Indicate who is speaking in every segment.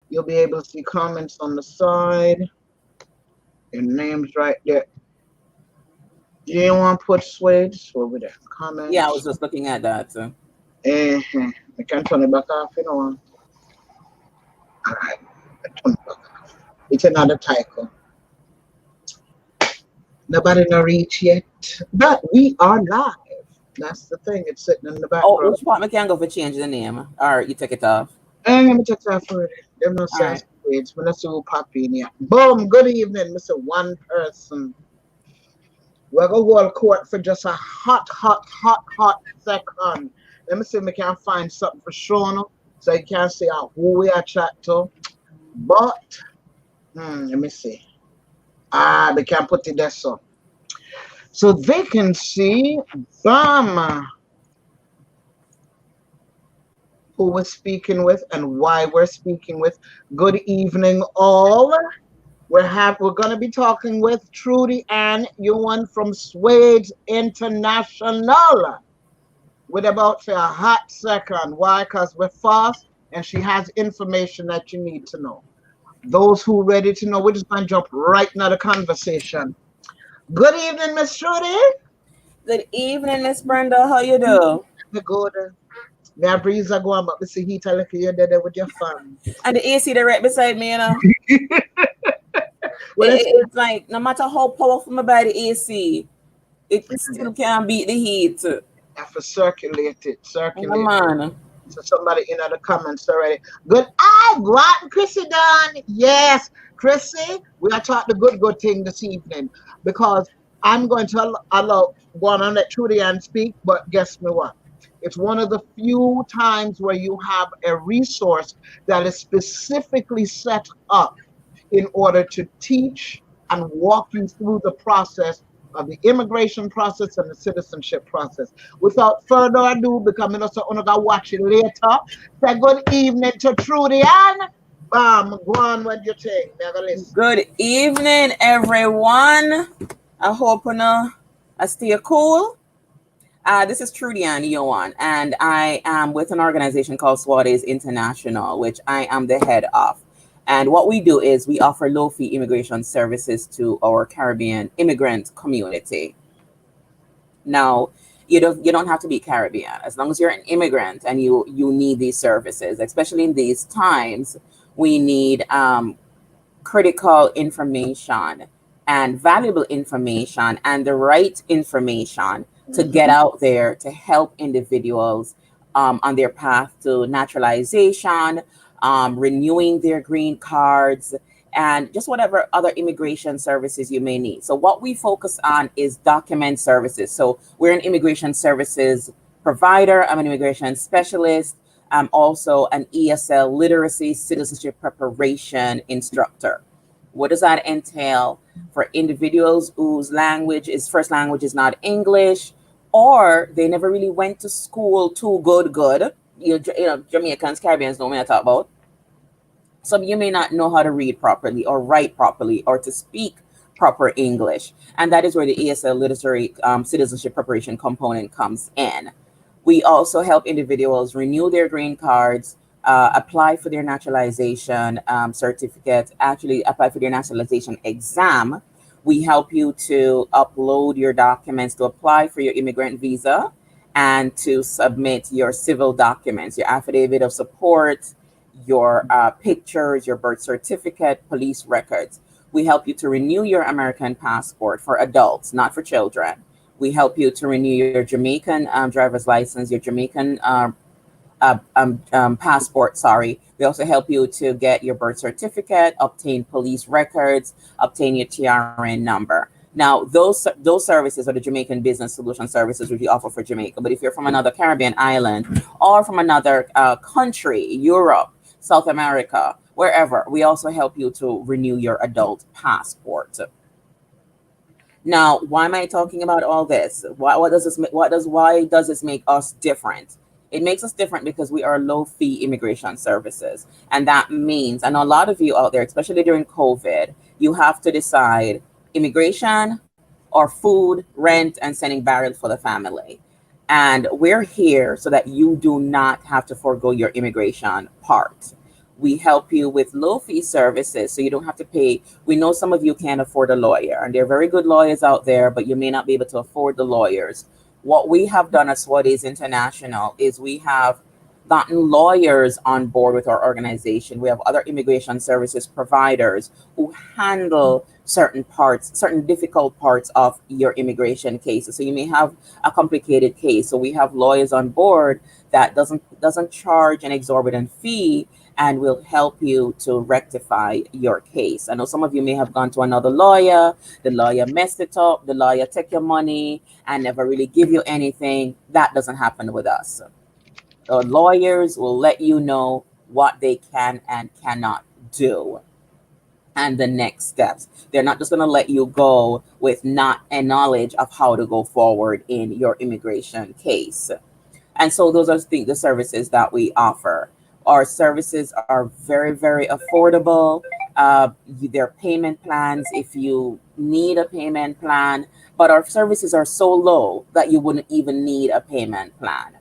Speaker 1: You'll be able to see comments on the side. Your name's right there. You want to put Swaades over there?
Speaker 2: Yeah, I was
Speaker 1: Comments.
Speaker 2: just looking at that.
Speaker 1: I can turn it back off, you know. All right. I turn it back off. It's another title. Nobody no reach yet. But we are live. That's the thing. It's sitting in the
Speaker 2: Oh,
Speaker 1: background.
Speaker 2: which part I can go for change the name? Or you take it off?
Speaker 1: And let me check that for it. Them no
Speaker 2: All right.
Speaker 1: sense page. When I see who pop in here. Boom. Good evening, Mr. One Person. We're going to go to court for just a hot second. Let me see if we can find something for Shona so you can see who we are chat to. But, let me see. They can put it there so they can see, bam, who we're speaking with and why we're speaking with. Good evening, all. We're going to be talking with Trudy and Ewan from Swaades International. With about for a hot second. Why? Because we're fast and she has information that you need to know. Those who ready to know, we're just going to jump right into the conversation. Good evening, Miss Trudy.
Speaker 2: Good evening, Miss Brenda. How you do?
Speaker 1: Good. Me a breeze a go on, but me see heat a little you there with your fan.
Speaker 2: And the AC right beside me, you know.
Speaker 1: Well,
Speaker 2: It's like no matter how powerful my body AC, it still can't beat the heat.
Speaker 1: have to circulate it.
Speaker 2: Oh, man.
Speaker 1: So somebody in the comments already. Good. I what Chrissy done? Yes, Chrissy. We are talking the good thing this evening because I'm going to allow one on let Trudy and speak. But guess me what? It's one of the few times where you have a resource that is specifically set up in order to teach and walk you through the process of the immigration process and the citizenship process. Without further ado, because I'm also going to watch it later, say good evening to Trudy and bam, go on with your thing.
Speaker 2: Good evening, everyone. I hope I stay cool. This is Trudy and Ewan, and I am with an organization called Swaades International, which I am the head of. And what we do is we offer low-fee immigration services to our Caribbean immigrant community. Now, you don't have to be Caribbean as long as you're an immigrant and you need these services, especially in these times. We need critical information and valuable information and the right information to get out there to help individuals on their path to naturalization, renewing their green cards, and just whatever other immigration services you may need. So what we focus on is document services. So we're an immigration services provider. I'm an immigration specialist. I'm also an ESL literacy citizenship preparation instructor. What does that entail for individuals whose first language is not English, or they never really went to school too good? You know, Jamaicans, Caribbeans know what I talk about. Some of you may not know how to read properly or write properly or to speak proper English. And that is where the ESL literary citizenship preparation component comes in. We also help individuals renew their green cards, apply for their naturalization certificate, actually apply for their naturalization exam. We help you to upload your documents to apply for your immigrant visa and to submit your civil documents, your affidavit of support, your pictures, your birth certificate, police records. We help you to renew your American passport for adults, not for children. We help you to renew your Jamaican driver's license, your Jamaican passport, sorry. We also help you to get your birth certificate, obtain police records, obtain your TRN number. Now, those services are the Jamaican Business Solution Services which we offer for Jamaica. But if you're from another Caribbean island or from another country, Europe, South America, wherever, we also help you to renew your adult passport. Now, why am I talking about all this? Why does this make us different? It makes us different because we are low-fee immigration services. And that means, I know a lot of you out there, especially during COVID, you have to decide immigration or food, rent, and sending barrels for the family. And we're here so that you do not have to forego your immigration part. We help you with low fee services so you don't have to pay. We know some of you can't afford a lawyer, and there are very good lawyers out there, but you may not be able to afford the lawyers. What we have done at Swaades International is we have gotten lawyers on board with our organization. We have other immigration services providers who handle certain parts, certain difficult parts of your immigration cases. So you may have a complicated case. So we have lawyers on board that doesn't charge an exorbitant fee and will help you to rectify your case. I know some of you may have gone to another lawyer, the lawyer messed it up, the lawyer take your money and never really give you anything. That doesn't happen with us. Lawyers will let you know what they can and cannot do and the next steps. They're not just going to let you go with not a knowledge of how to go forward in your immigration case. And so those are the services that we offer. Our services are very, very affordable. Their payment plans, if you need a payment plan, but our services are so low that you wouldn't even need a payment plan.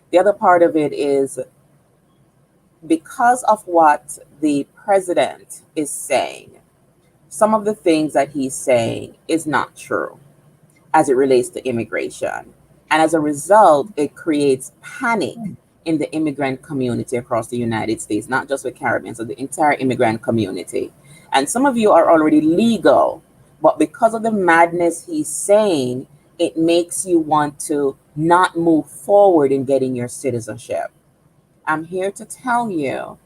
Speaker 2: The other part of it is because of what the president is saying, some of the things that he's saying is not true as it relates to immigration. And as a result, it creates panic in the immigrant community across the United States, not just with Caribbeans, but the entire immigrant community. And some of you are already legal, but because of the madness he's saying, it makes you want to not move forward in getting your citizenship. I'm here to tell you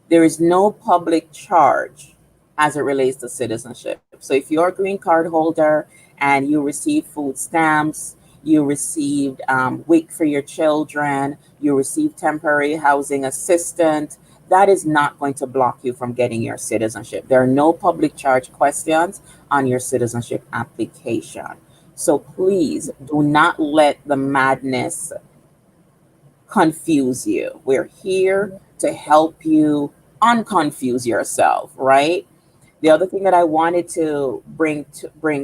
Speaker 2: there is no public charge as it relates to citizenship. So if you're a green card holder and you receive food stamps, you received WIC for your children, you receive temporary housing assistance, that is not going to block you from getting your citizenship. There are no public charge questions on your citizenship application. So please do not let the madness confuse you. We're here to help you unconfuse yourself, right? The other thing that I wanted to bring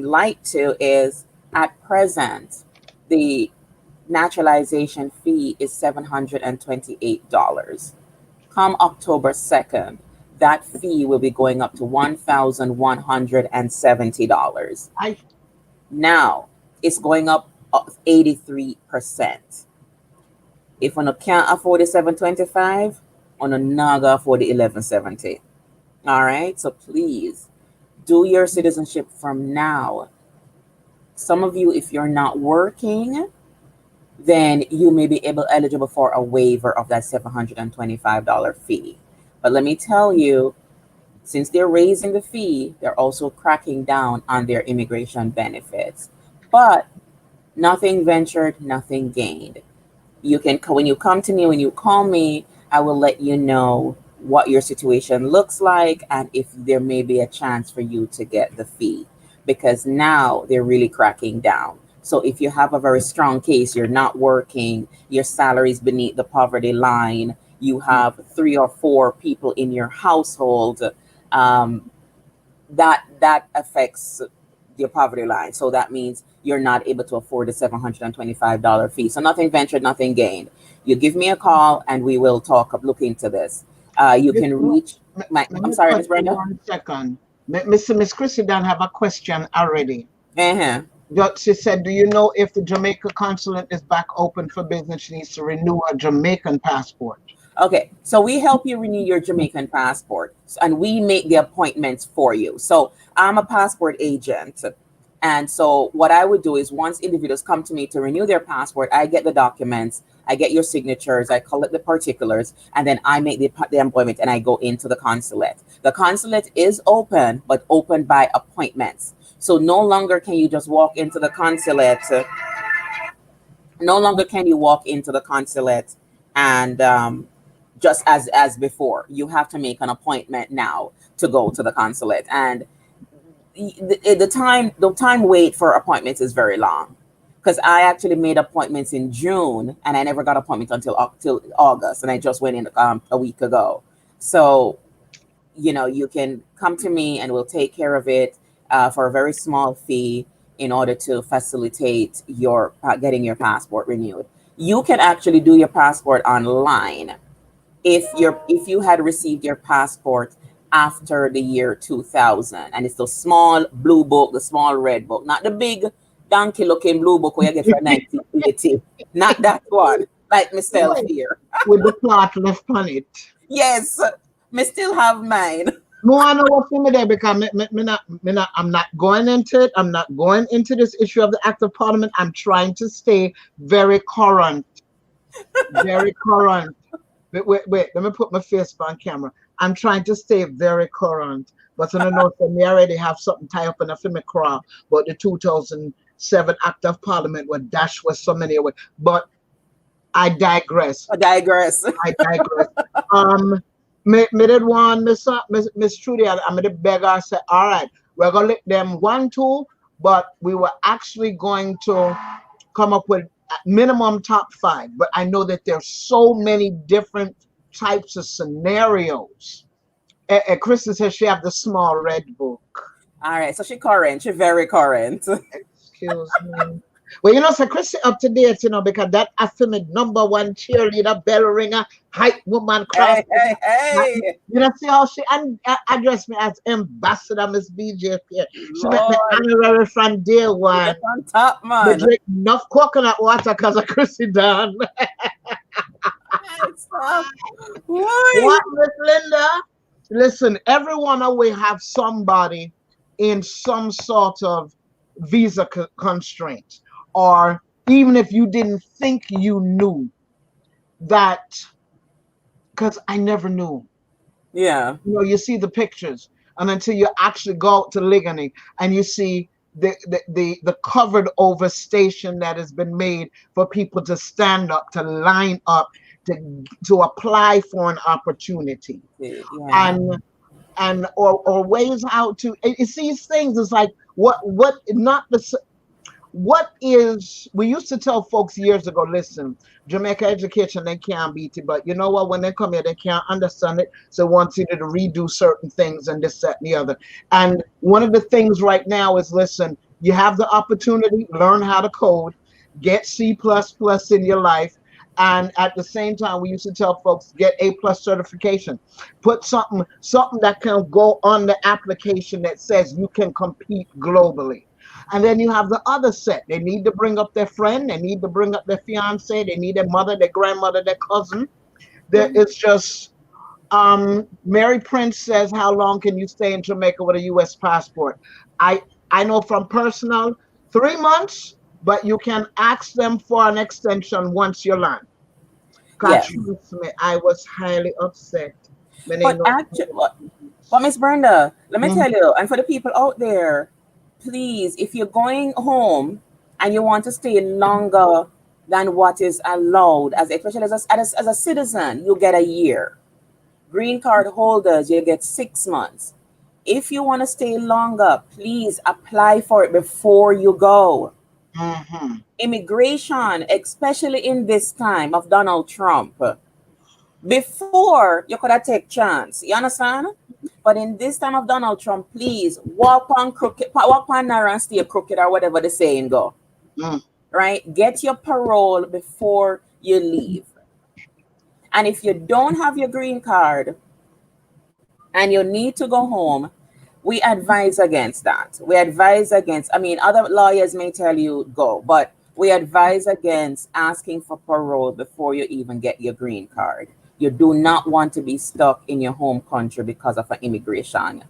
Speaker 2: light to is at present, the naturalization fee is $728. Come October 2nd, that fee will be going up to $1,170.
Speaker 1: I
Speaker 2: Now it's going up 83%. If one can't afford the 725, on another afford the 1170. All right. So please do your citizenship from now. Some of you, if you're not working, then you may be eligible for a waiver of that $725 fee. But let me tell you, since they're raising the fee, they're also cracking down on their immigration benefits. But nothing ventured, nothing gained. You can, when you come to me, when you call me, I will let you know what your situation looks like and if there may be a chance for you to get the fee, because now they're really cracking down. So if you have a very strong case, you're not working, your salary is beneath the poverty line, you have 3 or 4 people in your household, that affects your poverty line. So that means you're not able to afford the $725 fee. So nothing ventured, nothing gained. You give me a call and we will look into this. You can reach my,
Speaker 1: let
Speaker 2: I'm
Speaker 1: me
Speaker 2: sorry,
Speaker 1: cut
Speaker 2: Miss
Speaker 1: you
Speaker 2: Brenda.
Speaker 1: 1 second. Miss Chrissy Dan have a question already.
Speaker 2: Uh-huh.
Speaker 1: She said, do you know if the Jamaica consulate is back open for business? She needs to renew a Jamaican passport.
Speaker 2: Okay, so we help you renew your Jamaican passport and we make the appointments for you. So I'm a passport agent. And so what I would do is once individuals come to me to renew their passport, I get the documents, I get your signatures, I collect the particulars, and then I make the appointment and I go into the consulate. The consulate is open, but open by appointments. So no longer can you just walk into the consulate. No longer can you walk into the consulate and just as before. You have to make an appointment now to go to the consulate, and the time wait for appointments is very long, because I actually made appointments in June and I never got appointment until August, and I just went in a week ago. So you can come to me and we'll take care of it for a very small fee in order to facilitate your getting your passport renewed. You can actually do your passport online. if you had received your passport after the year 2000, and it's the small blue book, the small red book, not the big donkey looking blue book where you get for 1980, not that one, like myself here.
Speaker 1: With the cloth left on it.
Speaker 2: Yes, me still have mine.
Speaker 1: No, I know what's in me there because I'm not going into it. I'm not going into this issue of the Act of Parliament. I'm trying to stay very current. Very current. Wait, let me put my face on camera. I'm trying to stay very current. But I don't know if me already have something tied up in a film crowd about the 2007 Act of Parliament where dash was so many away. But I digress.
Speaker 2: I digress.
Speaker 1: I digress. Me did one, Miss Trudy, I'm the beg her, say, all right, we're gonna let them 1, 2, but we were actually going to come up with minimum top 5. But I know that there's so many different types of scenarios. And Kristen says she have the small red book.
Speaker 2: All right, so she current. She very current.
Speaker 1: Excuse me. Well, you know, so Chrissy up to date, you know, because that affirmative #1 cheerleader, bell ringer, hype woman, cross.
Speaker 2: Hey.
Speaker 1: You know, see how she addressed me as Ambassador Miss BJ here. She met me honorary from day one.
Speaker 2: On top, man.
Speaker 1: We drink enough coconut water because of Chrissy Dunn. What, Miss Linda? Listen, everyone always have somebody in some sort of visa constraints. Or even if you didn't think you knew that, because I never knew.
Speaker 2: Yeah.
Speaker 1: You know, you see the pictures, and until you actually go out to Ligony and you see the covered over station that has been made for people to stand up, to line up, to apply for an opportunity.
Speaker 2: Yeah.
Speaker 1: And or ways out to it's these things. It's like what is, we used to tell folks years ago, listen, Jamaica education, they can't beat it, but you know what, when they come here, they can't understand it, so want you to redo certain things and this, that, and the other. And one of the things right now is, listen, you have the opportunity, learn how to code, get C++ in your life, and at the same time, we used to tell folks, get A+ certification. Put something that can go on the application that says you can compete globally. And then you have the other set. They need to bring up their friend. They need to bring up their fiance. They need their mother, their grandmother, their cousin. It's just, Mary Prince says, how long can you stay in Jamaica with a U.S. passport? I know from personal, 3 months, but you can ask them for an extension once you land.
Speaker 2: Yes.
Speaker 1: Trust me, I was highly upset.
Speaker 2: But actually, but Miss Brenda, let me tell you, and for the people out there, please, if you're going home and you want to stay longer than what is allowed, especially as a citizen, you get a year. Green card holders, you get 6 months. If you want to stay longer, please apply for it before you go. Immigration, especially in this time of Donald Trump, before you could have take chance. You understand? But in this time of Donald Trump, please walk on narrow and stay crooked, or whatever the saying go. Right? Get your parole before you leave. And if you don't have your green card and you need to go home, we advise against that. We advise against, other lawyers may tell you go, but we advise against asking for parole before you even get your green card. You do not want to be stuck in your home country because of an immigration.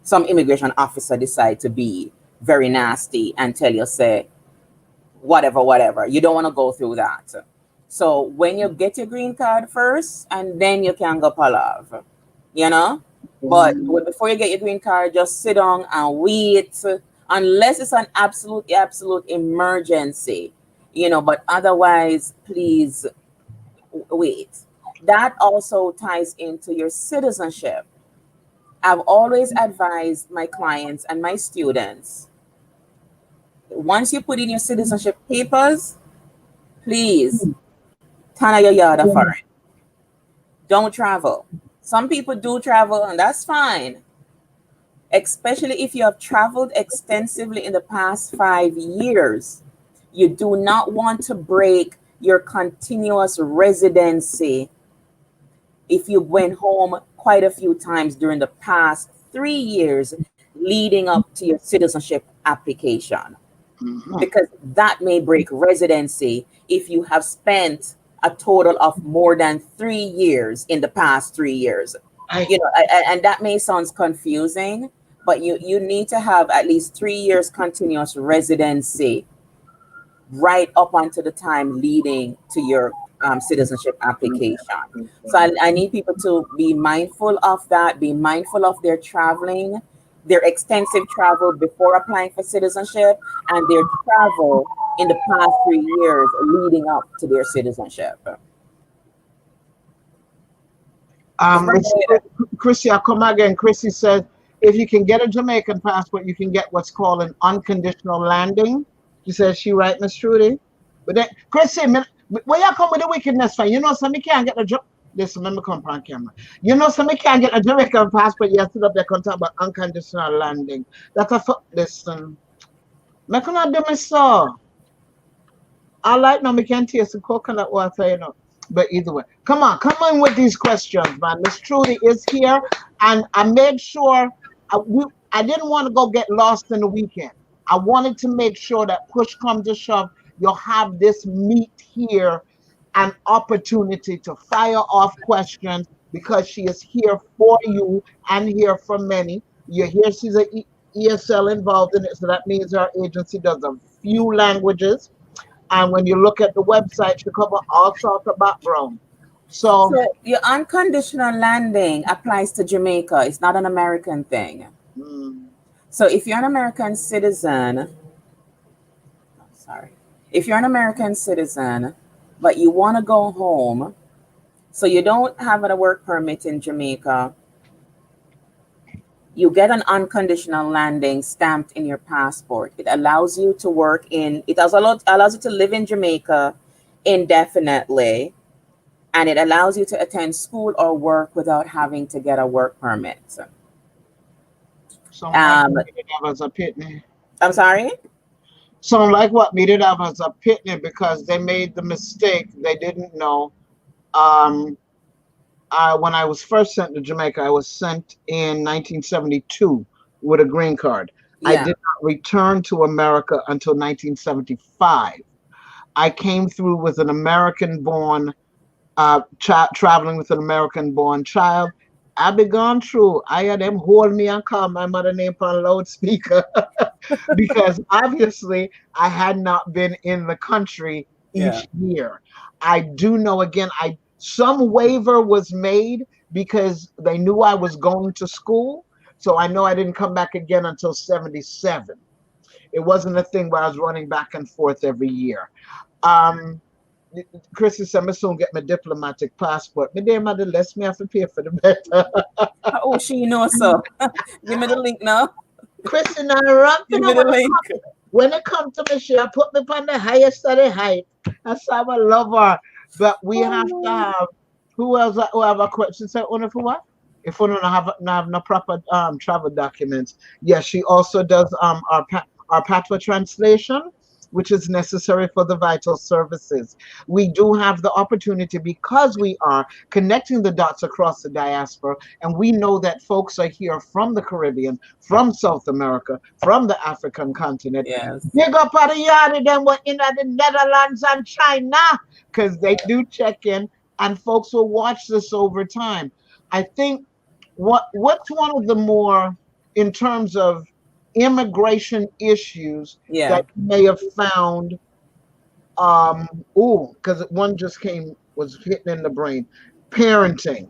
Speaker 2: Some immigration officer decide to be very nasty and tell you, say, whatever. You don't want to go through that. So when you get your green card first, and then you can go palav, you know? But before you get your green card, just sit down and wait, unless it's an absolute emergency, you know, but otherwise, please wait. That also ties into your citizenship. I've always advised my clients and my students, once you put in your citizenship papers, please turn your yard for it. Don't travel. Some people do travel, and that's fine. Especially if you have traveled extensively in the past 5 years. You do not want to break your continuous residency if you went home quite a few times during the past 3 years leading up to your citizenship application, because that may break residency if you have spent a total of more than 3 years in the past 3 years. And that may sound confusing, but you need to have at least 3 years continuous residency right up until the time leading to your citizenship application. So I need people to be mindful of that, be mindful of their traveling, their extensive travel before applying for citizenship, and their travel in the past 3 years leading up to their citizenship.
Speaker 1: Chrissy, I'll come again. Chrissy says, if you can get a Jamaican passport, you can get what's called an unconditional landing. She says, she right, Miss Trudy? But then, Chrissy, where you come with the wickedness from? You know, somebody can't get a listen, let me come on camera. You know, somebody can't get a Jamaican passport. You stood up there and talk about unconditional landing. That's a listen. I cannot do my so. I like now, we can taste the coconut water, you know. But either way, come on with these questions, man. Miss Trudy is here, and I made sure I didn't want to go get lost in the weekend. I wanted to make sure that push comes to shove, you'll have this meet here, an opportunity to fire off questions, because she is here for you and here for many. You hear she's an ESL involved in it, so that means our agency does a few languages. And when you look at the website, you cover all sorts of background. So
Speaker 2: your unconditional landing applies to Jamaica. It's not an American thing. So if you're an American citizen, if you're an American citizen, but you want to go home, so you don't have a work permit in Jamaica, you get an unconditional landing stamped in your passport. It allows you to work allows you to live in Jamaica indefinitely, and it allows you to attend school or work without having to get a work permit. I'm sorry?
Speaker 1: Sound like what we did have as a picnic, because they made the mistake. They didn't know. When I was first sent to Jamaica, I was sent in 1972 with a green card. Yeah. I did not return to America until 1975. I came through with an American-born, traveling with an American-born child. I be gone through. I had them hold me and call my mother name on loudspeaker because obviously I had not been in the country each year. I do know, again, some waiver was made because they knew I was going to school. So I know I didn't come back again until 77. It wasn't a thing where I was running back and forth every year. Chrissy said, I'm soon get my diplomatic passport. My dear mother, less me have to pay for the better.
Speaker 2: Oh, she knows so. Give me the link now.
Speaker 1: Chrissy, now give me the link. When it comes to me, she put me on the highest of the height. That's how I love her. But we have to have, who else who have a question? Say, only for what? If we don't have no proper travel documents. Yes, she also does our patois translation, which is necessary for the vital services. We do have the opportunity, because we are connecting the dots across the diaspora, and we know that folks are here from the Caribbean, from South America, from the African continent.
Speaker 2: Yes.
Speaker 1: Big up at the yard of them were in the Netherlands and China, because they do check in, and folks will watch this over time. I think what's one of the more, in terms of immigration issues that you may have found, because one just was hitting in the brain, parenting.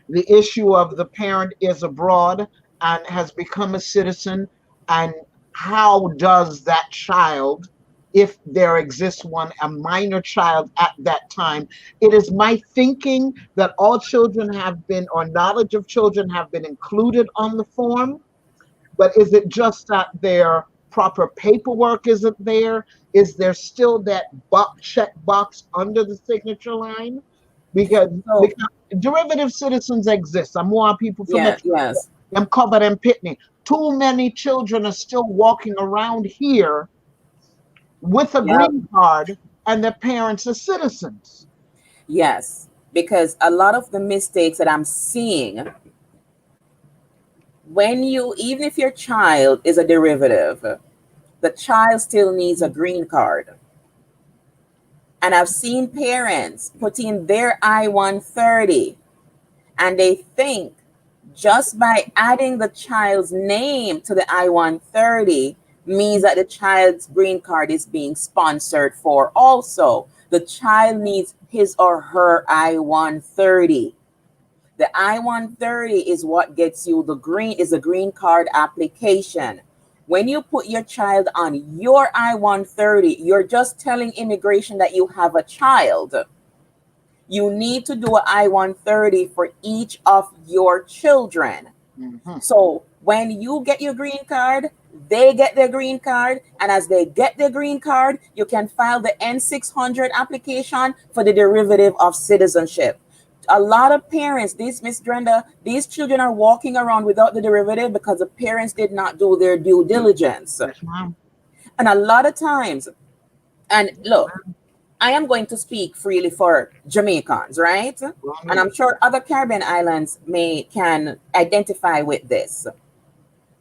Speaker 1: The issue of the parent is abroad and has become a citizen, and how does that child, if there exists one, a minor child at that time. It is my thinking that all children have been, or knowledge of children have been, included on the form. But is it just that their proper paperwork isn't there? Is there still that check box under the signature line? Because derivative citizens exist. I'm more people from them covered and Pitney. Too many children are still walking around here with a green card, and their parents are citizens.
Speaker 2: Yes. because a lot of the mistakes that I'm seeing, when even if your child is a derivative, the child still needs a green card. And I've seen parents put in their I-130 and they think just by adding the child's name to the I-130 means that the child's green card is being sponsored for also. The child needs his or her I-130. The I-130 is what gets you the green card application. When you put your child on your I-130, you're just telling immigration that you have a child. You need to do an I-130 for each of your children.
Speaker 1: Mm-hmm.
Speaker 2: So when you get your green card, they get their green card. And as they get their green card, you can file the N600 application for the derivative of citizenship. A lot of parents, Miss Brenda, these children are walking around without the derivative because the parents did not do their due diligence.
Speaker 1: Yes, ma'am.
Speaker 2: And a lot of times, and look, I am going to speak freely for Jamaicans, right? And I'm sure other Caribbean islands can identify with this.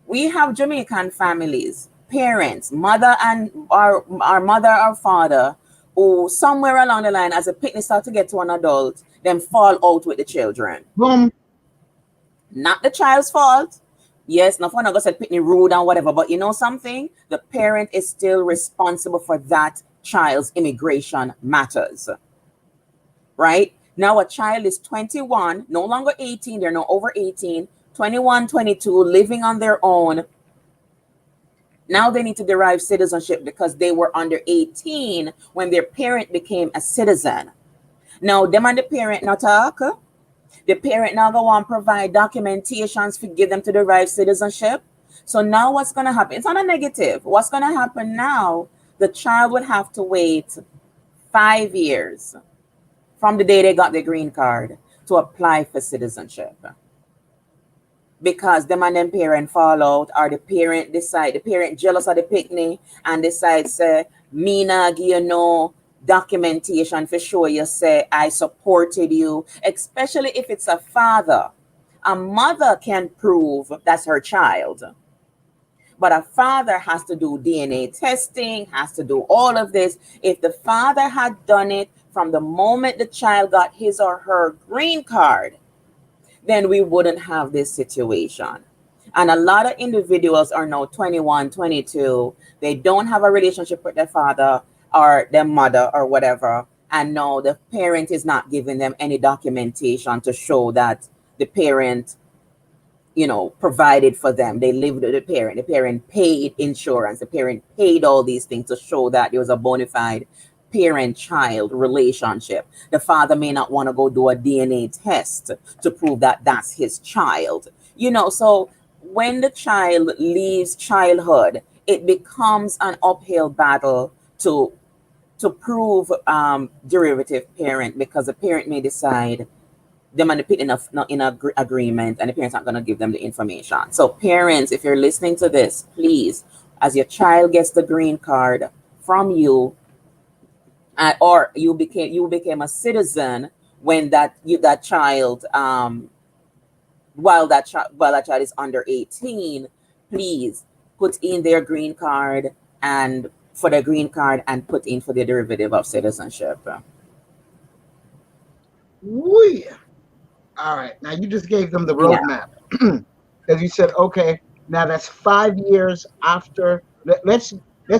Speaker 2: We have Jamaican families, parents, mother and our mother or father, who somewhere along the line, as a picnic start to get to an adult, then fall out with the children.
Speaker 1: Boom.
Speaker 2: Not the child's fault. Yes, no one said picnic rude and whatever, but you know something? The parent is still responsible for that child's immigration matters. Right? Now a child is 21, no longer 18, they're no over 18, 21, 22, living on their own. Now they need to derive citizenship because they were under 18 when their parent became a citizen. Now them and the parent not talk. The parent now go on provide documentations to give them to derive citizenship. So now what's going to happen? It's not a negative. What's going to happen now? The child would have to wait 5 years from the day they got their green card to apply for citizenship. Because them and them parent fall out, or the parent jealous of the picnic and decides, me not give you no documentation for sure you say I supported you, especially if it's a father. A mother can prove that's her child. But a father has to do DNA testing, has to do all of this. If the father had done it from the moment the child got his or her green card, then we wouldn't have this situation. And a lot of individuals are now 21, 22. They don't have a relationship with their father or their mother or whatever. And now the parent is not giving them any documentation to show that the parent, provided for them. They lived with the parent. The parent paid insurance. The parent paid all these things to show that there was a bona fide parent-child relationship. The father may not want to go do a DNA test to prove that that's his child. So when the child leaves childhood, it becomes an uphill battle to prove derivative parent, because the parent may decide them and the parent not in agreement, and the parent's not going to give them the information. So parents, if you're listening to this, please, as your child gets the green card from you, or you became a citizen when that child while that child is under 18, please put in their green card and for the green card and put in for the derivative of citizenship.
Speaker 1: Woo. All right. Now you just gave them the roadmap. Because you said, okay, now that's 5 years after. Let's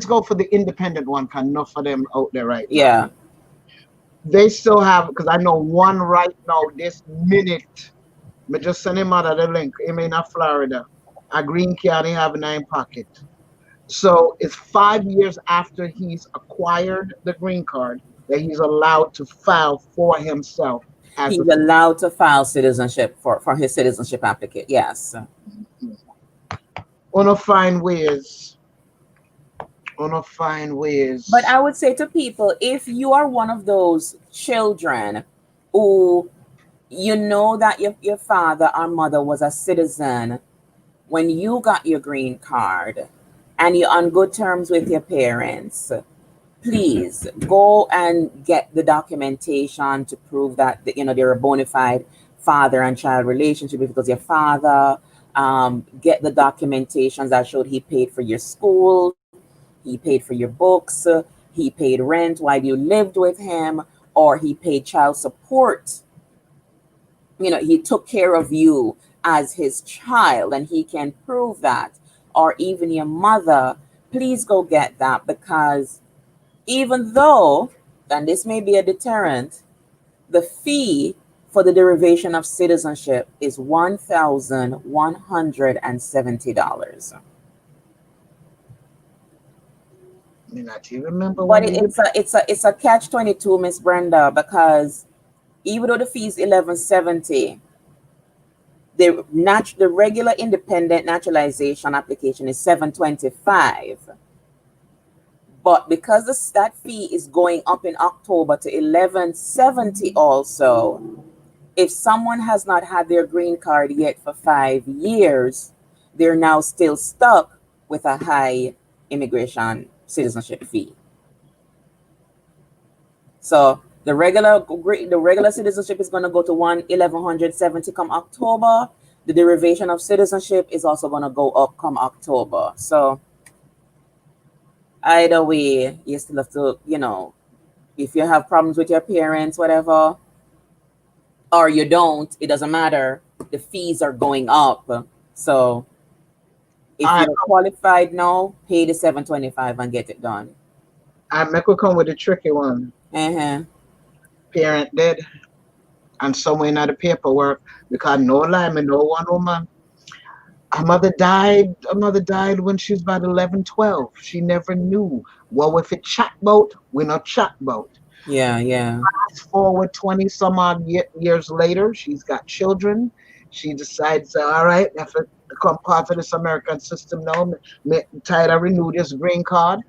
Speaker 1: go for the independent one, because enough of them out there right now.
Speaker 2: Yeah.
Speaker 1: They still have, because I know one right now, this minute, I just send him out of the link. Him in Florida. A green card he have in his pocket. So it's 5 years after he's acquired the green card that he's allowed to file for himself.
Speaker 2: He's allowed to file citizenship for his citizenship application. Yes.
Speaker 1: On a fine ways. But
Speaker 2: I would say to people, if you are one of those children who that your father or mother was a citizen when you got your green card and you're on good terms with your parents, please go and get the documentation to prove that, they're a bona fide father and child relationship. If it was your father, get the documentations that showed he paid for your school, he paid for your books, he paid rent while you lived with him, or he paid child support. He took care of you as his child and he can prove that. Or even your mother, please go get that, because even though, and this may be a deterrent, the fee for the derivation of citizenship is $1,170.
Speaker 1: I mean, do you remember
Speaker 2: But
Speaker 1: when we
Speaker 2: it's a catch-22, Miss Brenda, because even though the fee is $1,170, the regular independent naturalization application is $725. But because that fee is going up in October to $1,170 also, if someone has not had their green card yet for 5 years, they're now still stuck with a high immigration citizenship fee. So the regular citizenship is going to go to $1,170 come October. The derivation of citizenship is also going to go up come October. So either way, you still have to, if you have problems with your parents, whatever, or you don't, it doesn't matter. The fees are going up. So if you're qualified now, pay the $725 and get it done.
Speaker 1: I make we come with a tricky one.
Speaker 2: Uh-huh.
Speaker 1: Parent dead, and somewhere in the paperwork, because no lie, me no one woman. Her mother died when she was about 11, 12. She never knew. Well, if it chat boat, we not chat boat.
Speaker 2: Yeah.
Speaker 1: Fast forward 20 some odd years later, she's got children. She decides, all right, I have to become part of this American system now. Me tired of renew this green card.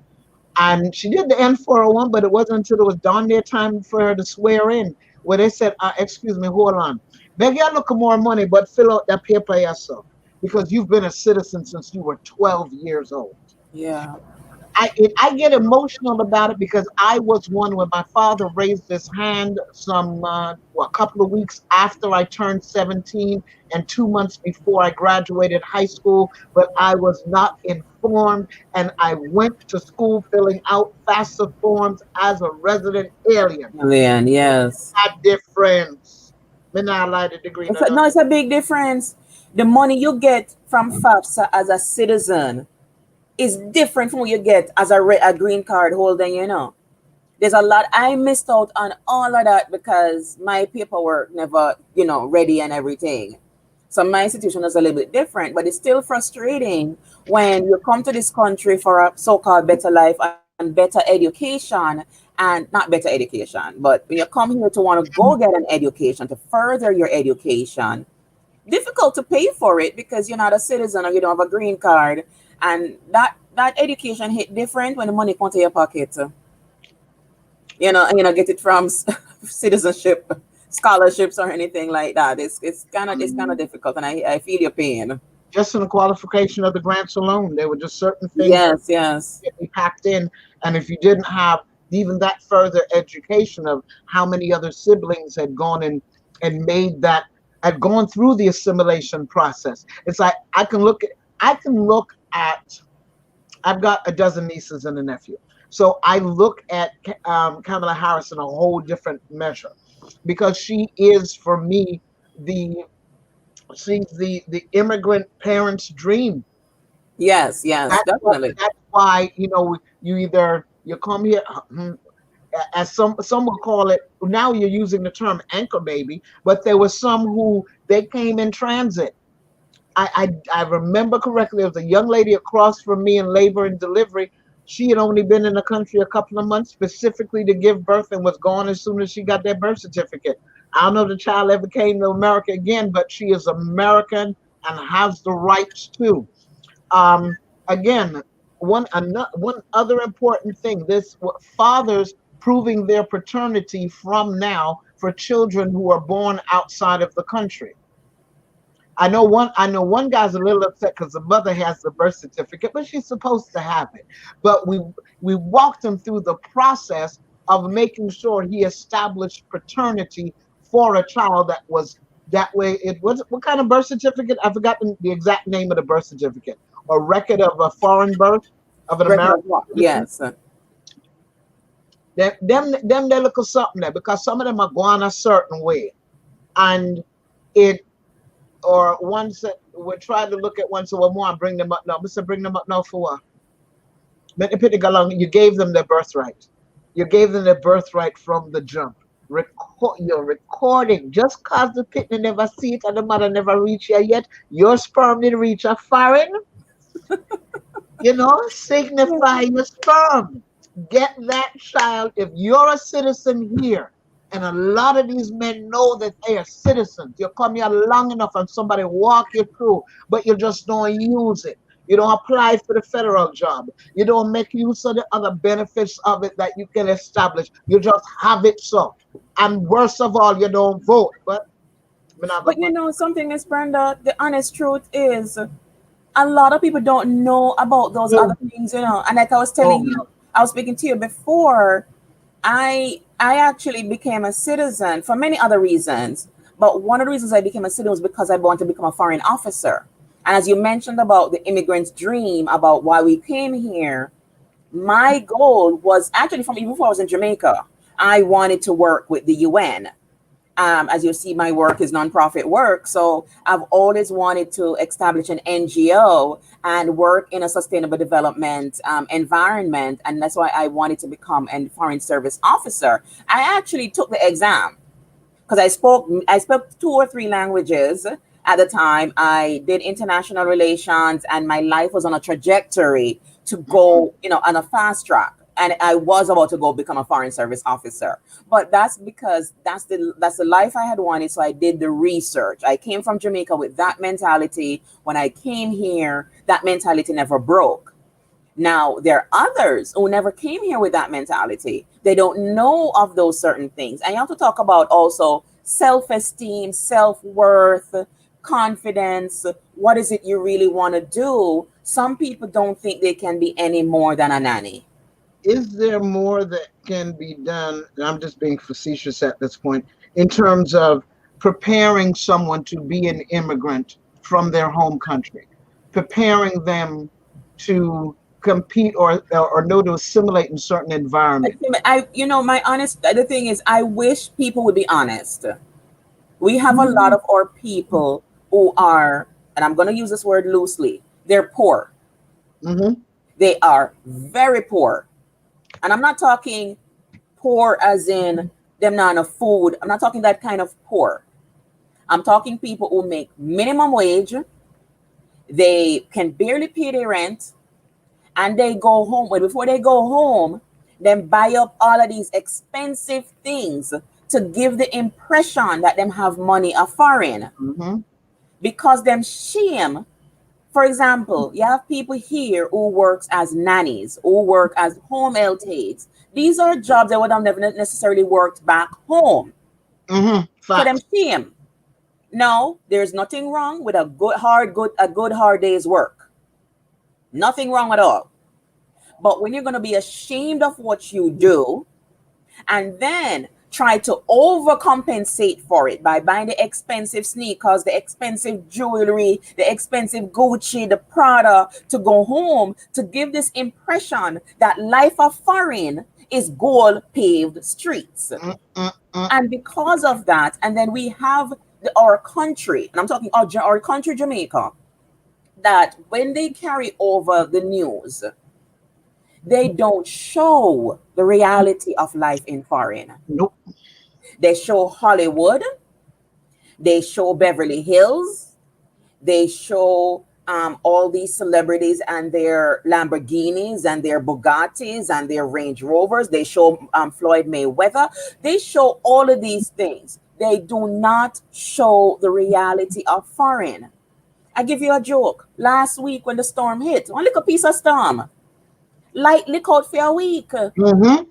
Speaker 1: And she did the N401, but it wasn't until it was darn near time for her to swear in, where they said, excuse me, hold on. Beg you look more money, but fill out that paper yourself, because you've been a citizen since you were 12 years old.
Speaker 2: Yeah.
Speaker 1: I get emotional about it, because I was one when my father raised his hand a couple of weeks after I turned 17 and 2 months before I graduated high school, but I was not informed, and I went to school filling out FAFSA forms as a resident alien.
Speaker 2: Alien, yes.
Speaker 1: That difference. Me not lie to degree.
Speaker 2: No, it's a big difference. The money you get from FAFSA as a citizen is different from what you get as a green card holder. There's a lot. I missed out on all of that because my paperwork never, ready and everything. So my institution is a little bit different, but it's still frustrating when you come to this country for a so-called better life and better education, and not better education, but when you come here to want to go get an education, to further your education, difficult to pay for it because you're not a citizen or you don't have a green card. And that education hit different when the money comes to your pocket. Get it from citizenship, scholarships, or anything like that. It's kind of difficult, and I feel your pain.
Speaker 1: Just in the qualification of the grants alone, there were just certain things
Speaker 2: yes
Speaker 1: that we packed in, and if you didn't have even that further education of how many other siblings had gone and made that, had gone through the assimilation process, it's like I can look at I've got a dozen nieces and a nephew. So I look at Kamala Harris in a whole different measure, because she is, for me, she's the immigrant parent's dream.
Speaker 2: Yes, definitely.
Speaker 1: That's why, you come here, as some will call it, now you're using the term anchor baby, but there were some who they came in transit. I remember correctly, there was a young lady across from me in labor and delivery. She had only been in the country a couple of months, specifically to give birth, and was gone as soon as she got that birth certificate. I don't know if the child ever came to America again, but she is American and has the rights too. Again, one other important thing: fathers proving their paternity from now for children who are born outside of the country. I know one guy's a little upset because the mother has the birth certificate, but she's supposed to have it. But we walked him through the process of making sure he established paternity for a child that was that way. It was what kind of birth certificate? I forgot the exact name of the birth certificate. A record of a foreign birth of an
Speaker 2: Record of
Speaker 1: American
Speaker 2: what?
Speaker 1: citizen.
Speaker 2: Yes.
Speaker 1: Them they look at something there because some of them are going a certain way, and it or ones that we're trying to look at one, so we want to bring them up now. Mr. Bring them up now for what? Let me put it along. You gave them their birthright. You gave them their birthright from the jump. You're recording. Just cause the pitney never see it and the mother never reach you yet, your sperm didn't reach a foreign. Signify your sperm. Get that child. If you're a citizen here, and a lot of these men know that they are citizens. You come here long enough and somebody walk you through, but you just don't use it. You don't apply for the federal job. You don't make use of the other benefits of it that you can establish. You just have it so. And worst of all, you don't vote. But
Speaker 2: Something, Miss Brenda, the honest truth is a lot of people don't know about those other things, And like I was telling you, I was speaking to you before, I actually became a citizen for many other reasons. But one of the reasons I became a citizen was because I wanted to become a foreign officer. And as you mentioned about the immigrant's dream, about why we came here, my goal was actually from even before I was in Jamaica, I wanted to work with the UN. As you see, my work is nonprofit work. So I've always wanted to establish an NGO and work in a sustainable development environment. And that's why I wanted to become a foreign service officer. I actually took the exam because I spoke 2 or 3 languages at the time. I did international relations and my life was on a trajectory to go, on a fast track. And I was about to go become a foreign service officer, but that's because that's the life I had wanted. So I did the research. I came from Jamaica with that mentality. When I came here, that mentality never broke. Now there are others who never came here with that mentality. They don't know of those certain things. And you have to talk about also self-esteem, self-worth, confidence. What is it you really want to do? Some people don't think they can be any more than a nanny.
Speaker 1: Is there more that can be done? And I'm just being facetious at this point in terms of preparing someone to be an immigrant from their home country, preparing them to compete or know to assimilate in certain environments.
Speaker 2: The thing is, I wish people would be honest. We have a lot of our people who are, and I'm going to use this word loosely, they're poor.
Speaker 1: Mm-hmm.
Speaker 2: They are very poor. And I'm not talking poor as in them not enough food. I'm not talking that kind of poor. I'm talking people who make minimum wage. They can barely pay their rent. And they go home. But before they go home, then buy up all of these expensive things to give the impression that them have money a foreign.
Speaker 1: Mm-hmm.
Speaker 2: Because them shame. For example, you have people here who works as nannies, who work as home health aides. These are jobs that would have never necessarily worked back home.
Speaker 1: Mm-hmm.
Speaker 2: For them shame. No, there's nothing wrong with a good hard day's work. Nothing wrong at all. But when you're going to be ashamed of what you do and then try to overcompensate for it by buying the expensive sneakers, the expensive jewelry, the expensive Gucci, the Prada to go home to give this impression that life of foreign is gold paved streets. And because of that, and then we have our country, and I'm talking our country, Jamaica, that when they carry over the news, they don't show the reality of life in foreign.
Speaker 1: Nope.
Speaker 2: They show Hollywood. They show Beverly Hills. They show all these celebrities and their Lamborghinis and their Bugattis and their Range Rovers. They show Floyd Mayweather. They show all of these things. They do not show the reality of foreign. I give you a joke. Last week when the storm hit, one little piece of storm, light leak out for a week.
Speaker 1: Mm-hmm.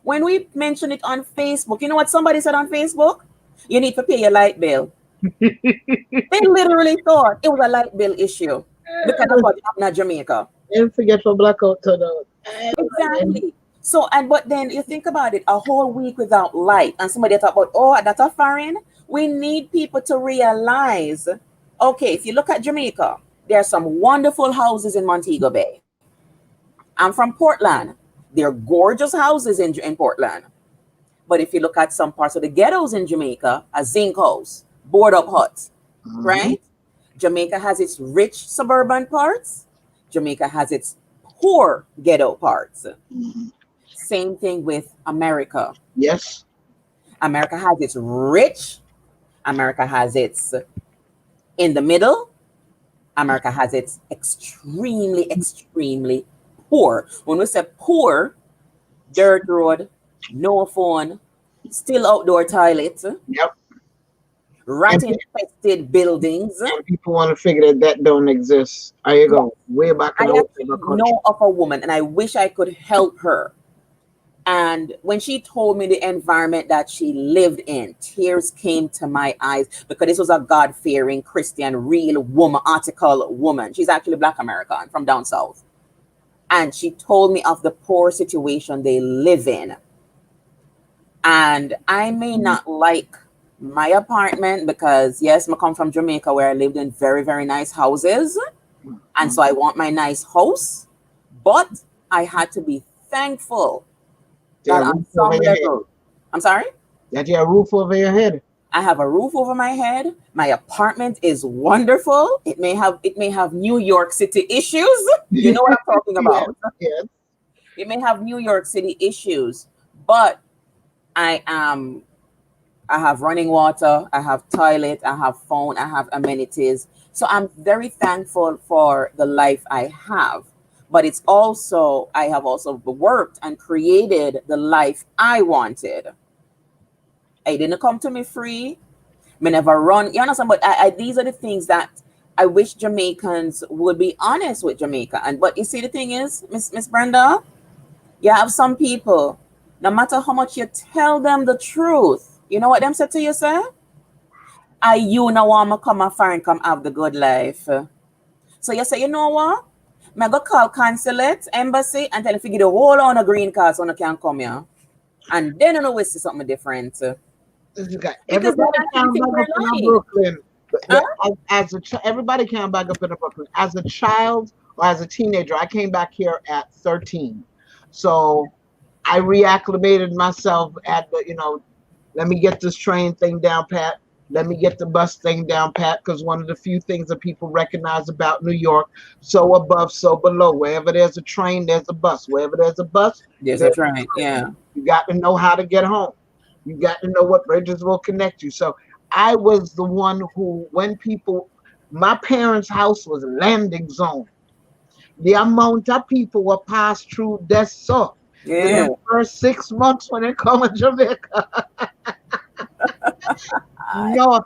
Speaker 2: When we mentioned it on Facebook, you know what somebody said on Facebook? You need to pay your light bill. They literally thought it was a light bill issue because that's what happened at Jamaica.
Speaker 1: And forget for blackout turnout.
Speaker 2: Exactly. So, but then you think about it, a whole week without light, and somebody talk about, oh, that's a foreign. We need people to realize, okay, if you look at Jamaica, there are some wonderful houses in Montego Bay. I'm from Portland. They're gorgeous houses in Portland. But if you look at some parts of the ghettos in Jamaica, a zinc house, board up huts, right? Jamaica has its rich suburban parts. Jamaica has its poor ghetto parts. Same thing with America.
Speaker 1: Yes.
Speaker 2: America has its rich. America has its in the middle. America has its extremely, extremely poor. When we say poor, dirt road, no phone, still outdoor toilets,
Speaker 1: Yep.
Speaker 2: rat
Speaker 1: And,
Speaker 2: infested buildings.
Speaker 1: and people want to figure that don't exist. There you go. Way back in
Speaker 2: I
Speaker 1: the
Speaker 2: actually know of a woman, and I wish I could help her. And when she told me the environment that she lived in, tears came to my eyes because this was a God-fearing Christian, real woman, article woman. She's actually Black American from down south. And she told me of the poor situation they live in. And I may not like my apartment because, yes, I come from Jamaica where I lived in very, very nice houses. And so I want my nice house. But I had to be thankful that on some level, I'm sorry?
Speaker 1: That you have a roof over your head.
Speaker 2: I have a roof over my head. My apartment is wonderful. It may have New York City issues. You know what I'm talking about.
Speaker 1: Yes.
Speaker 2: It may have New York City issues, but I have running water, I have toilet, I have phone, I have amenities. So I'm very thankful for the life I have. But it's also, I have also worked and created the life I wanted. It didn't come to me free. Me never run. You understand? But these are the things that I wish Jamaicans would be honest with Jamaica. But you see, the thing is, Miss Brenda, you have some people, no matter how much you tell them the truth, you know what them say to you, sir? You know want to come and foreign, come have the good life. So you say, you know what? I go call consulate, embassy, and tell them to give the whole on a green card so you can come here. And then you know we see something different.
Speaker 1: Everybody can back up in Brooklyn. Everybody can back up in Brooklyn. As a child or as a teenager, I came back here at 13. So I reacclimated myself at the, let me get this train thing down pat. Let me get the bus thing down pat, because one of the few things that people recognize about New York, so above, so below. Wherever there's a train, there's a bus. Wherever there's a bus,
Speaker 2: there's a train. Yeah.
Speaker 1: You got to know how to get home. You got to know what bridges will connect you. So I was the one who, my parents' house was a landing zone. The amount of people were passed through this so.
Speaker 2: Yeah.
Speaker 1: The first 6 months when they come to Jamaica. No,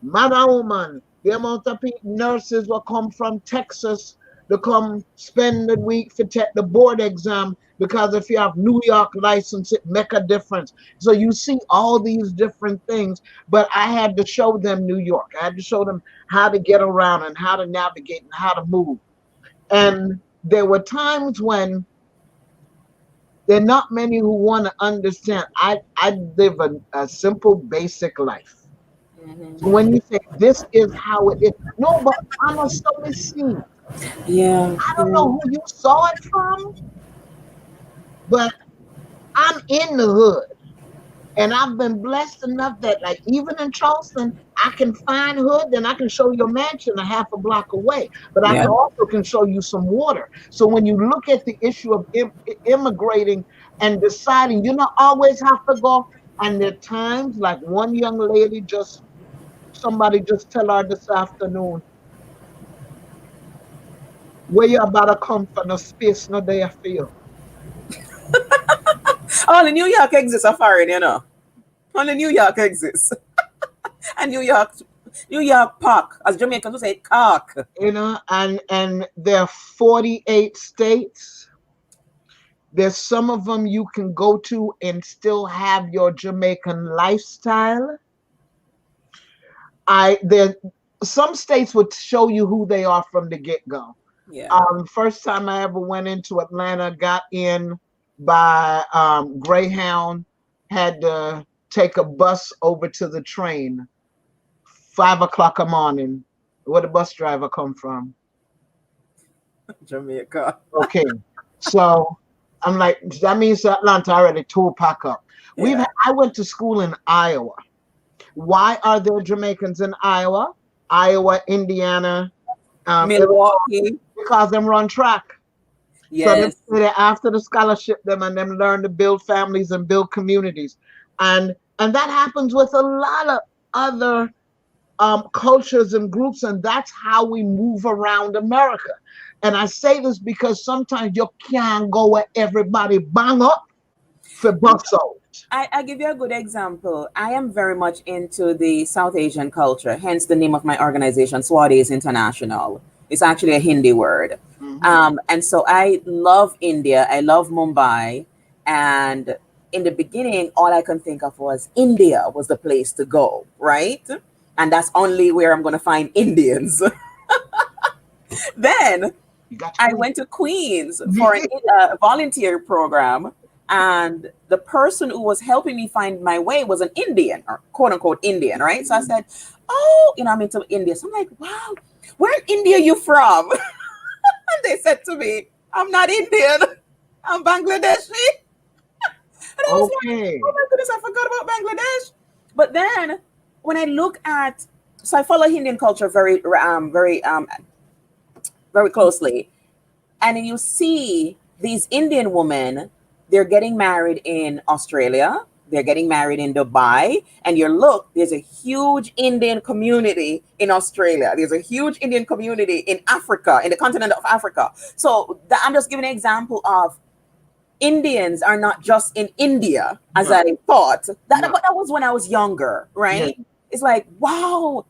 Speaker 1: man and woman, the amount of nurses will come from Texas to come spend the week to take the board exam, because if you have New York license, it make a difference. So you see all these different things, but I had to show them New York. I had to show them how to get around and how to navigate and how to move. And there were times when there are not many who want to understand. I live a simple, basic life. So when you say this is how it is, no, but I'm a so see.
Speaker 2: Yeah.
Speaker 1: I don't know who you saw it from, but I'm in the hood. And I've been blessed enough that, like, even in Charleston, I can find hood, then I can show you a mansion a half a block away. But I also can show you some water. So when you look at the issue of immigrating and deciding, you don't always have to go. And there are times, like one young lady somebody just tell her this afternoon, where you about to come from, no space, no day I feel.
Speaker 2: Only New York exists a foreign, you know. Only New York exists. And New York Park, as Jamaicans say, cock.
Speaker 1: And there are 48 states. There's some of them you can go to and still have your Jamaican lifestyle. there some states would show you who they are from the get-go.
Speaker 2: Yeah.
Speaker 1: First time I ever went into Atlanta, got in by Greyhound, had to take a bus over to the train, 5 o'clock a morning. Where the bus driver come from?
Speaker 2: Jamaica.
Speaker 1: Okay, so I'm like, that means Atlanta already tool pack up.
Speaker 2: Yeah.
Speaker 1: I went to school in Iowa. Why are there Jamaicans in Iowa? Iowa, Indiana,
Speaker 2: Milwaukee.
Speaker 1: because them run track.
Speaker 2: Yes.
Speaker 1: So they after the scholarship them and them learn to build families and build communities. And that happens with a lot of other cultures and groups, and that's how we move around America. And I say this because sometimes you can't go where everybody bang up for bus out.
Speaker 2: I give you a good example. I am very much into the South Asian culture, hence the name of my organization, Swaades International. It's actually a Hindi word. And so I love India. I love Mumbai. And in the beginning, all I could think of was India was the place to go, right? And that's only where I'm going to find Indians. Then I went to Queens for a volunteer program. And the person who was helping me find my way was an Indian, or quote unquote Indian, right? So I said, oh, I'm into India. So I'm like, wow, where in India you from? And they said to me, I'm not Indian, I'm Bangladeshi. And I was like, oh my goodness, I forgot about Bangladesh. But then when I look at, so I follow Indian culture very closely. And then you see these Indian women, they're getting married in Australia, they're getting married in Dubai, and there's a huge Indian community in Australia. There's a huge Indian community in Africa, in the continent of Africa. So I'm just giving an example of Indians are not just in India, as I thought. But that was when I was younger, right? Yeah. It's like, wow.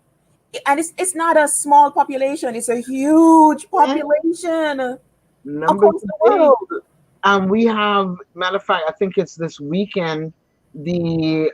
Speaker 2: And it's not a small population, it's a huge population across the world.
Speaker 1: And we have, matter of fact, I think it's this weekend, the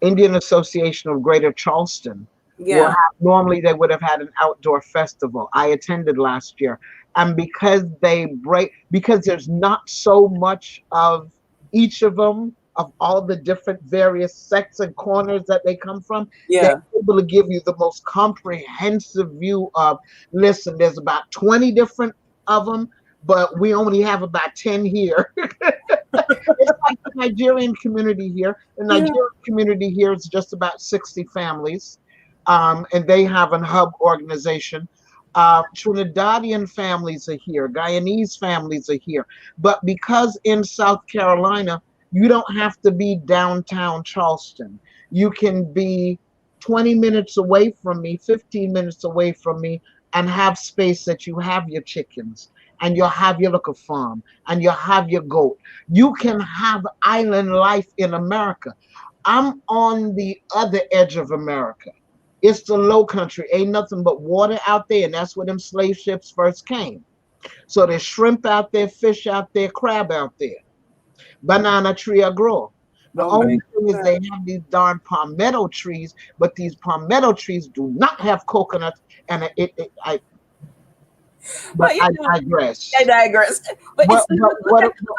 Speaker 1: Indian Association of Greater Charleston.
Speaker 2: Yeah.
Speaker 1: Normally they would have had an outdoor festival. I attended last year. And because there's not so much of each of them, of all the different various sects and corners that they come from, they're able to give you the most comprehensive view of, listen, there's about 20 different of them, but we only have about 10 here. It's like the Nigerian community here. The Nigerian community here is just about 60 families, and they have a hub organization. Trinidadian families are here. Guyanese families are here. But because in South Carolina, you don't have to be downtown Charleston. You can be 20 minutes away from me, 15 minutes away from me, and have space that you have your chickens, and you'll have your little farm, and you'll have your goat. You can have island life in America. I'm on the other edge of America. It's the low country. Ain't nothing but water out there, and that's where them slave ships first came. So there's shrimp out there, fish out there, crab out there. Banana tree are grow. The only thing is they have these darn palmetto trees, but these palmetto trees do not have coconuts, and I digress.
Speaker 2: I digress. But
Speaker 1: what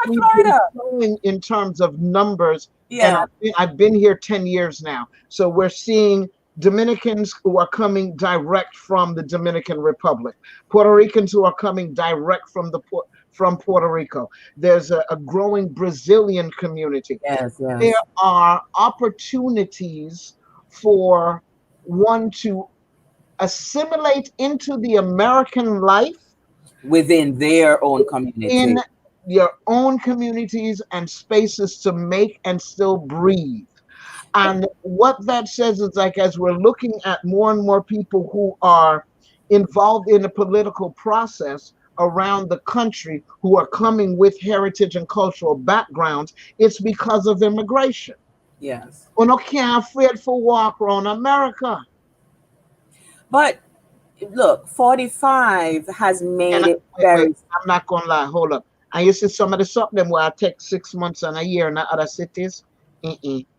Speaker 1: we've been showing in terms of numbers, and I've been here 10 years now, so we're seeing Dominicans who are coming direct from the Dominican Republic, Puerto Ricans who are coming direct from Puerto Rico. There's a growing Brazilian community.
Speaker 2: Yes.
Speaker 1: There are opportunities for one to assimilate into the American life
Speaker 2: within their own community.
Speaker 1: In your own communities and spaces to make and still breathe. And what that says is, like, as we're looking at more and more people who are involved in the political process around the country who are coming with heritage and cultural backgrounds, it's because of immigration.
Speaker 2: Yes.
Speaker 1: We're not afraid for walk around America.
Speaker 2: But look, 45 has made it very...
Speaker 1: I'm not going to lie. Hold up. I used to some of the something where I take 6 months and a year in other cities.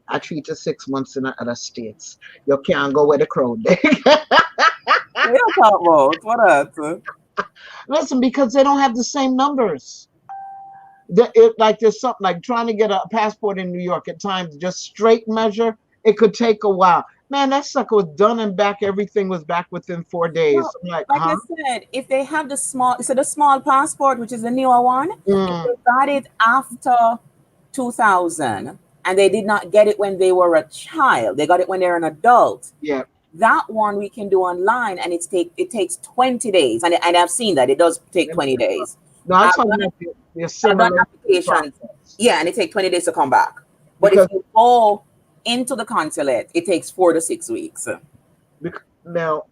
Speaker 1: I treat you 6 months in other states. You can't go where the crowd.
Speaker 2: We don't talk about what else?
Speaker 1: Listen, because they don't have the same numbers. Like there's something like trying to get a passport in New York at times, just straight measure, it could take a while. Man, that sucker was done and back. Everything was back within 4 days.
Speaker 2: Well,
Speaker 1: I'm like,
Speaker 2: like I
Speaker 1: huh?
Speaker 2: said, if they have the small passport, which is the newer one, if
Speaker 1: Mm,
Speaker 2: they got it after 2000 and they did not get it when they were a child, they got it when they're an adult.
Speaker 1: yeah.
Speaker 2: That one we can do online, and it takes 20 days, and I've seen that it does take 20 days.
Speaker 1: No, I'm
Speaker 2: I've
Speaker 1: talking
Speaker 2: done,
Speaker 1: about the
Speaker 2: I've done
Speaker 1: assimilation
Speaker 2: applications,
Speaker 1: process.
Speaker 2: yeah, and it takes 20 days to come back. But if
Speaker 1: Because
Speaker 2: you go into the consulate, it takes 4 to 6 weeks.
Speaker 1: now,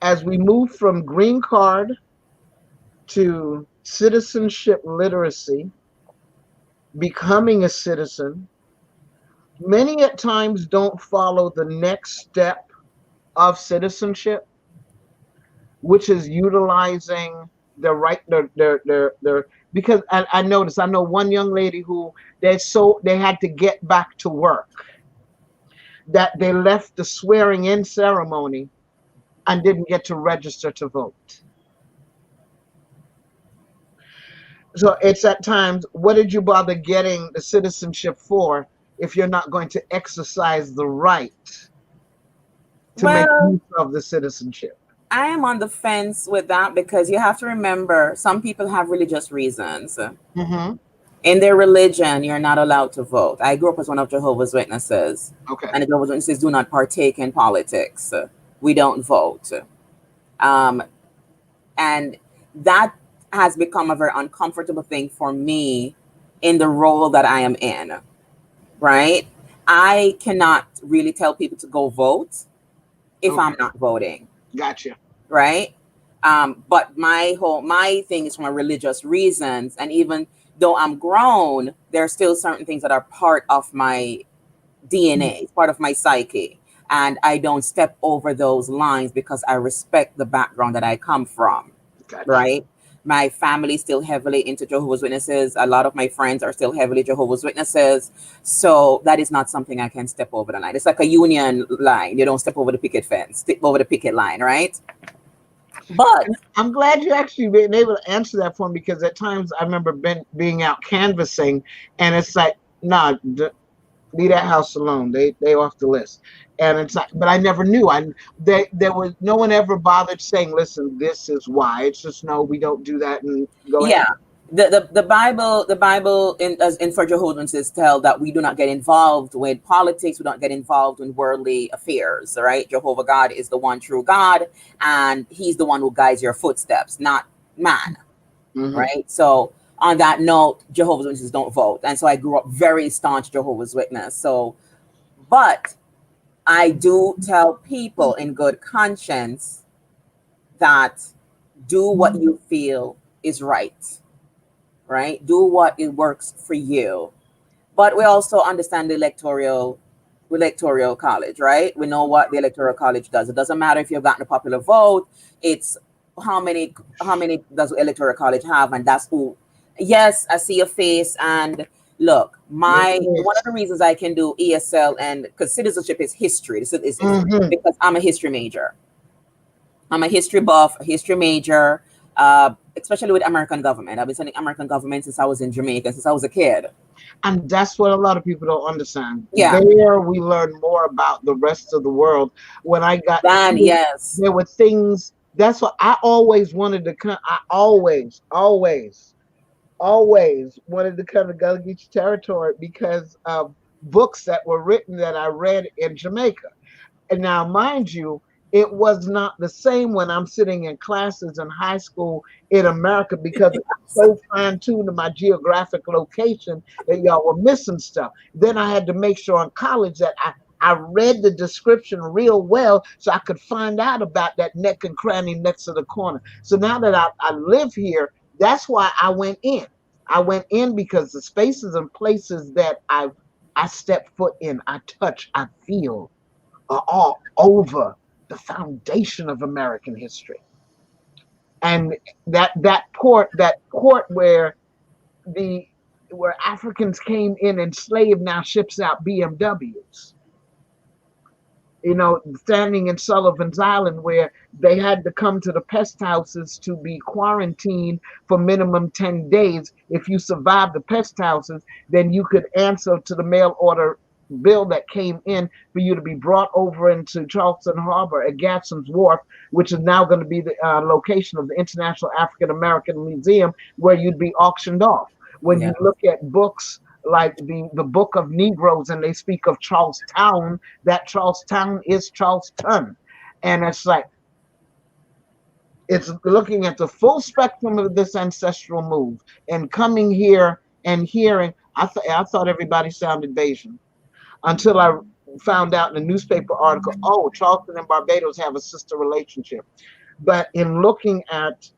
Speaker 1: as we move from green card to citizenship literacy, becoming a citizen, many at times don't follow the next step of citizenship, which is utilizing the right their because I noticed, I know one young lady who they had to get back to work, that they left the swearing in ceremony and didn't get to register to vote. So it's at times, what did you bother getting the citizenship for if you're not going to exercise the right to make
Speaker 2: Well,
Speaker 1: use of the citizenship?
Speaker 2: I am on the fence with that because you have to remember some people have religious reasons.
Speaker 1: Mm-hmm.
Speaker 2: In their religion, you're not allowed to vote. I grew up as one of Jehovah's Witnesses,
Speaker 1: Okay.
Speaker 2: and the Jehovah's Witnesses do not partake in politics. We don't vote. Um, and that has become a very uncomfortable thing for me in the role that I am in, right? I cannot really tell people to go vote if
Speaker 1: Okay.
Speaker 2: I'm not voting,
Speaker 1: Gotcha.
Speaker 2: right? But my thing is from a religious reasons, and even though I'm grown, there are still certain things that are part of my DNA, part of my psyche, and I don't step over those lines because I respect the background that I come from,
Speaker 1: Gotcha.
Speaker 2: right? My family still heavily into Jehovah's Witnesses. A lot of my friends are still heavily Jehovah's Witnesses. So that is not something I can step over the line. It's like a union line. You don't step over the picket fence, step over the picket line, right? But
Speaker 1: I'm glad you actually been able to answer that for me, because at times I remember being out canvassing, and it's like, nah, leave that house alone. They off the list. And it's like, but I never knew. There was no one ever bothered saying, listen, this is why. It's just, no, we don't do that, and go ahead.
Speaker 2: yeah, the Bible in for Jehovah's Witnesses tell that we do not get involved with politics. We don't get involved in worldly affairs. Right? Jehovah God is the one true God, and He's the one who guides your footsteps, not man.
Speaker 1: Mm-hmm.
Speaker 2: Right? So on that note, Jehovah's Witnesses don't vote, and so I grew up very staunch Jehovah's Witness. So, but I do tell people in good conscience that do what you feel is right. Right? Do what it works for you. But we also understand the electoral college, right? We know what the electoral college does. It doesn't matter if you've gotten a popular vote. It's how many does the electoral college have, and that's who. Yes, I see your face, and look, one of the reasons I can do ESL, and because citizenship is history, this is because I'm a history major. I'm a history buff, a history major, especially with American government. I've been studying American government since I was in Jamaica, since I was a kid.
Speaker 1: And that's what a lot of people don't understand.
Speaker 2: Yeah.
Speaker 1: There we learn more about the rest of the world. When I got
Speaker 2: Then,
Speaker 1: here,
Speaker 2: yes.
Speaker 1: there were things. That's what I always wanted to come. I always wanted to come to Gullah Geechee territory because of books that were written that I read in Jamaica. And now, mind you, it was not the same when I'm sitting in classes in high school in America, because it was so fine-tuned to my geographic location that y'all were missing stuff. Then I had to make sure in college that I read the description real well so I could find out about that neck and cranny next to the corner. So now that I live here, that's why I went in. I went in because the spaces and places that I step foot in, I touch, I feel, are all over the foundation of American history. And that port where the where Africans came in enslaved now ships out BMWs. Standing in Sullivan's Island where they had to come to the pest houses to be quarantined for minimum 10 days. If you survived the pest houses, then you could answer to the mail order bill that came in for you to be brought over into Charleston Harbor at Gadsden's Wharf, which is now going to be the location of the International African American Museum, where you'd be auctioned off. When
Speaker 2: Yeah.
Speaker 1: you look at books like the Book of Negroes, and they speak of Charlestown, that Charlestown is Charleston. And it's like, it's looking at the full spectrum of this ancestral move and coming here and hearing. I thought everybody sounded Bayesian until I found out in a newspaper article, oh, Charleston and Barbados have a sister relationship. But in looking at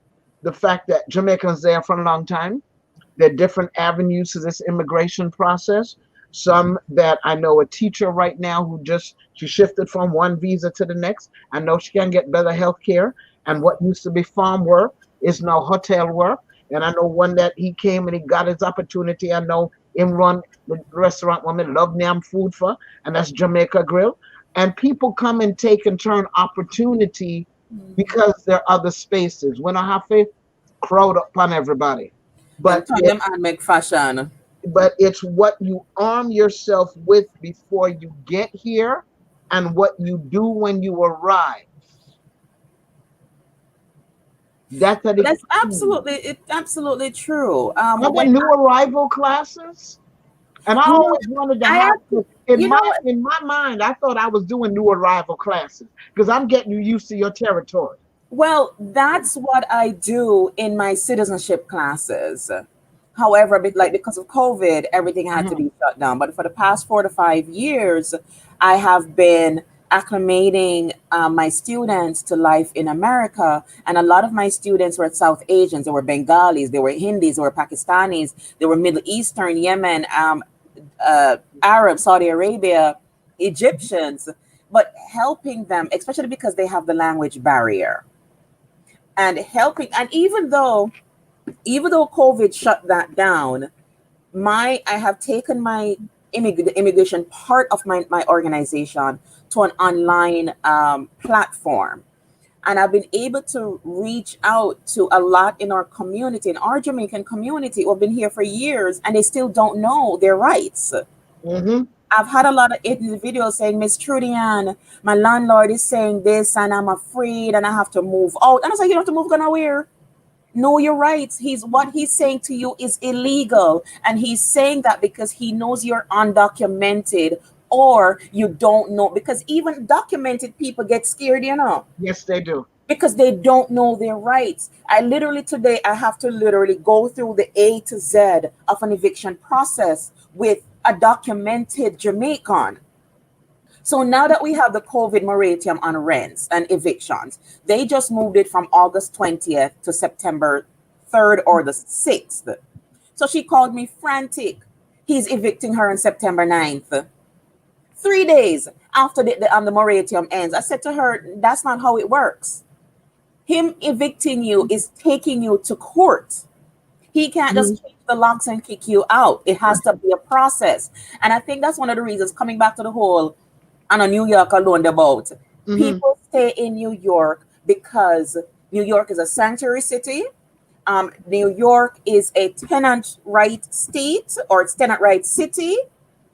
Speaker 1: the fact that Jamaicans there for a long time, there are different avenues to this immigration process. Some that I know a teacher right now who she shifted from one visa to the next. I know she can get better health care. And what used to be farm work is now hotel work. And I know one that he came and he got his opportunity. I know him run the restaurant woman love Nam food for, and that's Jamaica Grill. And people come and take and turn opportunity because there are other spaces. When I have faith, crowd upon everybody. But
Speaker 2: them and make fashion.
Speaker 1: But it's what you arm yourself with before you get here and what you do when you arrive. That's
Speaker 2: absolutely true.
Speaker 1: I've got new arrival classes, and I always wanted to have to. In my mind, I thought I was doing new arrival classes because I'm getting you used to your territory.
Speaker 2: Well, that's what I do in my citizenship classes. However, because of COVID, everything had to be shut down. But for the past 4 to 5 years, I have been acclimating my students to life in America. And a lot of my students were South Asians. They were Bengalis, they were Hindis, they were Pakistanis, they were Middle Eastern, Yemen, Arab, Saudi Arabia, Egyptians, but helping them, especially because they have the language barrier. And even though COVID shut that down, I have taken my immigration part of my organization to an online platform. And I've been able to reach out to a lot in our community, in our Jamaican community who have been here for years, and they still don't know their rights.
Speaker 1: Mm-hmm.
Speaker 2: I've had a lot of individuals saying, Miss Trudy, my landlord is saying this and I'm afraid and I have to move out. And I was like, you don't have to move nowhere. Know your rights. What he's saying to you is illegal. And he's saying that because he knows you're undocumented or you don't know, because even documented people get scared,
Speaker 1: Yes, they do.
Speaker 2: Because they don't know their rights. Today, I have to go through the A to Z of an eviction process with a documented Jamaican. So now that we have the COVID moratorium on rents and evictions, they just moved it from August 20th to September 3rd or the 6th. So she called me frantic. He's evicting her on September 9th. 3 days after the moratorium ends. I said to her, that's not how it works. Him evicting you is taking you to court. He can't just change the locks and kick you out. It has to be a process. And I think that's one of the reasons, coming back to the whole, and a New York alone about, people stay in New York because New York is a sanctuary city. New York is a tenant right state, or it's tenant right city,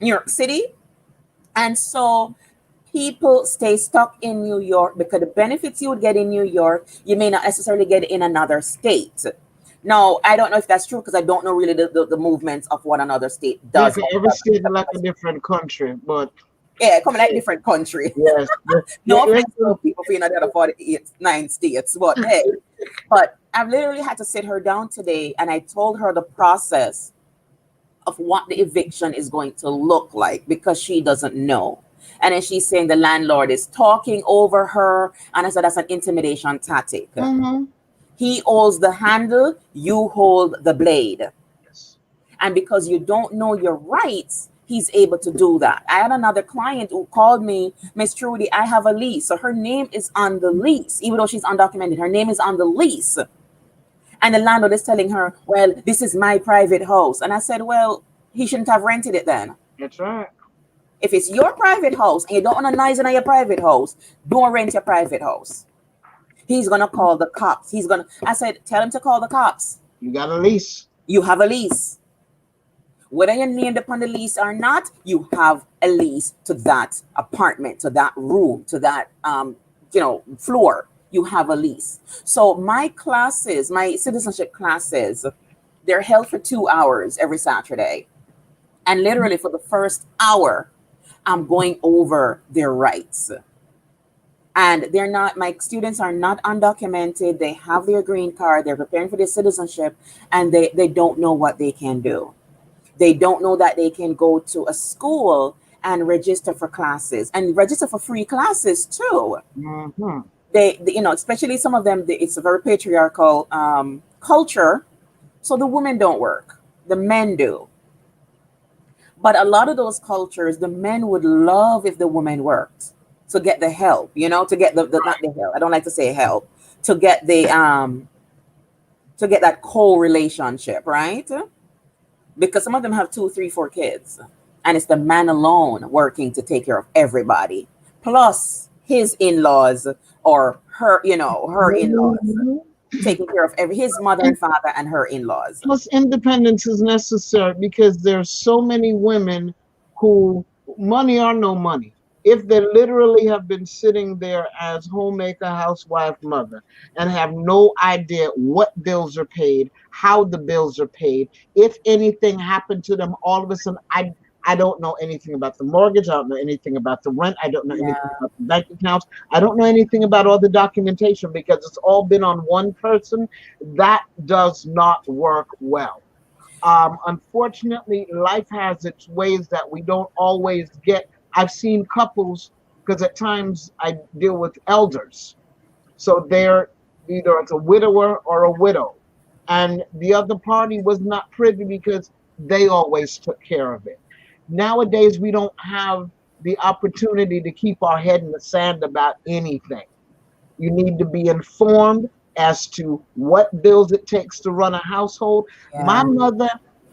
Speaker 2: New York City. And so people stay stuck in New York because the benefits you would get in New York, you may not necessarily get in another state. Now, I don't know if that's true because I don't know really the movements of what another state does.
Speaker 1: Yeah, every state is like a different country, but
Speaker 2: yeah, coming like different country.
Speaker 1: Yes.
Speaker 2: No offense to people being the other 49 states, but hey, but I've literally had to sit her down today and I told her the process of what the eviction is going to look like because she doesn't know. And then she's saying the landlord is talking over her. And I said, that's an intimidation tactic. He holds the handle, you hold the blade.
Speaker 1: Yes.
Speaker 2: And because you don't know your rights, he's able to do that. I had another client who called me, Miss Trudy, I have a lease. So her name is on the lease, even though she's undocumented. Her name is on the lease. And the landlord is telling her, well, this is my private house. And I said, well, he shouldn't have rented it then.
Speaker 1: That's right.
Speaker 2: If it's your private house and you don't want to noise in your private house, don't rent your private house. He's going to call the cops. I said, tell him to call the cops.
Speaker 1: You got a lease.
Speaker 2: You have a lease. Whether you're named upon the lease or not, you have a lease to that apartment, to that room, to that, floor. You have a lease. So my classes, my citizenship classes, they're held for 2 hours every Saturday. And literally for the first hour, I'm going over their rights. And my students are not undocumented. They have their green card. They're preparing for their citizenship, and they don't know what they can do. They don't know that they can go to a school and register for classes and register for free classes too.
Speaker 1: Mm-hmm.
Speaker 2: They especially some of them, it's a very patriarchal culture. So the women don't work, the men do. But a lot of those cultures, the men would love if the woman worked to get the help, to get the not the help. I don't like to say help, to get the to get that co-relationship, right? Because some of them have 2, 3, 4 kids, and it's the man alone working to take care of everybody, plus his in-laws or her in-laws, taking care of his mother and father and her in-laws.
Speaker 1: Plus, independence is necessary because there's so many women who, money or no money, if they literally have been sitting there as homemaker, housewife, mother, and have no idea what bills are paid, how the bills are paid, if anything happened to them, all of a sudden, I don't know anything about the mortgage. I don't know anything about the rent. I don't know anything about the bank accounts. I don't know anything about all the documentation because it's all been on one person. That does not work well. Unfortunately, life has its ways that we don't always get. I've seen couples, because at times I deal with elders. So they're either it's a widower or a widow. And the other party was not privy because they always took care of it. Nowadays, we don't have the opportunity to keep our head in the sand about anything. You need to be informed as to what bills it takes to run a household.
Speaker 2: Yeah.
Speaker 1: My mother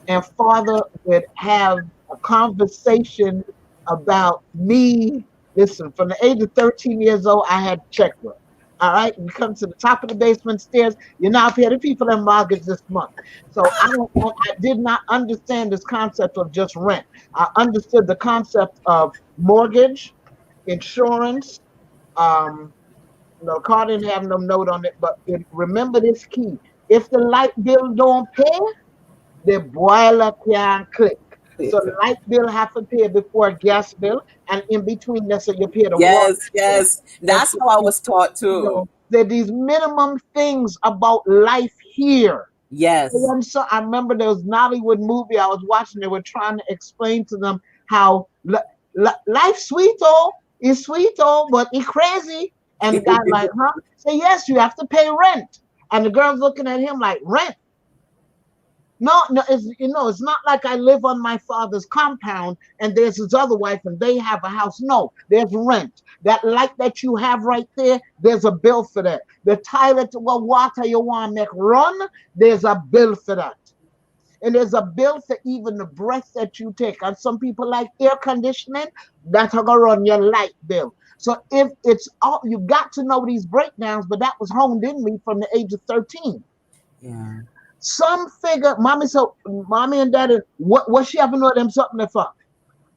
Speaker 1: and father would have a conversation about me. Listen, from the age of 13 years old, I had a checkbook. All right, you come to the top of the basement stairs, you're not paying the people in mortgage this month. So I did not understand this concept of just rent. I understood the concept of mortgage, insurance. The car didn't have no note on it, but remember this key: if the light bill don't pay, the boiler can't click. So the light bill have to pay before gas bill, and in between that, so you pay the water.
Speaker 2: Yes. That's how I was taught too.
Speaker 1: There are these minimum things about life here.
Speaker 2: Yes.
Speaker 1: So I remember there was Nollywood movie I was watching. They were trying to explain to them how life sweet is sweet but it's crazy. And the guy like, huh? Say yes, you have to pay rent. And the girl's looking at him like, rent? No, it's not like I live on my father's compound and there's his other wife and they have a house. No, there's rent. That light that you have right there, there's a bill for that. The toilet, what water you want to make run, there's a bill for that. And there's a bill for even the breath that you take. And some people like air conditioning, that's going to run your light bill. So if it's all, you got to know these breakdowns, but that was honed in me from the age of 13.
Speaker 2: Yeah.
Speaker 1: Some figure, mommy and daddy, what she having with them something for?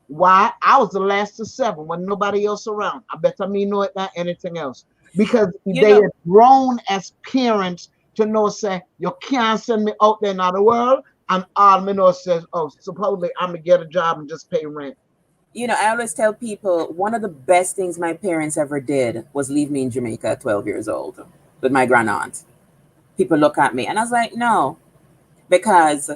Speaker 1: Why? I was the last of 7 when nobody else around. I bet me know it not anything else. Because they had grown as parents to know, say, you can't send me out there in the world. And all me know says, oh, supposedly I'm going to get a job and just pay rent.
Speaker 2: I always tell people one of the best things my parents ever did was leave me in Jamaica at 12 years old with my grand aunt. People look at me and I was like, no, because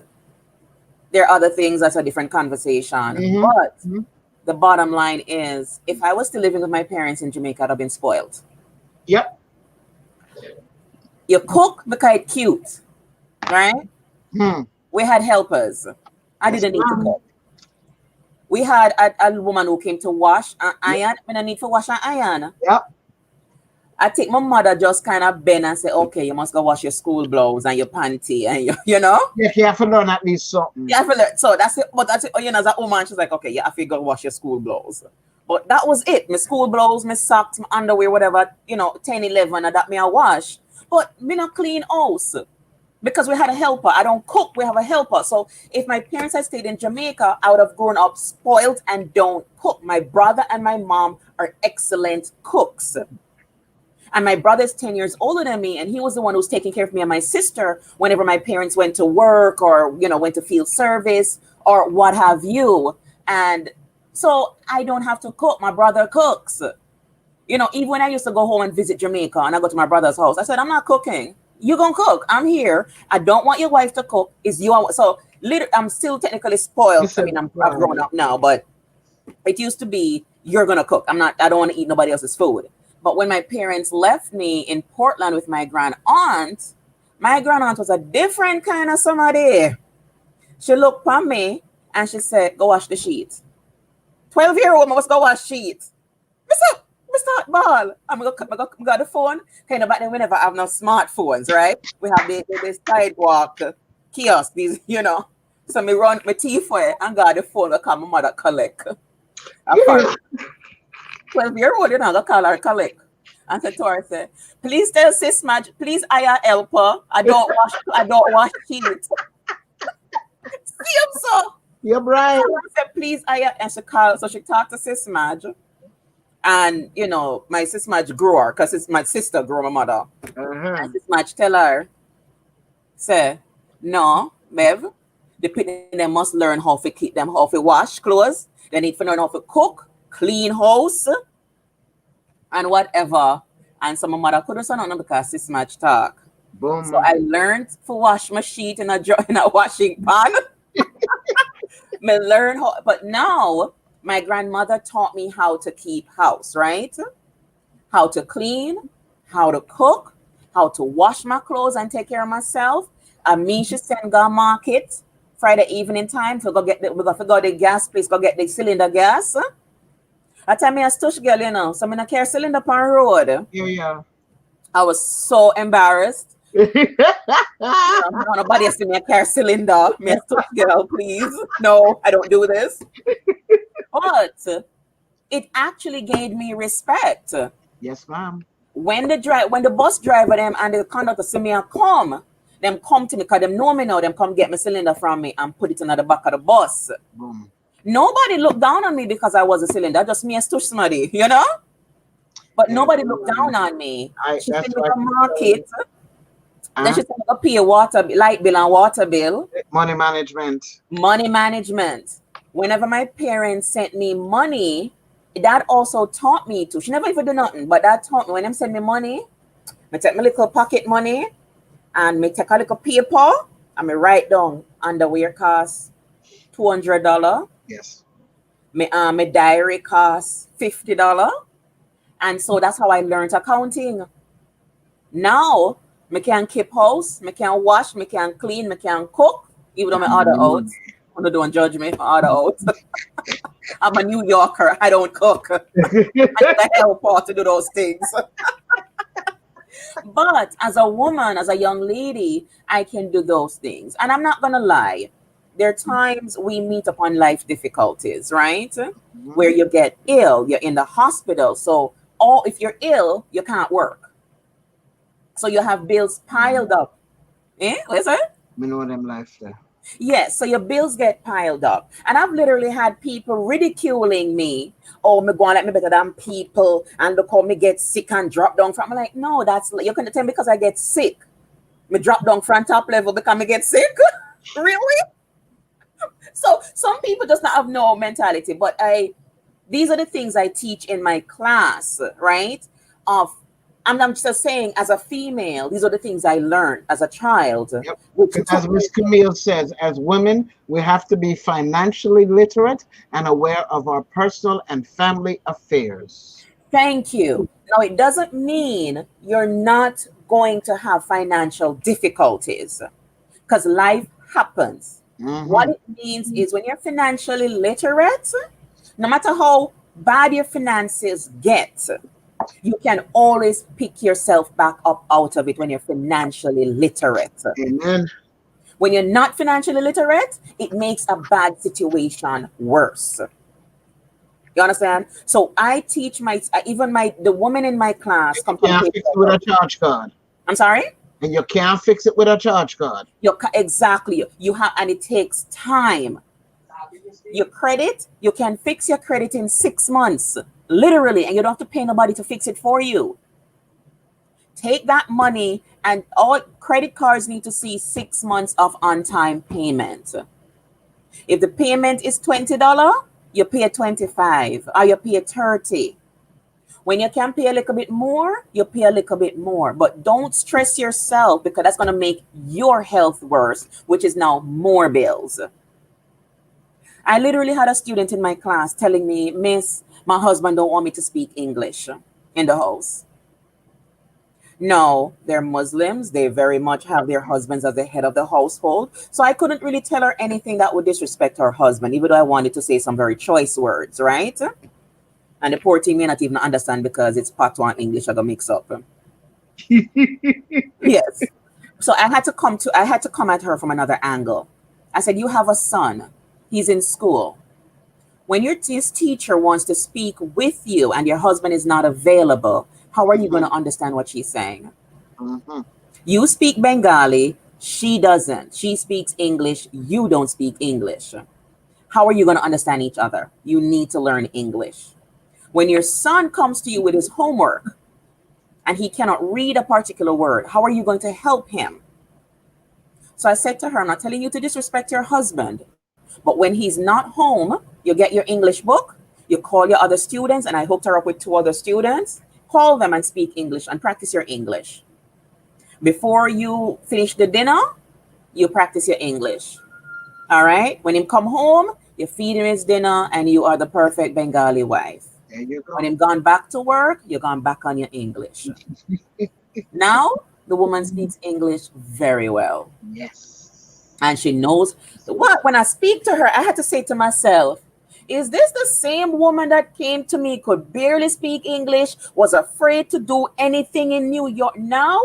Speaker 2: there are other things. That's a different conversation. Mm-hmm. But the bottom line is, if I was still living with my parents in Jamaica, I'd have been spoiled.
Speaker 1: Yep.
Speaker 2: You cook because it's cute, right? We had helpers. I didn't need to cook. We had a woman who came to wash and iron. I didn't need to wash and iron.
Speaker 1: Yep.
Speaker 2: I think my mother just kind of bend and say, okay, you must go wash your school blouse and your panty and you know?
Speaker 1: Yeah, you have to learn at least something.
Speaker 2: You have to learn. So that's it. But that's it. You know, as a woman, she's like, okay, you have to go wash your school blouse. But that was it. My school blouse, my socks, my underwear, whatever, 10, 11, and that me I wash. But me not clean house. Because we had a helper. I don't cook, we have a helper. So if my parents had stayed in Jamaica, I would have grown up spoiled and don't cook. My brother and my mom are excellent cooks. And my brother's 10 years older than me, and he was the one who was taking care of me and my sister whenever my parents went to work or, went to field service or what have you. And so I don't have to cook. My brother cooks. Even when I used to go home and visit Jamaica and I go to my brother's house, I said, I'm not cooking. You gonna cook. I'm here. I don't want your wife to cook. It's you. So I'm still technically spoiled. I mean, I've grown up now, but it used to be, you're gonna cook. I don't want to eat nobody else's food. But when my parents left me in Portland with my grand aunt was a different kind of somebody. She looked at me and she said, go wash the sheets. 12-year-old must go wash sheets. Mr. Ball, I'm gonna got the phone. Kind of back then, we never have no smartphones, right? We have the sidewalk kiosk, these, So me run my tea for it and got the phone. I call my mother collect. 12-year-old, I go call her collect. And said to her, say, please tell Sis Madge, please hire helper. I don't wash sheets. See him so.
Speaker 1: You're right.
Speaker 2: So I said, please hire, and she called. So she talked to Sis Madge. And, my Sis Madge grew her, because my sister grew my mother. And Sis Madge tell her, say, no, Bev, the people, they must learn how to keep them, how to wash clothes. They need to learn how to cook, clean house, and whatever. And so my mother couldn't say nothing because Sis Madge talk.
Speaker 1: Boom.
Speaker 2: So I learned to wash my sheet in a washing pan. Me learn how, but now my grandmother taught me how to keep house, right? How to clean, how to cook, how to wash my clothes and take care of myself. Me should send go market Friday evening time to go get the gas place, go get the cylinder gas. I tell me a stush girl, so I'm in a care cylinder on road.
Speaker 1: Yeah.
Speaker 2: I was so embarrassed. Nobody has to me a car cylinder. Me a stush girl, please. No, I don't do this. But it actually gained me respect.
Speaker 1: Yes, ma'am.
Speaker 2: When the bus driver them and the conductor see me come to me because them know me now. Them come get my cylinder from me and put it in the back of the bus.
Speaker 1: Boom.
Speaker 2: Nobody looked down on me because I was a cylinder. Just me a stush somebody, But nobody looked down on me. She sent me to market. Then she sent me to pay a light bill and water bill.
Speaker 1: Money management.
Speaker 2: Whenever my parents sent me money, that also taught me to. She never even do nothing, but that taught me when them send me money, I take my little pocket money and me take a little paper and me write down underwear costs $200.
Speaker 1: Yes.
Speaker 2: My diary costs $50. And so that's how I learned accounting. Now, I can keep house, I can wash, I can clean, I can cook, even though my order out. Don't judge me for order out. I'm a New Yorker. I don't cook. I need a helper to do those things. But as a woman, as a young lady, I can do those things. And I'm not going to lie. There are times we meet upon life difficulties, right? Mm-hmm. Where you get ill, you're in the hospital. So if you're ill, you can't work. So you have bills piled up. What is it?
Speaker 1: We know them life there.
Speaker 2: Yes, so your bills get piled up. And I've literally had people ridiculing me. Oh, me going like me better than people. And look how me get sick and drop down from. I'm like, no, you can tell me because I get sick. Me drop down from top level because me get sick? Really? So some people just not have no mentality. But these are the things I teach in my class, right? I'm just saying, as a female, these are the things I learned as a child.
Speaker 1: Yep. As Ms. Camille says, as women, we have to be financially literate and aware of our personal and family affairs.
Speaker 2: Thank you. Now, it doesn't mean you're not going to have financial difficulties because life happens. Mm-hmm. What it means is when you're financially literate, no matter how bad your finances get, You can always pick yourself back up out of it when you're financially literate.
Speaker 1: Amen.
Speaker 2: When you're not financially literate, it makes a bad situation worse. You understand? So I teach the woman in my class come
Speaker 1: You
Speaker 2: from
Speaker 1: can't fix it with a charge card.
Speaker 2: I'm sorry?
Speaker 1: And you can't fix it with a charge card.
Speaker 2: Exactly. You have, and it takes time. Your credit, you can fix your credit in 6 months, literally, and you don't have to pay nobody to fix it for you. Take that money, and all credit cards need to see 6 months of on-time payment. If the payment is $20, you pay $25 or you pay $30. When you can pay a little bit more, you pay a little bit more. But don't stress yourself, because that's going to make your health worse, which is now more bills. I literally had a student in my class telling me, Miss, my husband don't want me to speak English in the house. No, they're Muslims. They very much have their husbands as the head of the household. So I couldn't really tell her anything that would disrespect her husband, even though I wanted to say some very choice words, right? And the poor thing may not even understand, because it's patois and English are gonna mix up. Yes. So I had to come at her from another angle. I said, you have a son. He's in school. When his teacher wants to speak with you and your husband is not available, how are you going to understand what she's saying? You speak Bengali, she doesn't. She speaks English, you don't speak English. How are you going to understand each other? You need to learn English. When your son comes to you with his homework and he cannot read a particular word, how are you going to help him? So I said to her, I'm not telling you to disrespect your husband, but when he's not home, you get your English book, you call your other students, and I hooked her up with 2 other students. Call them and speak English and practice your English. Before you finish the dinner, you practice your English. All right? When him come home, you feed him his dinner, and you are the perfect Bengali wife.
Speaker 1: There you go.
Speaker 2: When him gone back to work, you're gone back on your English. Now, the woman speaks English very well.
Speaker 1: Yes.
Speaker 2: And she knows what. When I speak to her, I had to say to myself, is this the same woman that came to me, could barely speak English, was afraid to do anything in New York? Now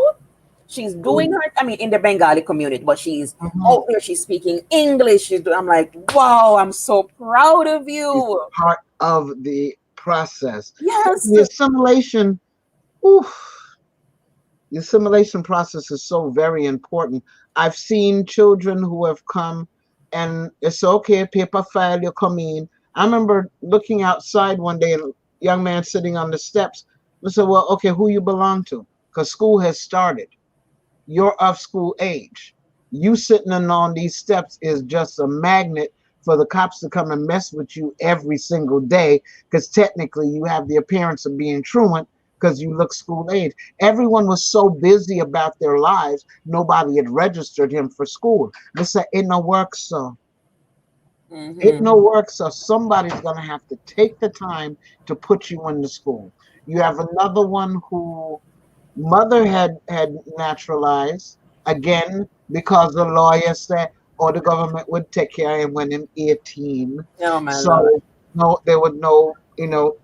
Speaker 2: she's doing her, in the Bengali community, but she's out there, she's speaking English. I'm like, wow, I'm so proud of you.
Speaker 1: It's part of the process.
Speaker 2: Yes.
Speaker 1: The assimilation, the assimilation process is so very important. I've seen children who have come and it's okay, paper file, you come in. I remember looking outside one day, a young man sitting on the steps. I said, well, okay, who you belong to? Because school has started. You're of school age. You sitting on these steps is just a magnet for the cops to come and mess with you every single day, because technically you have the appearance of being truant because you look school age. Everyone was so busy about their lives, nobody had registered him for school. They said, it no work, so. It no work, so somebody's going to have to take the time to put you into school. You have another one who mother had naturalized, again, because the lawyer said, or the government would take care of him when he's 18.
Speaker 2: Oh, my
Speaker 1: so
Speaker 2: Lord.
Speaker 1: no, there would no,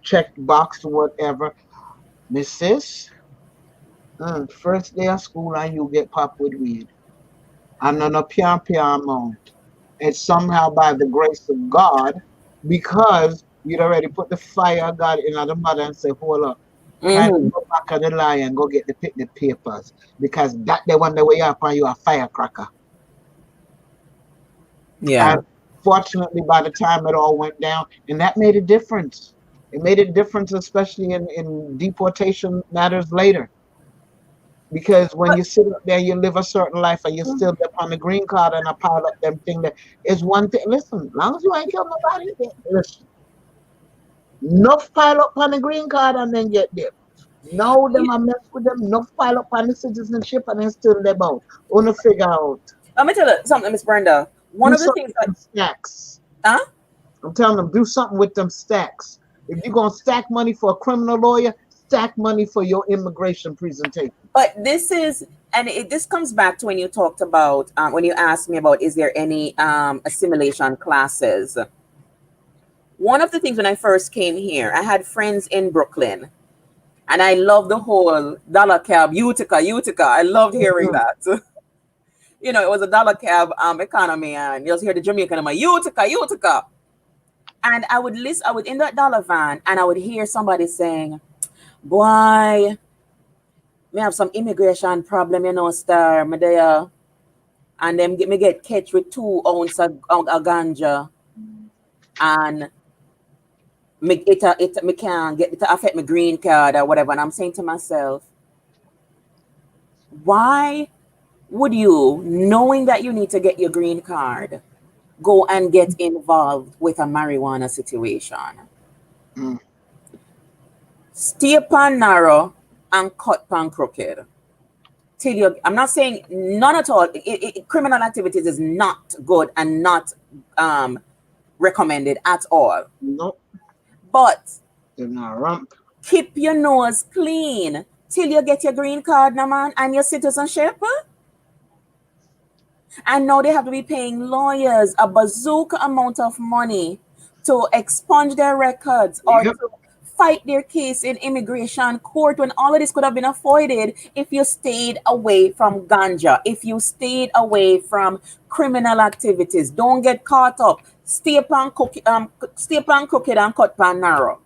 Speaker 1: check box or whatever. Mrs. First day of school and you get popped with weed. And on a pian amount. It's somehow by the grace of God, because you'd already put the fire of God in the mother and say, hold up, can you go back on the line and go get the picnic papers? Because that they want the way up on you a firecracker.
Speaker 2: Yeah.
Speaker 1: And fortunately, by the time it all went down, and that made a difference. It made a difference, especially in deportation matters later. Because when you sit up there, you live a certain life, and you still up on the green card and I pile up them thing that is one thing. Listen, as long as you ain't killed nobody, listen. Enough pile up on the green card and then get there. No, them I mess with them. Enough pile up on the citizenship and then still live out. Wanna figure out.
Speaker 2: Let me tell you something, Miss Brenda. One of the things that
Speaker 1: stacks.
Speaker 2: Huh?
Speaker 1: I'm telling them, do something with them stacks. If you're gonna stack money for a criminal lawyer, stack money for your immigration presentation.
Speaker 2: But this is, and this comes back to when you talked about, when you asked me about, is there any assimilation classes? One of the things when I first came here, I had friends in Brooklyn, And I love the whole dollar cab, Utica, Utica. I loved hearing that. You know, it was a dollar cab economy, and you just hear the Jamaican in my Utica, Utica. And I would listen, I would in that dollar van, and I would hear somebody saying, boy, me have some immigration problem, you know, star. Me there, and them me get catch with 2 ounces of ganja, and me can't get it to affect my green card or whatever. And I'm saying to myself, why would you, knowing that you need to get your green card, go and get involved with a marijuana situation?
Speaker 1: Mm.
Speaker 2: Stay pan narrow and cut pan crooked. Till you, I'm not saying none at all. Criminal activities is not good and not recommended at all.
Speaker 1: No.
Speaker 2: But
Speaker 1: They're not ramp.
Speaker 2: keep your nose clean till you get your green card, now, man, and your citizenship. And now they have to be paying lawyers a bazooka amount of money to expunge their records or
Speaker 1: Yep.
Speaker 2: to fight their case in immigration court, when all of this could have been avoided if you stayed away from ganja, if you stayed away from criminal activities. Don't get caught up. Stay pan crooked and cut pan narrow.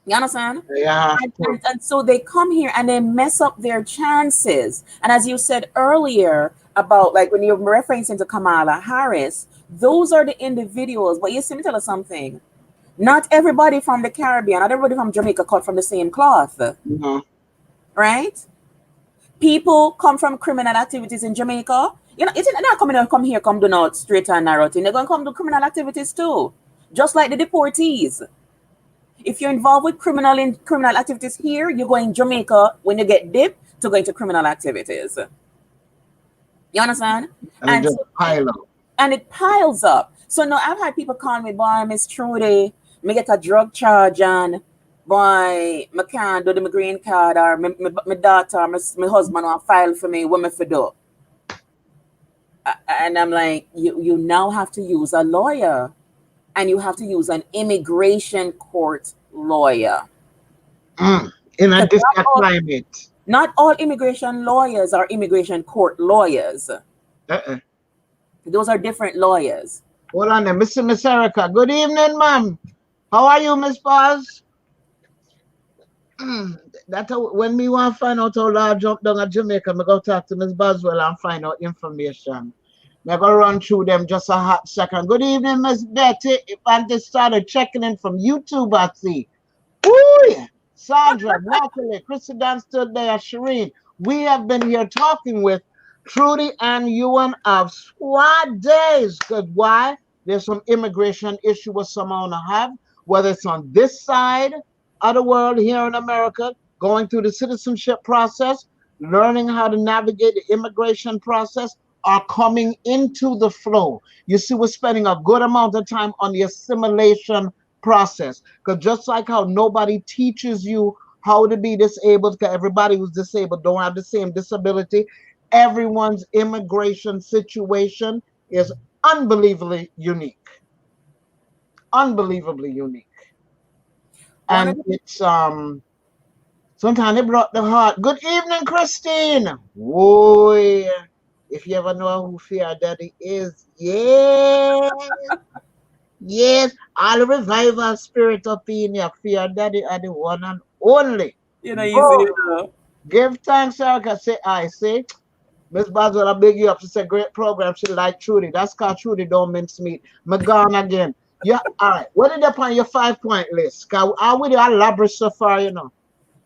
Speaker 2: You understand?
Speaker 1: Yeah.
Speaker 2: And so they come here and they mess up their chances. And as you said earlier about, like, when you're referencing to Kamala Harris, those are the individuals. But you see, me tell us something. Not everybody from the Caribbean, not everybody from Jamaica cut from the same cloth.
Speaker 1: No.
Speaker 2: Right? People come from criminal activities in Jamaica. You know, it's not coming to come here, come do not straight and narrow thing. They're going to come to criminal activities too. Just like the deportees. If you're involved with criminal activities here, you're going Jamaica when you get dipped to go into criminal activities. You understand?
Speaker 1: And just pile up.
Speaker 2: And it piles up. So now I've had people call me, boy, Miss Trudy, me get a drug charge, and boy, me can't do the green card, or my daughter, my husband will file for me, what me for do? And I'm like, you now have to use a lawyer. And you have to use an immigration court lawyer.
Speaker 1: In a different climate.
Speaker 2: Not all immigration lawyers are immigration court lawyers. Those are different lawyers.
Speaker 1: Hold on there, Miss Erica. Good evening, ma'am. How are you, Miss Paz? That's when me want to find out how large jump down at Jamaica, I go talk to Miss Boswell and find out information. I'm going to run through them just a hot second. Good evening, Miss Betty. If I just started checking in from YouTube, I see. Ooh, Sandra, Natalie, Chrissy Dan stood there, Shireen. We have been here talking with Trudy and Ewan of Swaades. Because why? There's some immigration issue with someone to have, whether it's on this side of the world here in America, going through the citizenship process, learning how to navigate the immigration process, are coming into the flow. You see, we're spending a good amount of time on the assimilation process, because just like how nobody teaches you how to be disabled, because everybody who's disabled don't have the same disability, everyone's immigration situation is unbelievably unique. Unbelievably unique. And it's sometimes it brought the heart. Good evening, Christine. Whoa. If you ever know who Fear Daddy is, yes, yes, all the revival spirit up in your Fear Daddy are the one and only.
Speaker 2: You know, you see,
Speaker 1: give thanks, Erica. Say, I say, Miss Boswell, I beg you up. It's a great program. She like Trudy. That's called Trudy don't mince meat. Me gone again. Yeah, all right. What is up on your 5-point list? Cause I with you LABBRISH so far, you know.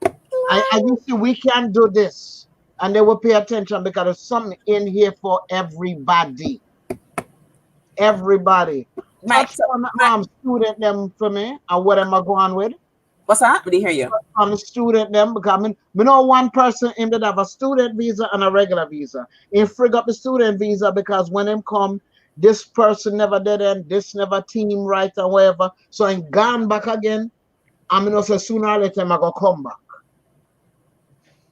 Speaker 1: I just see we can do this. And they will pay attention because there's something in here for everybody. Everybody. Touch on student them for me and what am I going with?
Speaker 2: What's that? Did he hear you?
Speaker 1: On the student them, because I know one person in that have a student visa and a regular visa. And frig up the student visa because when them come, this person never did it, this never team right and whatever. So I'm gone back again. I'm gonna say sooner or later I'm gonna come back.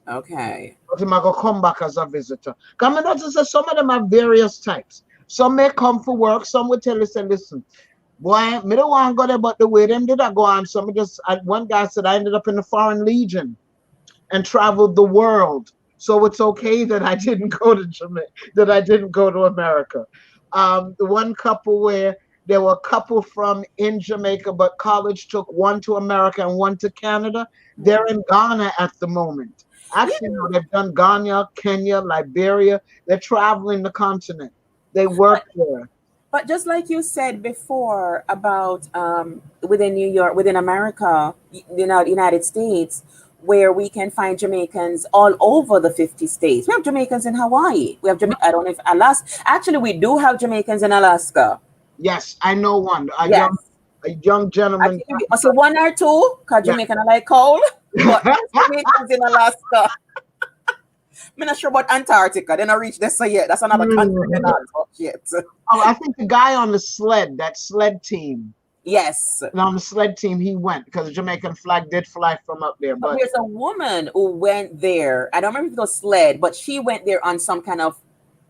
Speaker 2: Okay.
Speaker 1: But I'm gonna come back as a visitor. Come and notice that some of them have various types. Some may come for work, some will tell you, say, listen, Boy, me don't want to go there, but the way them did I go on. One guy said I ended up in the Foreign Legion and traveled the world. So it's okay that I didn't go to Jamaica, that I didn't go to America. The one couple where there were a couple from in Jamaica, but college took one to America and one to Canada. They're in Ghana at the moment. Actually, no, they've done Ghana, Kenya, Liberia. They're traveling the continent. They work there.
Speaker 2: But just like you said before about within New York, within America, United States, where we can find Jamaicans all over the 50 states. We have Jamaicans in Hawaii. We have I don't know if Alaska. Actually, we do have Jamaicans in Alaska.
Speaker 1: Yes, I know one. A young gentleman.
Speaker 2: So one or two, because Jamaican are like cold. But Jamaicans in Alaska. I'm not sure about Antarctica. They don't reach this yet. That's another country they're not touched yet.
Speaker 1: Oh, I think the guy on the sled, that sled team.
Speaker 2: Yes.
Speaker 1: And on the sled team, he went because the Jamaican flag did fly from up there. But
Speaker 2: there's a woman who went there. I don't remember if it was sled, but she went there on some kind of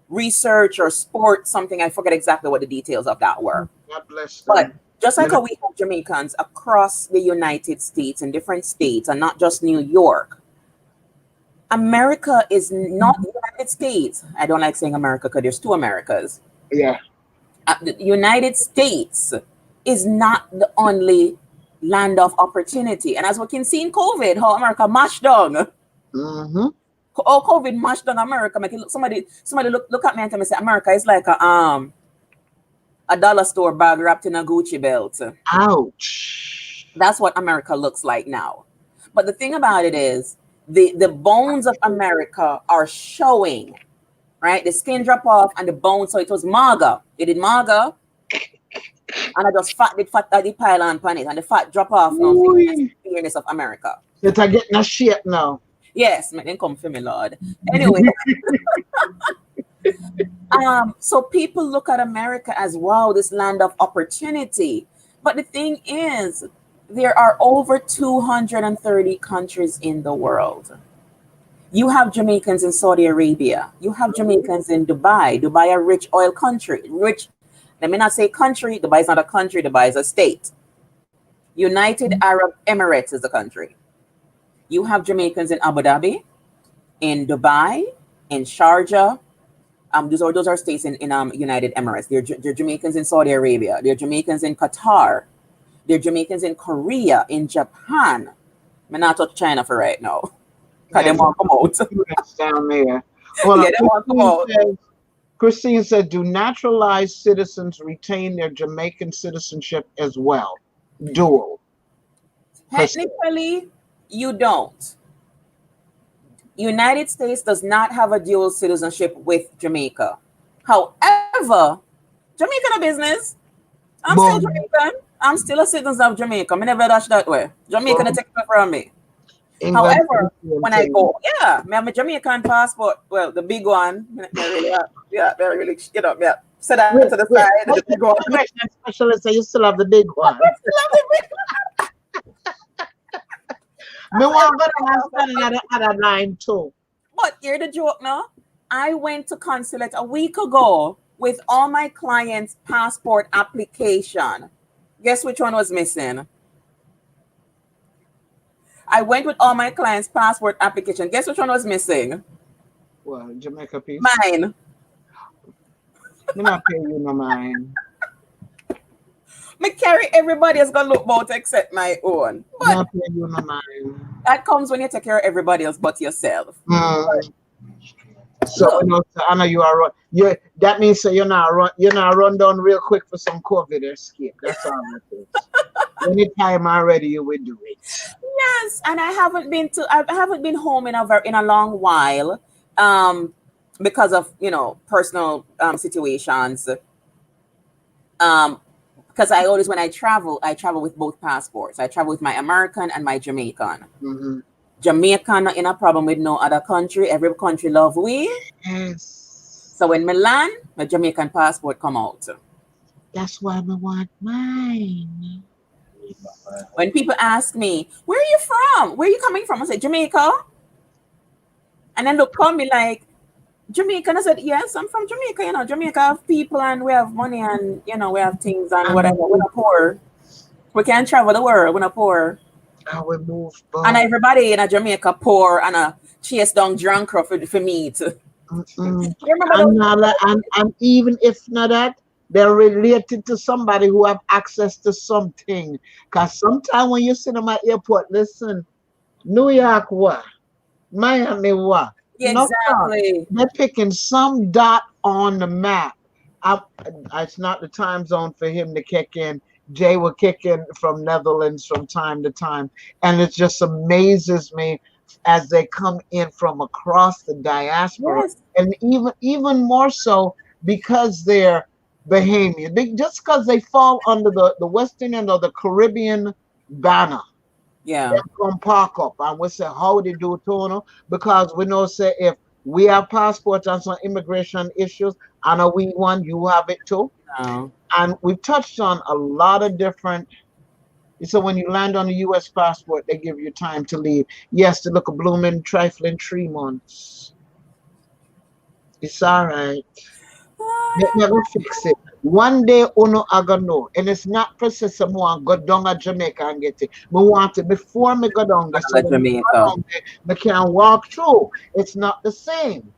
Speaker 2: research or sport, something. I forget exactly what the details of that were.
Speaker 1: God bless them.
Speaker 2: But just like how we have Jamaicans across the United States in different states and not just New York, America is not the United States. I don't like saying America because there's two Americas.
Speaker 1: Yeah.
Speaker 2: The United States is not the only land of opportunity. And as we can see in COVID, how America mashed down.
Speaker 1: Mm-hmm.
Speaker 2: Oh, COVID mashed down America. Make it look, somebody look at me and tell me, say, America is like a dollar store bag wrapped in a Gucci belt.
Speaker 1: Ouch.
Speaker 2: That's what America looks like now. But the thing about it is, the bones of America are showing, right? The skin drop off and the bones. So it was MAGA. They did MAGA. And I just did pile on it, and the fat drop off now. That's the fairness of America.
Speaker 1: It's getting a shit now.
Speaker 2: Yes, man, then come for me, Lord. Anyway, so people look at America as, wow, this land of opportunity. But the thing is, there are over 230 countries in the world. You have Jamaicans in Saudi Arabia. You have Jamaicans in Dubai. Dubai, a rich oil country. Let me not say country. Dubai is not a country. Dubai is a state. United Arab Emirates is a country. You have Jamaicans in Abu Dhabi, in Dubai, in Sharjah. Those are states in United Emirates. They're Jamaicans in Saudi Arabia. They're Jamaicans in Qatar. They're Jamaicans in Korea, in Japan. I'm not touch China for right now. Because they won't come out.
Speaker 1: Down there. Well,
Speaker 2: yeah, they won't come out.
Speaker 1: Christine said, do naturalized citizens retain their Jamaican citizenship as well? Dual.
Speaker 2: Technically, you don't. United States does not have a dual citizenship with Jamaica. However, Jamaican a business. I'm still Jamaican. I'm still a citizen of Jamaica. I never dash that way. Jamaican take it from me.
Speaker 1: England,
Speaker 2: however, when I go, I have a Jamaican passport. Well, the big one. Very really, set that to the side. The big one.
Speaker 1: Specialist, you still have the big one. Me want to go to another line too.
Speaker 2: But hear the joke now. I went to consulate a week ago with all my clients' passport application. Guess which one was missing? I went with all my clients' passport application. Guess which one was missing?
Speaker 1: Well, Jamaica piece.
Speaker 2: Mine.
Speaker 1: I'm not paying you no mine.
Speaker 2: Me carry everybody has gonna look about except my own. But
Speaker 1: I'm not paying you no mine.
Speaker 2: That comes when you take care of everybody else but yourself.
Speaker 1: So I know you are you. That means you're not run down real quick for some COVID escape. That's all it is. Anytime I'm ready, you will do it.
Speaker 2: Yes, and I haven't been home in a long while, because of personal situations. Because I always, when I travel with both passports. I travel with my American and my Jamaican.
Speaker 1: Mm-hmm.
Speaker 2: Jamaican not in a problem with no other country. Every country love we.
Speaker 1: Yes.
Speaker 2: So when Milan, my Jamaican passport come out.
Speaker 1: That's why I want mine.
Speaker 2: When people ask me, where are you from? Where are you coming from? I say, Jamaica. And then look call me like, Jamaica. And I said, yes, I'm from Jamaica. You know, Jamaica have people and we have money and, you know, we have things and whatever. We're not poor. We can travel the world. We're not poor.
Speaker 1: I will move,
Speaker 2: And everybody in a Jamaica poor and a chase down drunk for meat. You remember those?
Speaker 1: And even if not that, they're related to somebody who have access to something. Because sometimes when you sit in my airport, listen, New York what? Miami what?
Speaker 2: Exactly.
Speaker 1: They're picking some dot on the map. It's not the time zone for him to kick in. Jay will kick in from Netherlands from time to time. And it just amazes me as they come in from across the diaspora.
Speaker 2: Yes.
Speaker 1: And even more so because they're Bahamian. Just because they fall under the Western end of the Caribbean banner.
Speaker 2: Yeah.
Speaker 1: They're gonna park up and we say how they do Tono because we know say if we have passports and some immigration issues, I know we want you have it too.
Speaker 2: No.
Speaker 1: And we've touched on a lot of different. So when you land on a U.S. passport, they give you time to leave. Yes, to look a blooming trifling 3 months. It's all right. They never fix it. One day, uno aga know, and it's not process I want go down to Jamaica and get it. I want it before me go down there, so when
Speaker 2: Jamaica.
Speaker 1: I go down there, I can walk through. It's not the same.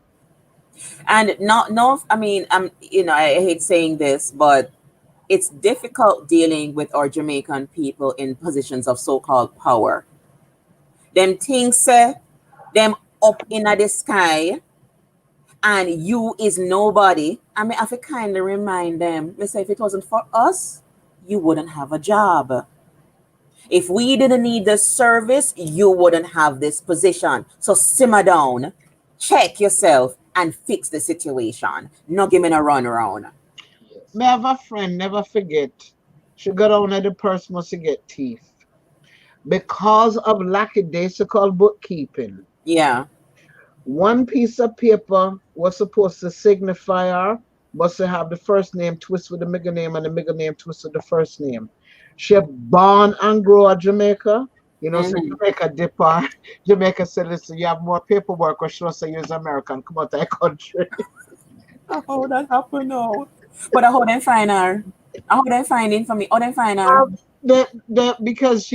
Speaker 2: And no, I mean, you know, I hate saying this, but it's difficult dealing with our Jamaican people in positions of so-called power. Them things say them up in the sky and you is nobody. I mean, I have to kind of remind them, they say if it wasn't for us, you wouldn't have a job. If we didn't need this service, you wouldn't have this position. So simmer down, check yourself, and fix the situation. Not give me a run around.
Speaker 1: Me have a friend, never forget. She got on at the purse must get teeth. Because of lackadaisical bookkeeping.
Speaker 2: Yeah.
Speaker 1: One piece of paper was supposed to signify her, must have the first name twist with the middle name and the middle name twist with the first name. She born and grow at Jamaica. You know, so Jamaica dipper. Jamaica said, listen, you have more paperwork or show say you're American. Come out to that country.
Speaker 2: How that happened now? But I hold them find her. I hold them finding for me. How them find her?
Speaker 1: Because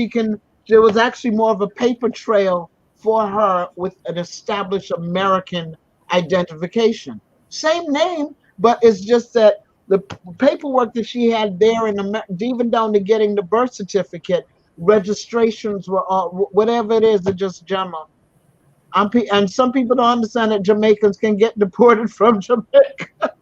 Speaker 1: there was actually more of a paper trail for her with an established American identification. Same name, but it's just that the paperwork that she had there, even down to getting the birth certificate, registrations were all, whatever it is, it just Jama. And some people don't understand that Jamaicans can get deported from Jamaica.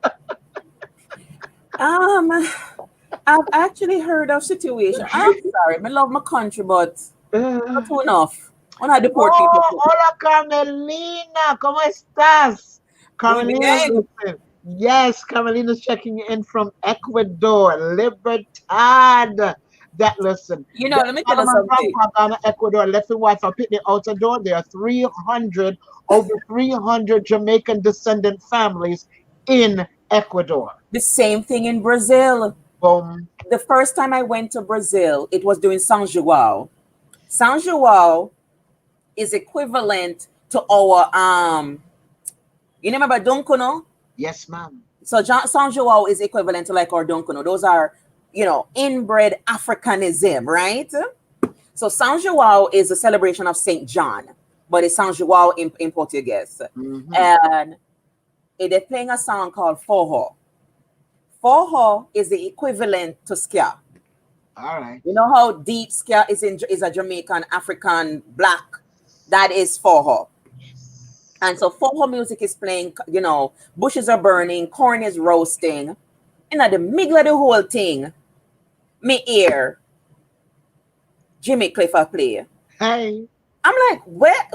Speaker 2: I've actually heard of situation. I'm sorry, I love my country, but not enough. When I deport people.
Speaker 1: Hola Carmelina, ¿cómo estás? Carmelina, listen. Yes, Carmelina's checking in from Ecuador, Libertad. That listen.
Speaker 2: You know, let me tell you something.
Speaker 1: Grandpa Ecuador left the wife. I picked the outer door. There are over 300 Jamaican descendant families in Ecuador.
Speaker 2: The same thing in Brazil. The first time I went to Brazil, it was during São João. São João is equivalent to our you remember Dunkuno?
Speaker 1: Yes, ma'am.
Speaker 2: So São João is equivalent to like our Dunkuno. Those are, you know, inbred Africanism, right? So São João is a celebration of Saint John, but it's São João in Portuguese. And they're playing a song called Forró. Forró is the equivalent to ska.
Speaker 1: All right.
Speaker 2: You know how deep ska is a Jamaican, African, black? That is Forró. And so Forró music is playing, you know, bushes are burning, corn is roasting. And at the middle of the whole thing, me hear Jimmy Clifford play.
Speaker 1: Hey.
Speaker 2: I'm like, what?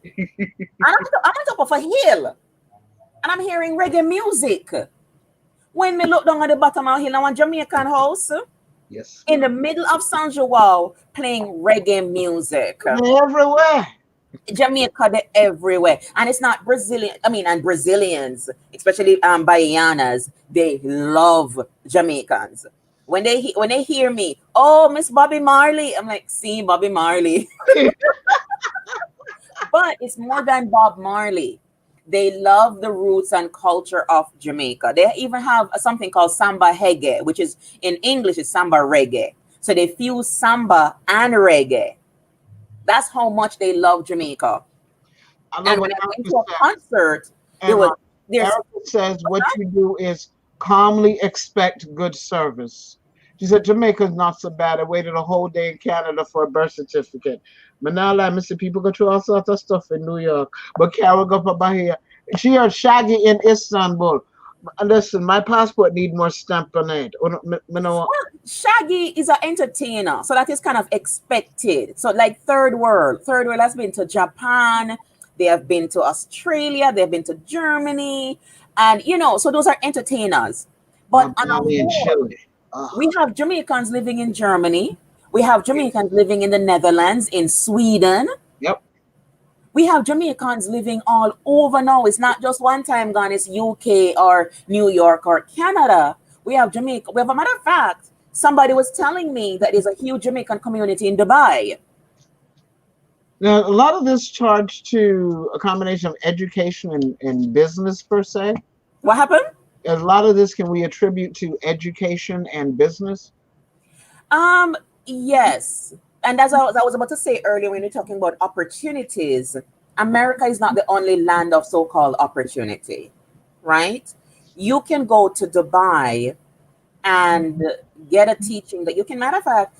Speaker 2: I'm on top of a hill. And I'm hearing reggae music. When me look down at the bottom of the hill, I want Jamaican house.
Speaker 1: Yes.
Speaker 2: In the middle of São João, playing reggae music.
Speaker 1: Everywhere.
Speaker 2: Jamaica, they're everywhere. And it's not Brazilian. I mean, and Brazilians, especially Bahianas, they love Jamaicans. When they hear me, oh, Miss Bobby Marley, I'm like, see, Bobby Marley. But it's more than Bob Marley. They love the roots and culture of Jamaica. They even have something called samba reggae, which is in English is samba reggae. So they fuse samba and reggae. That's how much they love Jamaica.
Speaker 1: I love
Speaker 2: And
Speaker 1: what
Speaker 2: when I went
Speaker 1: Erica
Speaker 2: to a
Speaker 1: says.
Speaker 2: concert,
Speaker 1: Emma,
Speaker 2: there's
Speaker 1: Erica says what you do is calmly expect good service. She said Jamaica's not so bad. I waited a whole day in Canada for a birth certificate. But now like I see people go through all sorts of stuff in New York. But Carol go up here. She heard Shaggy in Istanbul. Listen, my passport need more stamp on it.
Speaker 2: well, Shaggy is an entertainer, so that is kind of expected. So like third world has been to Japan, they have been to Australia, they've been to Germany, and so those are entertainers. But on a
Speaker 1: Bali and
Speaker 2: whole,
Speaker 1: Chile.
Speaker 2: we have Jamaicans living in Germany, we have Jamaicans living in the Netherlands, in Sweden.
Speaker 1: Yep.
Speaker 2: We have Jamaicans living all over now. It's not just one time gone, it's UK or New York or Canada. We have Jamaica. We have a matter of fact, somebody was telling me that there's a huge Jamaican community in Dubai.
Speaker 1: Now, a lot of this charged to a combination of education and business per se.
Speaker 2: What happened?
Speaker 1: A lot of this can we attribute to education and business?
Speaker 2: Yes. And as I was about to say earlier, when you're talking about opportunities, America is not the only land of so-called opportunity, right? You can go to Dubai and get a teaching that you can, matter of fact,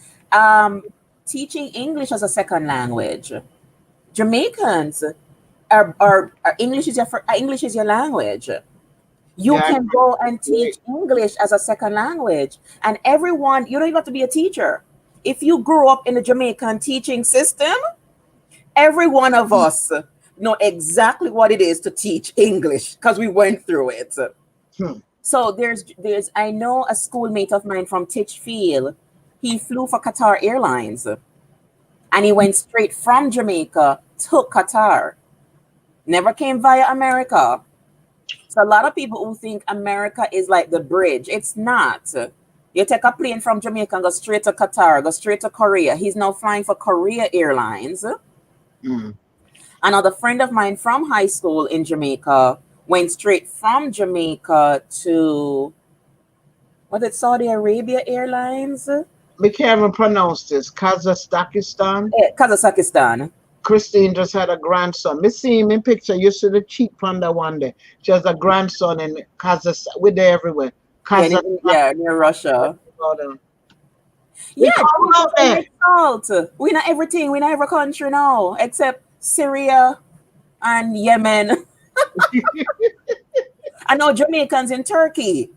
Speaker 2: teaching English as a second language. Jamaicans are English is your language. You can go and teach English as a second language, and everyone, you don't even have to be a teacher. If you grew up in the Jamaican teaching system, every one of us know exactly what it is to teach English because we went through it. So there's I know a schoolmate of mine from Titchfield. He flew for Qatar Airlines, and he went straight from Jamaica to Qatar. Never came via America. So a lot of people who think America is like the bridge, it's not. You take a plane from Jamaica and go straight to Qatar, go straight to Korea. He's now flying for Korea Airlines. Another friend of mine from high school in Jamaica went straight from Jamaica to, was it Saudi Arabia Airlines?
Speaker 1: We can't even pronounce this. Kazakhstan?
Speaker 2: Kazakhstan.
Speaker 1: Christine just had a grandson. Me see him in picture. You see the cheap panda one day. She has a grandson in Kazakhstan. We're there everywhere.
Speaker 2: Yeah, near Russia.
Speaker 1: Yeah,
Speaker 2: we know everything. We know every country now, except Syria and Yemen. I know Jamaicans in Turkey.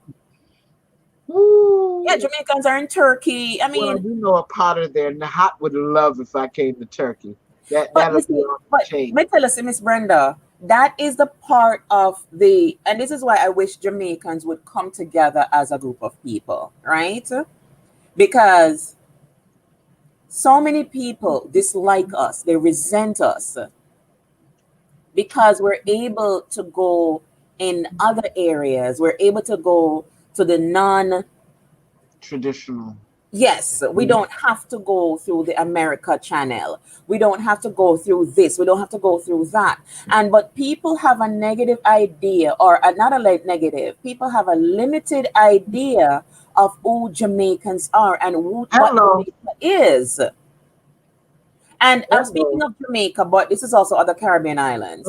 Speaker 1: Ooh.
Speaker 2: Yeah, Jamaicans are in Turkey. I mean,
Speaker 1: well, you know a potter there, and the hot would love if I came to Turkey. Let me
Speaker 2: tell us, Miss Brenda, that is the part of and this is why I wish Jamaicans would come together as a group of people, right? Because so many people dislike us, they resent us because we're able to go in other areas, we're able to go to the
Speaker 1: non-traditional.
Speaker 2: Yes, we don't have to go through the America channel. We don't have to go through this. We don't have to go through that. But people have a negative idea, or not a negative. People have a limited idea of who Jamaicans are and what Jamaica is. And I'm speaking of Jamaica, but this is also other Caribbean islands.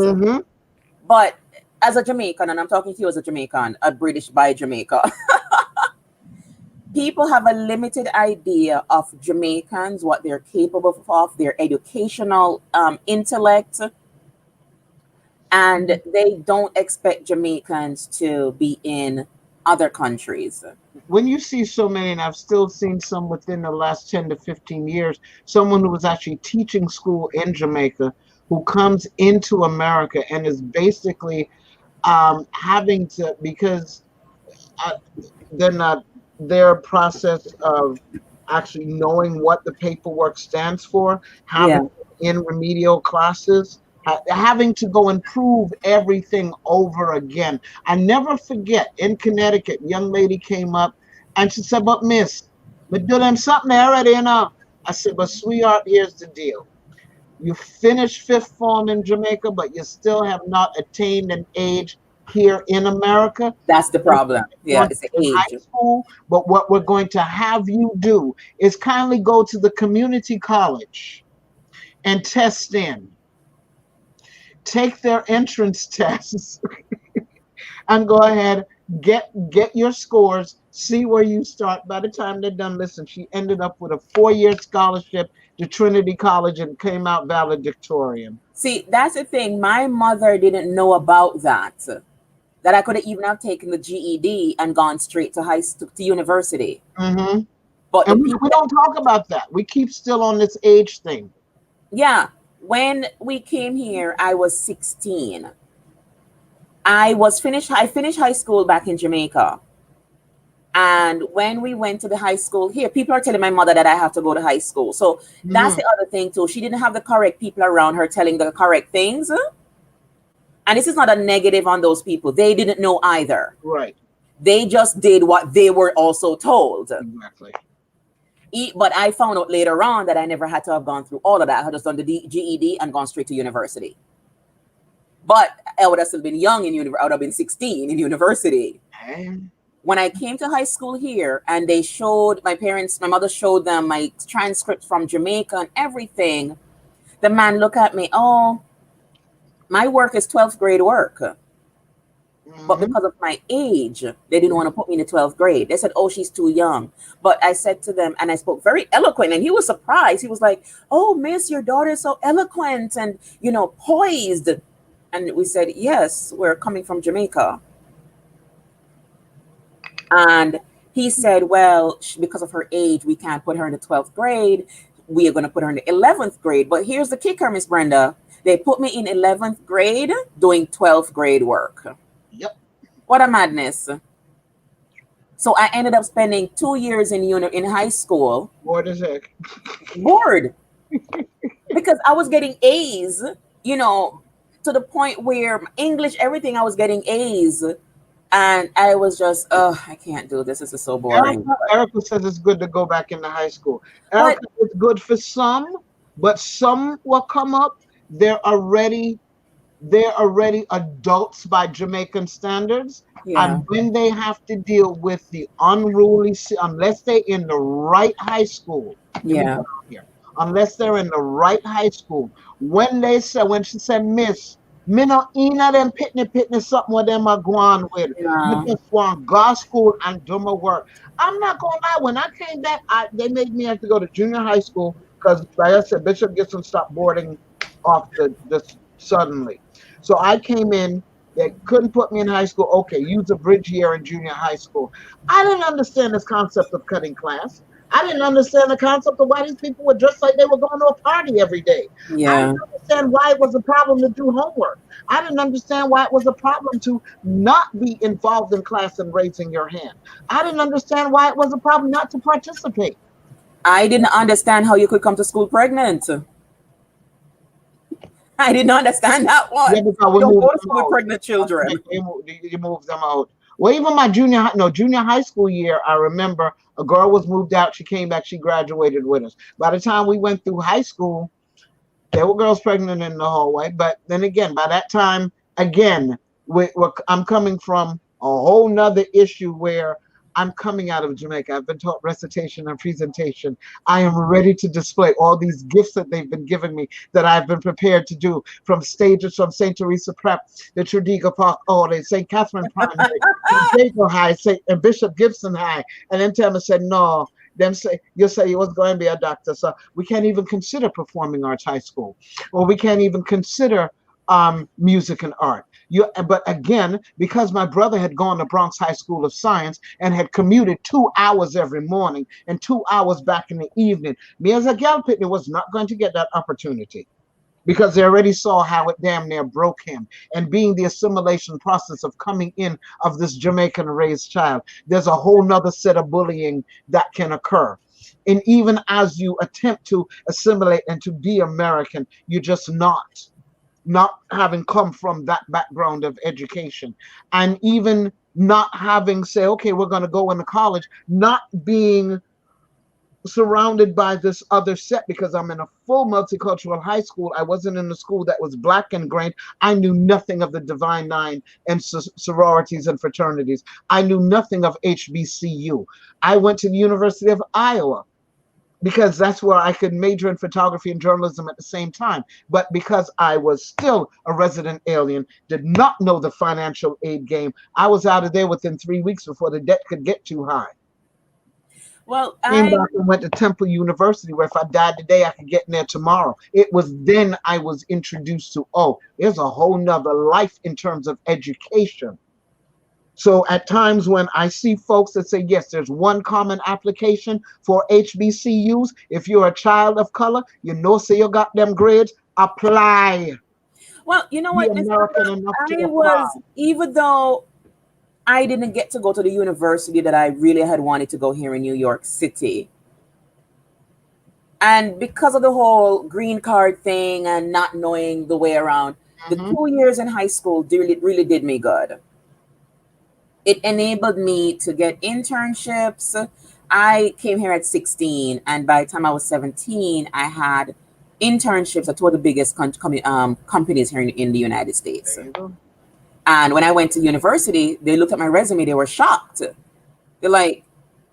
Speaker 2: But as a Jamaican, and I'm talking to you as a Jamaican, a British by Jamaica. People have a limited idea of Jamaicans, what they're capable of, their educational intellect, and they don't expect Jamaicans to be in other countries.
Speaker 1: When you see so many, and I've still seen some within the last 10 to 15 years, someone who was actually teaching school in Jamaica, who comes into America and is basically having to, because they're not, their process of actually knowing what the paperwork stands for, having in remedial classes, having to go and prove everything over again. I never forget, in Connecticut, young lady came up and she said, but miss, we're doing something already, you know. I said, but sweetheart, here's the deal. You finish fifth form in Jamaica, but you still have not attained an age here in America.
Speaker 2: That's the problem. Yeah, it's the age.
Speaker 1: High school, but what we're going to have you do is kindly go to the community college and test in. Take their entrance tests and go ahead, get your scores, see where you start. By the time they're done, listen, she ended up with a 4-year scholarship to Trinity College and came out valedictorian.
Speaker 2: See, that's the thing. My mother didn't know about that. That I could have even have taken the GED and gone straight to university.
Speaker 1: Mm-hmm.
Speaker 2: But
Speaker 1: and we don't talk about that. We keep still on this age thing.
Speaker 2: Yeah. When we came here, I was 16. I finished high school back in Jamaica. And when we went to the high school here, people are telling my mother that I have to go to high school. So that's the other thing too. She didn't have the correct people around her telling the correct things. And this is not a negative on those people. They didn't know either.
Speaker 1: Right.
Speaker 2: They just did what they were also told.
Speaker 1: Exactly.
Speaker 2: But I found out later on that I never had to have gone through all of that. I had just done the GED and gone straight to university. But I would have still been young in university. I would have been 16 in university. When I came to high school here and they showed my mother showed them my transcripts from Jamaica and everything, the man looked at me, oh, my work is 12th grade work. But because of my age, they didn't want to put me in the 12th grade. They said, oh, she's too young. But I said to them, and I spoke very eloquent, and he was surprised. He was like, oh, miss, your daughter is so eloquent and, poised. And we said, yes, we're coming from Jamaica. And he said, well, because of her age, we can't put her in the 12th grade. We are going to put her in the 11th grade. But here's the kicker, Miss Brenda. They put me in 11th grade doing 12th grade work.
Speaker 1: Yep.
Speaker 2: What a madness. So I ended up spending 2 years in high school.
Speaker 1: Bored as heck.
Speaker 2: Bored. Because I was getting A's, to the point where English, everything, I was getting A's. And I was just, I can't do this. This is so boring.
Speaker 1: Erica says it's good to go back into high school. Erica, it's good for some, but some will come up. They're already adults by Jamaican standards. Yeah. And when they have to deal with the unruly, unless they're in the right high school.
Speaker 2: Yeah.
Speaker 1: Unless they're in the right high school. When she said, miss, me no inna them pitney something what them are going with. Me just want go school and do my work. I'm not gonna lie, when I came back, they made me have to go to junior high school because, like I said, Bishop Gibson stopped boarding off this suddenly. So I came in, they couldn't put me in high school. Okay, use a bridge year in junior high school. I didn't understand this concept of cutting class. I didn't understand the concept of why these people were dressed like they were going to a party every day.
Speaker 2: Yeah.
Speaker 1: I didn't understand why it was a problem to do homework. I didn't understand why it was a problem to not be involved in class and raising your hand. I didn't understand why it was a problem not to participate.
Speaker 2: I didn't understand how you could come to school pregnant. I didn't understand that one. Yeah, you don't go to school with pregnant children.
Speaker 1: You move them out. Well, even my junior high school year, I remember a girl was moved out. She came back. She graduated with us. By the time we went through high school, there were girls pregnant in the hallway. But then again, by that time, again, I'm coming from a whole nother issue where I'm coming out of Jamaica. I've been taught recitation and presentation. I am ready to display all these gifts that they've been giving me that I've been prepared to do, from stages from St. Teresa Prep, the Trudy Park, the St. Catherine Primary, Jacob High, and Bishop Gibson High. And then Thelma said, no. You'll say you was going to be a doctor. So we can't even consider performing arts high school, or we can't even consider music and art. But again, because my brother had gone to Bronx High School of Science and had commuted 2 hours every morning and 2 hours back in the evening, me as a gal pitney was not going to get that opportunity, because they already saw how it damn near broke him. And being the assimilation process of coming in of this Jamaican raised child, there's a whole nother set of bullying that can occur. And even as you attempt to assimilate and to be American, you're just not having come from that background of education, and even not having say, okay, we're going to go into college, not being surrounded by this other set because I'm in a full multicultural high school. I wasn't in a school that was black ingrained. I knew nothing of the Divine Nine and sororities and fraternities. I knew nothing of HBCU. I went to the University of Iowa because that's where I could major in photography and journalism at the same time. But because I was still a resident alien, did not know the financial aid game, I was out of there within 3 weeks before the debt could get too high.
Speaker 2: Well,
Speaker 1: Came back and went to Temple University, where if I died today, I could get in there tomorrow. It was then I was introduced to, oh, there's a whole nother life in terms of education. So at times when I see folks that say, yes, there's one common application for HBCUs, if you're a child of color, you know, say you got them grades, apply.
Speaker 2: Well, you know what? Even though I didn't get to go to the university that I really had wanted to go here in New York City. And because of the whole green card thing and not knowing the way around, the 2 years in high school really did me good. It enabled me to get internships. I came here at 16, and by the time I was 17, I had internships at two of the biggest companies here in the United States. And when I went to university, they looked at my resume. They were shocked. They're like,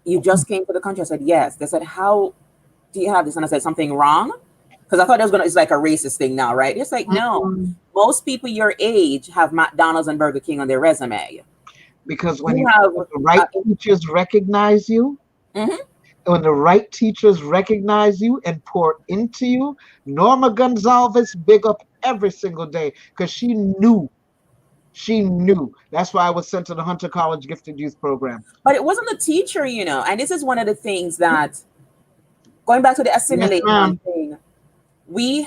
Speaker 2: you just came to the country? I said, yes. They said, how do you have this? And I said, something wrong? Because I thought it's like a racist thing now, right? It's like, no. Most people your age have McDonald's and Burger King on their resume.
Speaker 1: Because when the right teachers recognize you, when the right teachers recognize you and pour into you, Norma Gonzalez big up every single day because she knew. She knew. That's why I was sent to the Hunter College Gifted Youth Program.
Speaker 2: But it wasn't the teacher, you know. And this is one of the things that, going back to the assimilation thing, we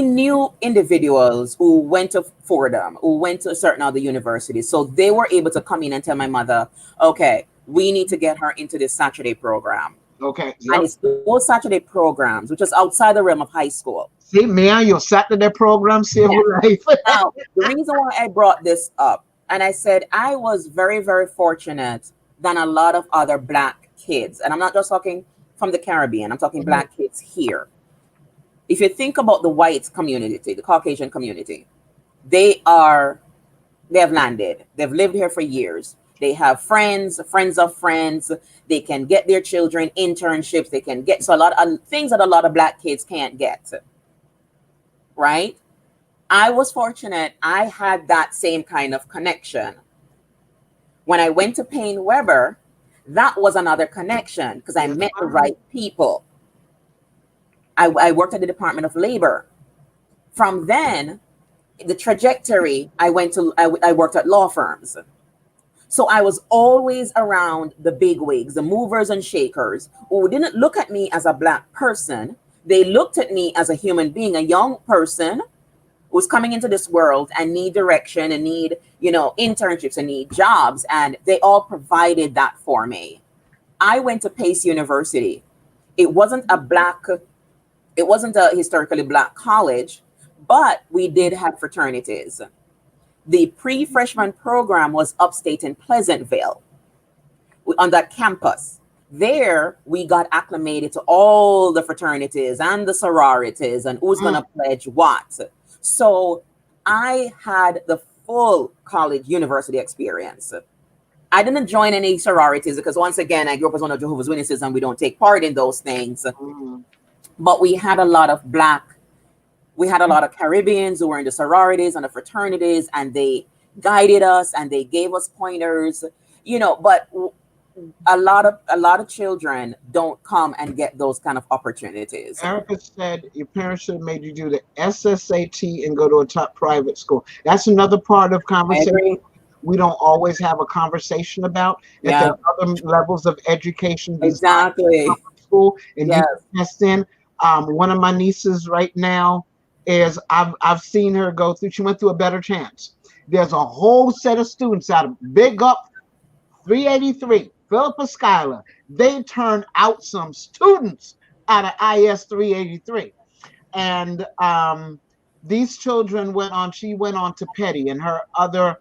Speaker 2: knew individuals who went to Fordham, who went to certain other universities. So they were able to come in and tell my mother, okay, we need to get her into this Saturday program.
Speaker 1: Okay.
Speaker 2: Yep. And it's those Saturday programs, which is outside the realm of high school.
Speaker 1: See, man, your Saturday program saved your life.
Speaker 2: Now, the reason why I brought this up, and I said I was very, very fortunate than a lot of other Black kids. And I'm not just talking from the Caribbean. I'm talking Black kids here. If you think about the white community, the Caucasian community, they have landed. They've lived here for years. They have friends of friends. They can get their children internships. They can get a lot of things that a lot of Black kids can't get. Right? I was fortunate. I had that same kind of connection. When I went to Payne Weber, that was another connection because I met the right people. I worked at the Department of Labor. From then, the trajectory, I worked at law firms. So I was always around the bigwigs, the movers and shakers, who didn't look at me as a Black person. They looked at me as a human being, a young person who's coming into this world and need direction and need, internships and need jobs. And they all provided that for me. I went to Pace University. It wasn't a historically Black college, but we did have fraternities. The pre-freshman program was upstate in Pleasantville on that campus. There, we got acclimated to all the fraternities and the sororities and who's going to pledge what. So I had the full college university experience. I didn't join any sororities because, once again, I grew up as one of Jehovah's Witnesses and we don't take part in those things. But we had a lot of Caribbeans who were in the sororities and the fraternities, and they guided us and they gave us pointers, but a lot of children don't come and get those kind of opportunities.
Speaker 1: Erica said your parents should have made you do the SSAT and go to a top private school. That's another part of conversation we don't always have a conversation about. If there are other levels of education,
Speaker 2: exactly,
Speaker 1: school, and you test in. One of my nieces right now is I've seen her go through. She went through a Better Chance. There's a whole set of students out of Big Up 383, Philippa Schuyler. They turned out some students out of IS 383, and these children went on. She went on to Petty, and her other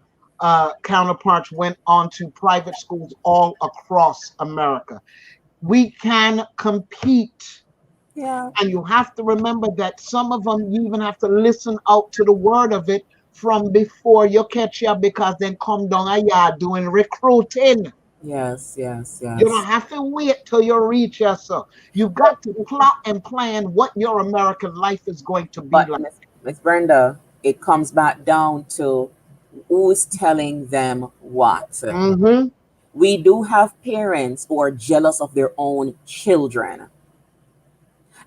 Speaker 1: counterparts went on to private schools all across America. we can compete.
Speaker 2: Yeah.
Speaker 1: And you have to remember that some of them, you even have to listen out to the word of it from before you catch you, because then come down a yard doing recruiting.
Speaker 2: Yes, yes,
Speaker 1: You don't
Speaker 2: yes.
Speaker 1: have to wait till you reach yourself. You've got to plot and plan what your American life is going to be
Speaker 2: But
Speaker 1: like.
Speaker 2: Miss Brenda, it comes back down to who's telling them what.
Speaker 1: Mm-hmm.
Speaker 2: We do have parents who are jealous of their own children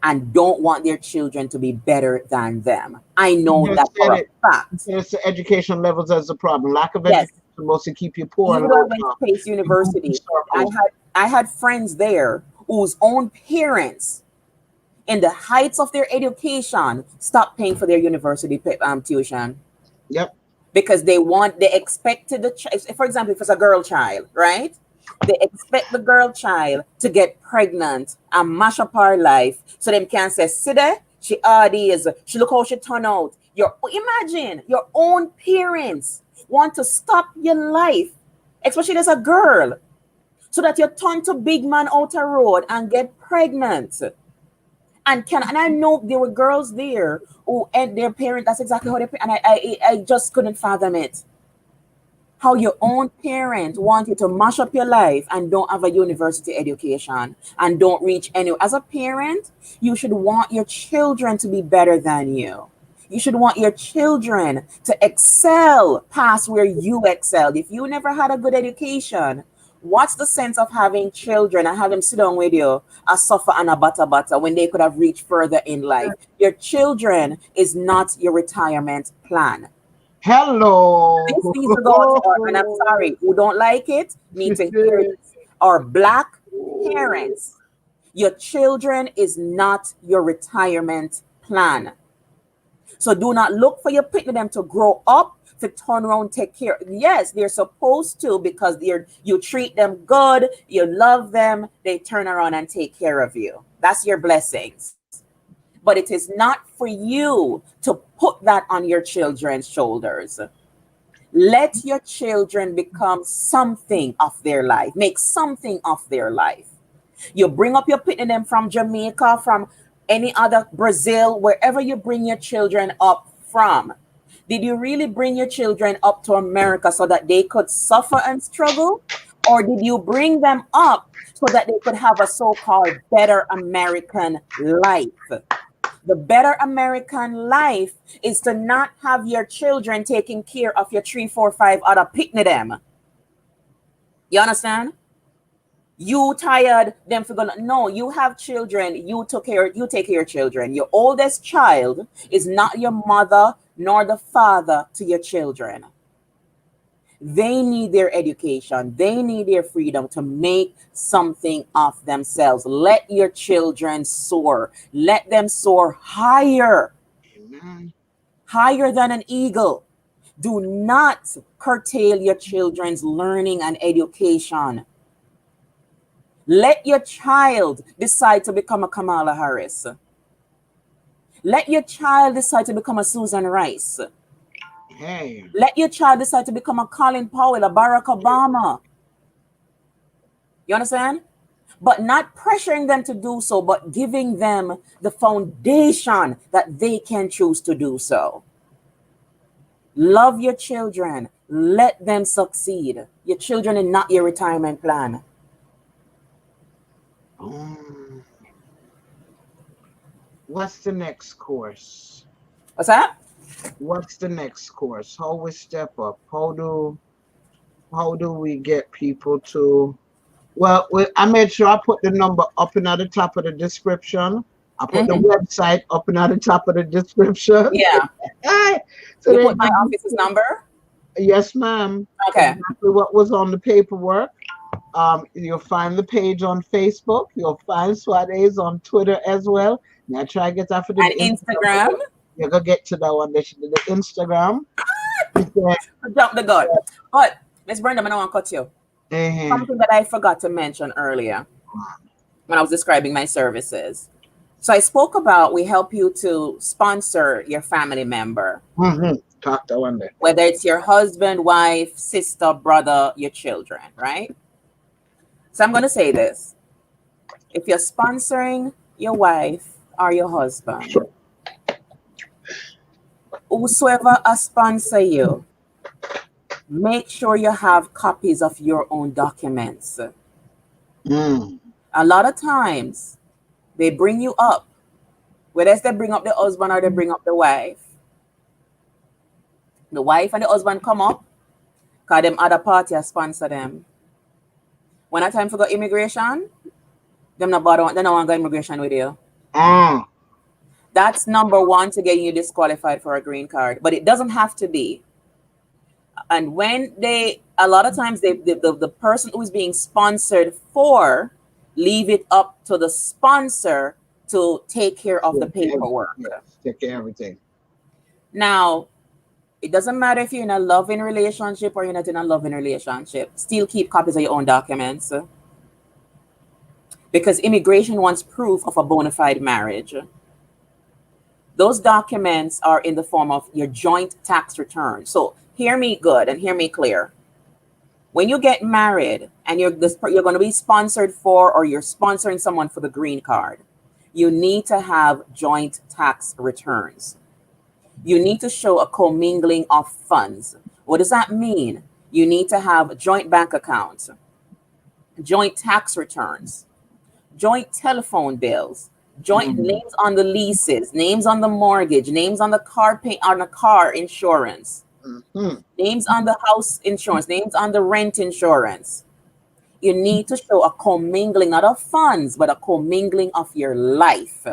Speaker 2: and don't want their children to be better than them. I know
Speaker 1: You
Speaker 2: that
Speaker 1: said
Speaker 2: for a
Speaker 1: it.
Speaker 2: fact.
Speaker 1: It's the education levels as the problem. Lack of
Speaker 2: Yes,
Speaker 1: education mostly keep you poor and
Speaker 2: even though I
Speaker 1: low
Speaker 2: went to
Speaker 1: down.
Speaker 2: Pace
Speaker 1: You move in
Speaker 2: University,
Speaker 1: circles.
Speaker 2: I had friends there whose own parents, in the heights of their education, stopped paying for their university tuition
Speaker 1: Yep.
Speaker 2: because they expected for example, if it's a girl child, right? They expect the girl child to get pregnant and mash up her life so them can say, see there, she already is, she look how she turn out. Imagine your own parents want to stop your life, especially as a girl, so that you turn to big man outer road and get pregnant. And I know there were girls there who and their parent, that's exactly how they, and I just couldn't fathom it. How your own parent want you to mash up your life and don't have a university education and don't reach any. As a parent, you should want your children to be better than you. You should want your children to excel past where you excelled. If you never had a good education, what's the sense of having children and have them sit down with you, a suffer and a butter when they could have reached further in life? Your children is not your retirement plan.
Speaker 1: Hello.
Speaker 2: These are those, and I'm sorry, who don't like it, need to hear this. Our black parents, your children is not your retirement plan. So do not look for your picking them to grow up to turn around, take care. Yes, they're supposed to, because you treat them good, you love them, they turn around and take care of you. That's your blessings. But it is not for you to put that on your children's shoulders. Let your children become something of their life, make something of their life. You bring up your picking them from Jamaica, from any other Brazil, wherever you bring your children up from. Did you really bring your children up to America so that they could suffer and struggle? Or did you bring them up so that they could have a so-called better American life? The better American life is to not have your children taking care of your 3, 4, 5 other picnic them. You understand? You tired them for gonna no, you have children, you take care of your children. Your oldest child is not your mother nor the father to your children. They need their education, they need their freedom to make something of themselves. Let your children soar, let them soar higher,
Speaker 1: Amen.
Speaker 2: higher than an eagle. Do not curtail your children's learning and education. Let your child decide to become a Kamala Harris. Let your child decide to become a Susan Rice.
Speaker 1: Hey.
Speaker 2: Let your child decide to become a Colin Powell, a Barack Obama. You understand? But not pressuring them to do so, but giving them the foundation that they can choose to do so. Love your children. Let them succeed. Your children are not your retirement plan.
Speaker 1: What's the next course?
Speaker 2: What's that?
Speaker 1: What's the next course? How we step up? How do we get people to? Well, I made sure I put the number up and at the top of the description. I put the website up and at the top of the description.
Speaker 2: Yeah.
Speaker 1: So
Speaker 2: You put my office's number?
Speaker 1: Yes, ma'am.
Speaker 2: Okay.
Speaker 1: Exactly what was on the paperwork. You'll find the page on Facebook. You'll find Swaades on Twitter as well. Now try to get that for the
Speaker 2: Instagram.
Speaker 1: You're gonna get to that one. The Instagram.
Speaker 2: Jump the gun. But Miss Brenda, I don't want to cut you. Something that I forgot to mention earlier when I was describing my services. So I spoke about we help you to sponsor your family member.
Speaker 1: Talk to one day.
Speaker 2: Whether it's your husband, wife, sister, brother, your children, right? So I'm going to say this. If you're sponsoring your wife or your husband, whosoever a sponsor you, make sure you have copies of your own documents. A lot of times, they bring you up, whether they bring up the husband or they bring up the wife. The wife and the husband come up, because them other party sponsor them. When I time for go immigration, them not bother, they don't want to go immigration with you. That's number one to get you disqualified for a green card, but it doesn't have to be. And when a lot of times the person who is being sponsored for leave it up to the sponsor to take care of the paperwork.
Speaker 1: Take care of everything.
Speaker 2: Now, it doesn't matter if you're in a loving relationship or you're not in a loving relationship. Still keep copies of your own documents. Because immigration wants proof of a bona fide marriage. Those documents are in the form of your joint tax return. So hear me good and hear me clear. When you get married and you're going to be sponsored for, or you're sponsoring someone for the green card, you need to have joint tax returns. You need to show a commingling of funds. What does that mean? You need to have joint bank accounts, joint tax returns, joint telephone bills, joint names on the leases, names on the mortgage, names on the car insurance, names on the house insurance, names on the rent insurance. You need to show a commingling, not of funds, but a commingling of your life.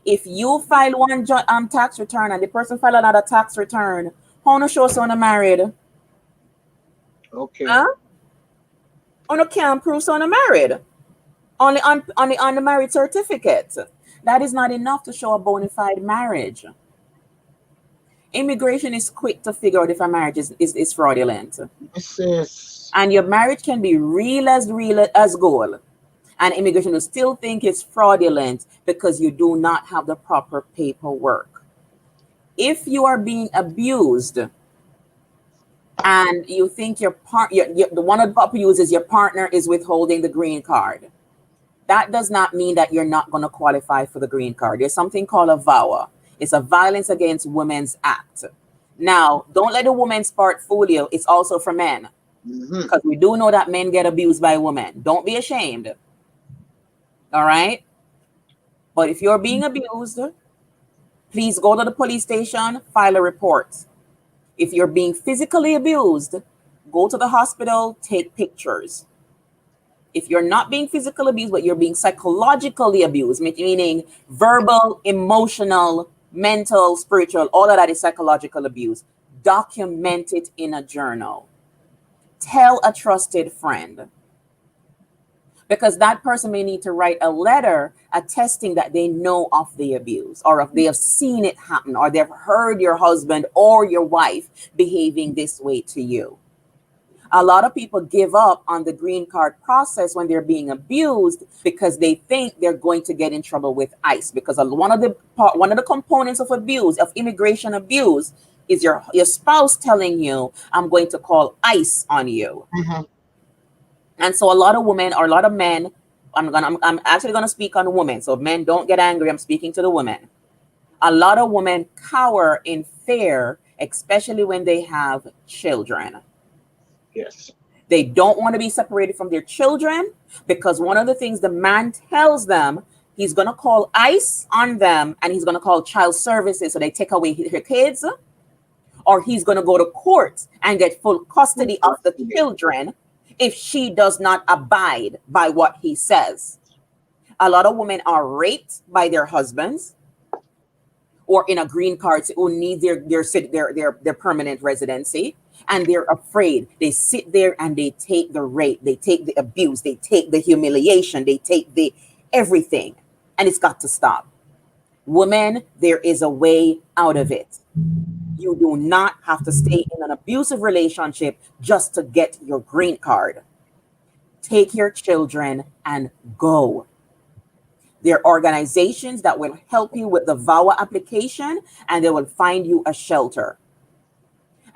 Speaker 2: If you file one tax return and the person file another tax return, how no show someone married?
Speaker 1: Okay.
Speaker 2: Huh? Or can't prove someone married? Only on the marriage certificate. That is not enough to show a bona fide marriage. Immigration is quick to figure out if a marriage is fraudulent. And your marriage can be real as gold. And immigration will still think it's fraudulent because you do not have the proper paperwork. If you are being abused and you think the one of the abuse is your partner is withholding the green card, that does not mean that you're not going to qualify for the green card. There's something called a VAWA. It's a Violence Against Women's Act. Now, don't let the women's part fool you. It's also for men. Because we do know that men get abused by women. Don't be ashamed. All right? But if you're being abused, please go to the police station, file a report. If you're being physically abused, go to the hospital, take pictures. If you're not being physically abused, but you're being psychologically abused, meaning verbal, emotional, mental, spiritual, all of that is psychological abuse, document it in a journal. Tell a trusted friend. Because that person may need to write a letter attesting that they know of the abuse, or if they have seen it happen, or they've heard your husband or your wife behaving this way to you. A lot of people give up on the green card process when they're being abused because they think they're going to get in trouble with ICE. Because one of the components of abuse, of immigration abuse, is your spouse telling you, "I'm going to call ICE on you." And so a lot of women or a lot of men, I'm actually going to speak on women. So men, don't get angry. I'm speaking to the women. A lot of women cower in fear, especially when they have children.
Speaker 1: Yes.
Speaker 2: They don't want to be separated from their children because one of the things the man tells them, he's going to call ICE on them and he's going to call child services so they take away her kids, or he's going to go to court and get full custody of the children if she does not abide by what he says. A lot of women are raped by their husbands or in a green card who need their permanent residency, and they're afraid. They sit there and they take the rape, they take the abuse, they take the humiliation, they take the everything, and it's got to stop. Women, there is a way out of it. You do not have to stay in an abusive relationship just to get your green card. Take your children and go. There are organizations that will help you with the VAWA application, and they will find you a shelter.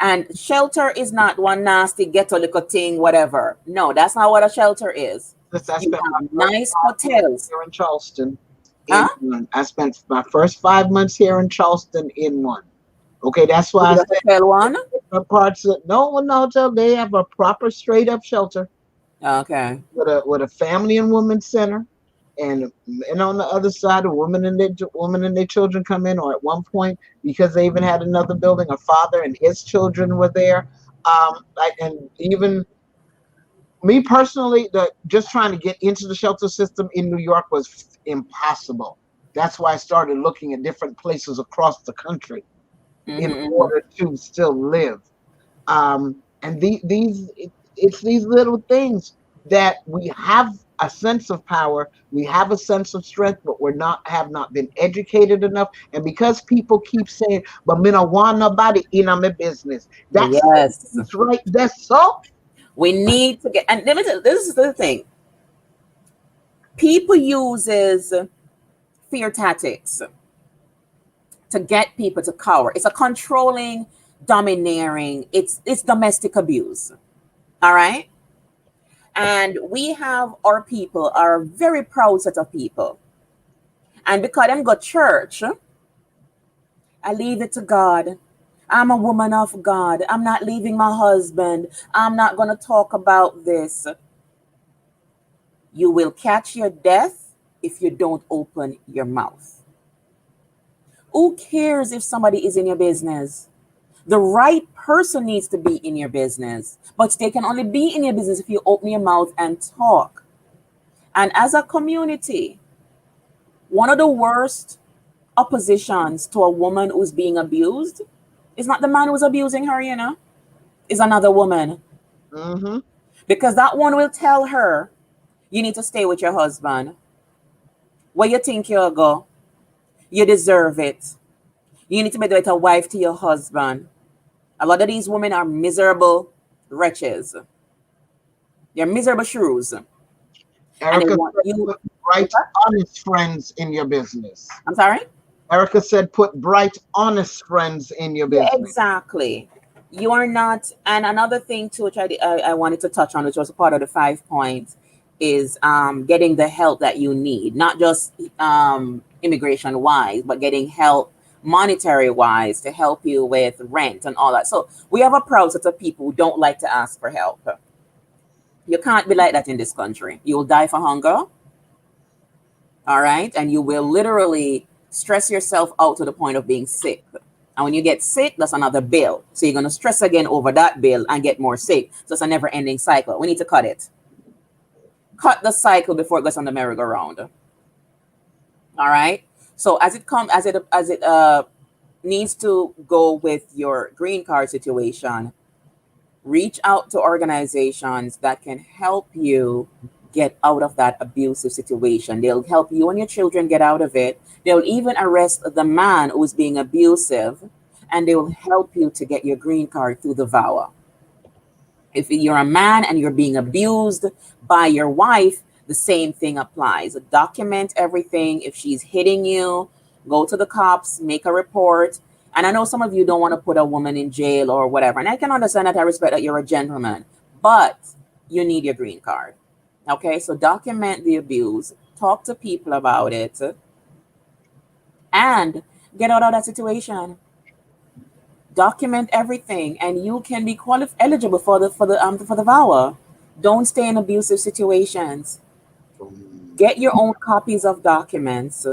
Speaker 2: And shelter is not one nasty ghetto little thing, whatever. No, that's not what a shelter is.
Speaker 1: I
Speaker 2: You
Speaker 1: spent my
Speaker 2: have
Speaker 1: first
Speaker 2: nice
Speaker 1: 5 months
Speaker 2: hotels.
Speaker 1: here in Charleston in
Speaker 2: Huh?
Speaker 1: one. I spent my first 5 months here in Charleston in one. Okay, that's
Speaker 2: You
Speaker 1: why I
Speaker 2: did a
Speaker 1: said
Speaker 2: hotel one?
Speaker 1: different parts of no one hotel. They have a proper straight up shelter
Speaker 2: Okay.
Speaker 1: with a family and woman center, and on the other side, a woman and their children come in. Or at one point, because they even had another building, a father and his children were there. And even me personally, just trying to get into the shelter system in New York was impossible. That's why I started looking at different places across the country in
Speaker 2: Mm-hmm.
Speaker 1: order to still live. And it's these little things that we have a sense of power, we have a sense of strength, but have not been educated enough. And because people keep saying, "But me no want nobody in my business," that's
Speaker 2: Yes.
Speaker 1: right. That's so.
Speaker 2: We need to get, and let me tell you, this is the thing. People uses fear tactics to get people to cower. It's a controlling, domineering, it's domestic abuse. All right. And we have our people, our very proud set of people. And because them go church, I leave it to God. I'm a woman of God. I'm not leaving my husband. I'm not going to talk about this. You will catch your death if you don't open your mouth. Who cares if somebody is in your business? The right person needs to be in your business, but they can only be in your business if you open your mouth and talk. And as a community, one of the worst oppositions to a woman who's being abused is not the man who's abusing her, is another woman.
Speaker 1: Mm-hmm.
Speaker 2: Because that one will tell her, you need to stay with your husband. Where you think you'll go? You deserve it. You need to be the better wife to your husband. A lot of these women are miserable wretches. They're miserable shrews. And they
Speaker 1: Erica
Speaker 2: want
Speaker 1: said,
Speaker 2: you.
Speaker 1: "Put bright, honest friends in your business."
Speaker 2: I'm sorry?
Speaker 1: Erica said, "Put bright, honest friends in your
Speaker 2: Yeah,
Speaker 1: business."
Speaker 2: exactly. You are not. And another thing too, which I wanted to touch on, which was a part of the 5 points, is getting the help that you need, not just immigration wise, but getting help monetary wise to help you with rent and all that. So we have a proud set of people who don't like to ask for help. You can't be like that in this country. You will die for hunger. All right. And you will literally stress yourself out to the point of being sick. And when you get sick, that's another bill. So you're going to stress again over that bill and get more sick. So it's a never ending cycle. We need to cut it. Cut the cycle before it goes on the merry-go-round. All right. So as it needs to go with your green card situation, reach out to organizations that can help you get out of that abusive situation. They'll help you and your children get out of it. They'll even arrest the man who's being abusive, and they will help you to get your green card through the VAWA. If you're a man and you're being abused by your wife, the same thing applies. Document everything. If she's hitting you, go to the cops, make a report. And I know some of you don't want to put a woman in jail or whatever. And I can understand that. I respect that you're a gentleman, but you need your green card. Okay, so document the abuse, talk to people about it, and get out of that situation. Document everything, and you can be eligible for the VAWA. Don't stay in abusive situations. Get your own copies of documents.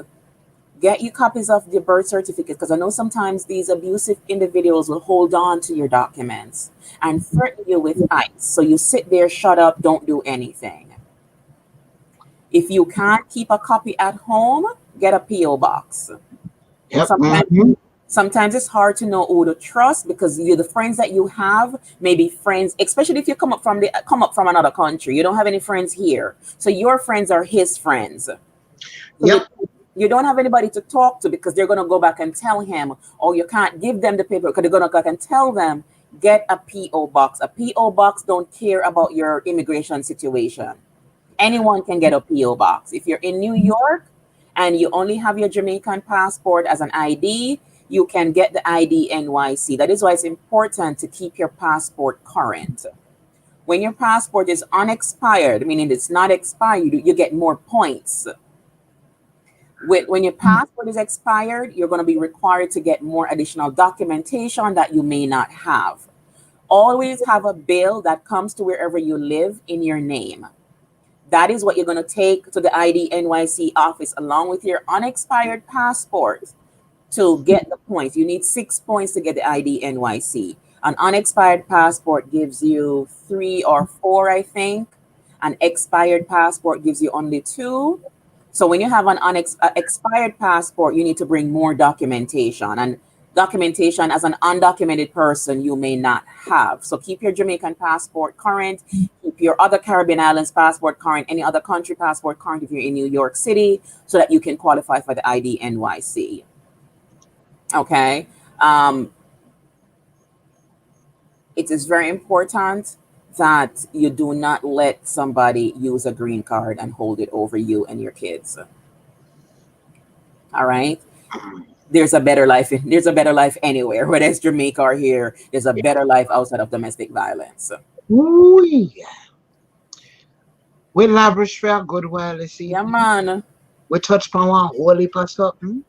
Speaker 2: Get you copies of the birth certificate, because I know sometimes these abusive individuals will hold on to your documents and threaten you with ICE. So you sit there, shut up, don't do anything. If you can't keep a copy at home, get a PO box.
Speaker 1: Yep.
Speaker 2: Sometimes
Speaker 1: Mm-hmm.
Speaker 2: Sometimes it's hard to know who to trust, because the friends that you have may be friends, especially if you come up from another country. You don't have any friends here, so your friends are his friends. So
Speaker 1: Yep.
Speaker 2: you don't have anybody to talk to, because they're going to go back and tell him, or you can't give them the paper because they're going to go back and tell them. Get a PO box. A PO box don't care about your immigration situation. Anyone can get a PO box. If you're in New York and you only have your Jamaican passport as an ID, you can get the ID NYC. That is why it's important to keep your passport current. When your passport is unexpired, meaning it's not expired, you get more points. When your passport is expired, you're going to be required to get more additional documentation that you may not have. Always have a bill that comes to wherever you live in your name. That is what you're going to take to the ID NYC office along with your unexpired passport to get the points. You need 6 points to get the ID NYC. An unexpired passport gives you 3 or 4, I think. An expired passport gives you only 2. So when you have an expired passport, you need to bring more documentation. And documentation as an undocumented person you may not have. So keep your Jamaican passport current, keep your other Caribbean islands passport current, any other country passport current if you're in New York City, so that you can qualify for the ID NYC. Okay. It is very important that you do not let somebody use a green card and hold it over you and your kids. All right. There's a better life. There's a better life anywhere, whether it's Jamaica or here. There's a better life outside of domestic violence.
Speaker 1: Ooh, yeah. We LABBRISH for a good while this evening.
Speaker 2: Yeah, man.
Speaker 1: We touch upon one whole heap of something.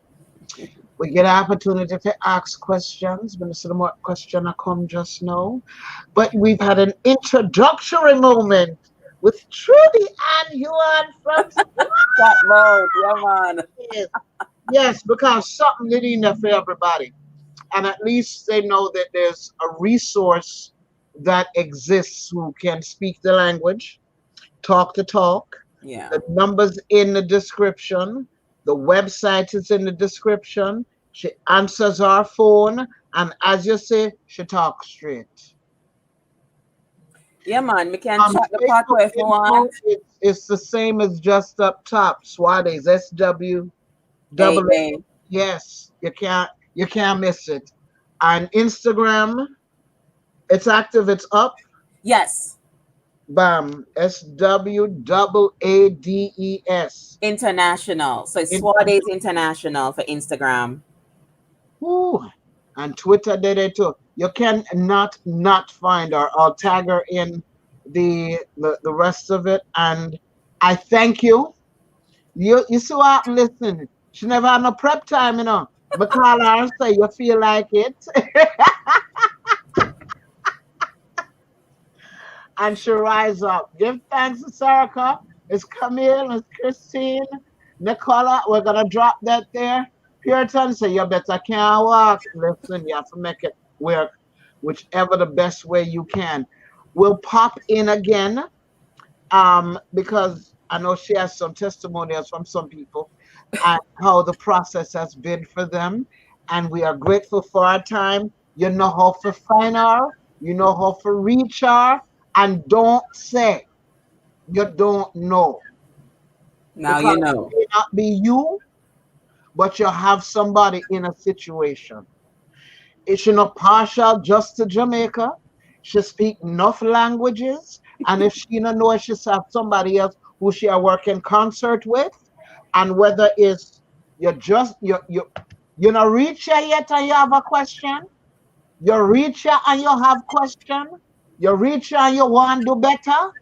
Speaker 1: We get an opportunity to ask questions. When some more question come just now. But we've had an introductory moment with Trudy and Ewan from
Speaker 2: That mode. Yeah, man.
Speaker 1: Yes, because something is in there for everybody. And at least they know that there's a resource that exists who can speak the language, talk the talk.
Speaker 2: Yeah.
Speaker 1: The number's in the description. The website is in the description. She answers our phone. And as you say, she talks straight.
Speaker 2: Yeah, man. We can chat the part if you want.
Speaker 1: It's the same as just up top. Swaades, SW. Yes, you can't miss it. On Instagram, it's active, it's up.
Speaker 2: Yes.
Speaker 1: Bam. SWAADES.
Speaker 2: International. So it's Swaades International for Instagram.
Speaker 1: Ooh. And Twitter did it too. You can not find her. I'll tag her in the rest of it. And I thank you. You see what? Listen. She never had no prep time, you know. But call her and say you feel like it. And she rise up. Give thanks to Sarah. It's Camille, it's Christine, Nicola. We're gonna drop that there. Puritan say you better can't walk. Listen, you have to make it work, whichever the best way you can. We'll pop in again. Because I know she has some testimonials from some people and how the process has been for them. And we are grateful for our time. You know how to find her, you know how to reach her, and don't say you don't know.
Speaker 2: Now
Speaker 1: because
Speaker 2: you know.
Speaker 1: It may not be you, but you have somebody in a situation. It's not partial just to Jamaica. She speak enough languages. And if she don't know, she have somebody else who she are working concert with. And whether it's you not reach her yet and you have a question. You reach her and you have question. You reach her and you want to do better.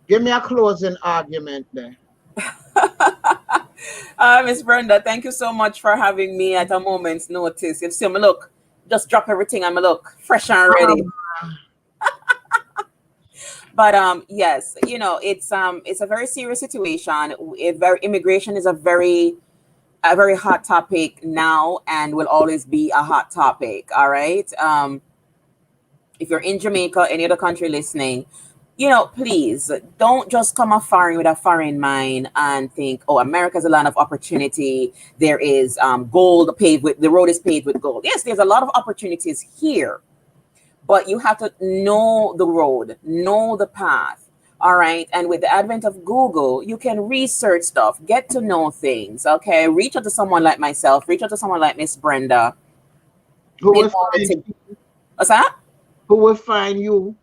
Speaker 1: Give me a closing argument there.
Speaker 2: Miss Brenda, thank you so much for having me at a moment's notice. You see me look, just drop everything and me look fresh and ready. But yes, you know, it's a very serious situation. Immigration is a very hot topic now and will always be a hot topic. All right. If you're in Jamaica, any other country listening, you know, please don't just come off foreign with a foreign mind and think, oh, America's a land of opportunity. There is gold paved with, the road is paved with gold. Yes, there's a lot of opportunities here, but you have to know the road, know the path. All right. And with the advent of Google, you can research stuff, get to know things. Okay. Reach out to someone like myself, reach out to someone like Miss Brenda.
Speaker 1: What's that?
Speaker 2: Who will find
Speaker 1: you?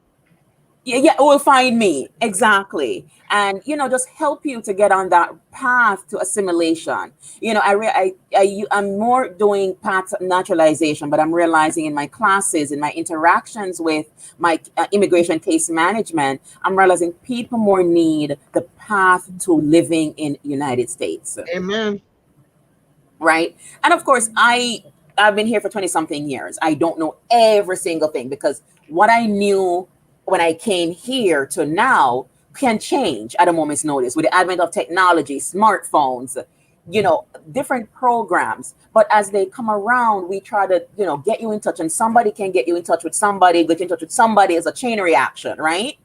Speaker 2: Yeah, it will find me exactly, and just help you to get on that path to assimilation. I'm more doing path to naturalization, but I'm realizing in my classes, in my interactions with my immigration case management, I'm realizing people more need the path to living in United States,
Speaker 1: Amen.
Speaker 2: right? And of course, I've been here for 20 something years. I don't know every single thing, because what I knew when I came here to now can change at a moment's notice with the advent of technology, smartphones, different programs. But as they come around, we try to, get you in touch, and somebody can get you in touch with somebody, get in touch with somebody as a chain reaction, right?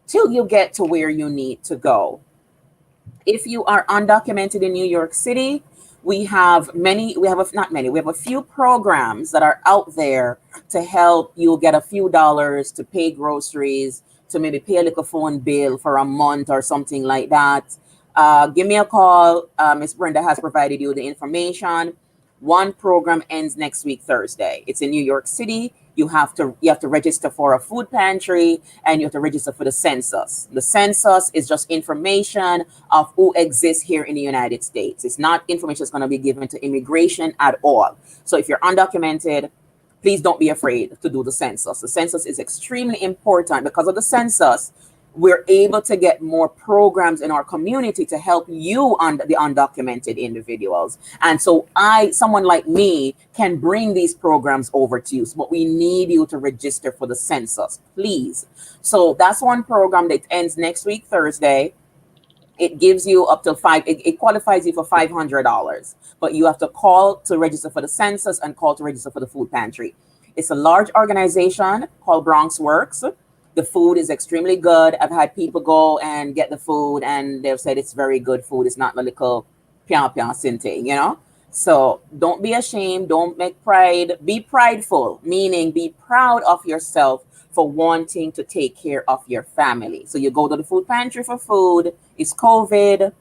Speaker 2: Till you get to where you need to go. If you are undocumented in New York City, we have not many, we have a few programs that are out there to help you get a few dollars to pay groceries, to maybe pay a little phone bill for a month or something like that. Give me a call. Miss Brenda has provided you the information. One program ends next week, Thursday. It's in New York City. You have to register for a food pantry, and you have to register for the census. The census is just information of who exists here in the United States. It's not information that's going to be given to immigration at all. So if you're undocumented, please don't be afraid to do the census. The census is extremely important. Because of the census, we're able to get more programs in our community to help you on the undocumented individuals. And so someone like me can bring these programs over to you. But we need you to register for the census, please. So that's one program that ends next week, Thursday. It gives you up to it qualifies you for $500, but you have to call to register for the census and call to register for the food pantry. It's a large organization called Bronx Works. The food is extremely good. I've had people go and get the food, and they've said it's very good food. It's not the little pian pian sinte. So don't be ashamed. Don't make pride. Be prideful, meaning be proud of yourself for wanting to take care of your family. So you go to the food pantry for food. It's COVID.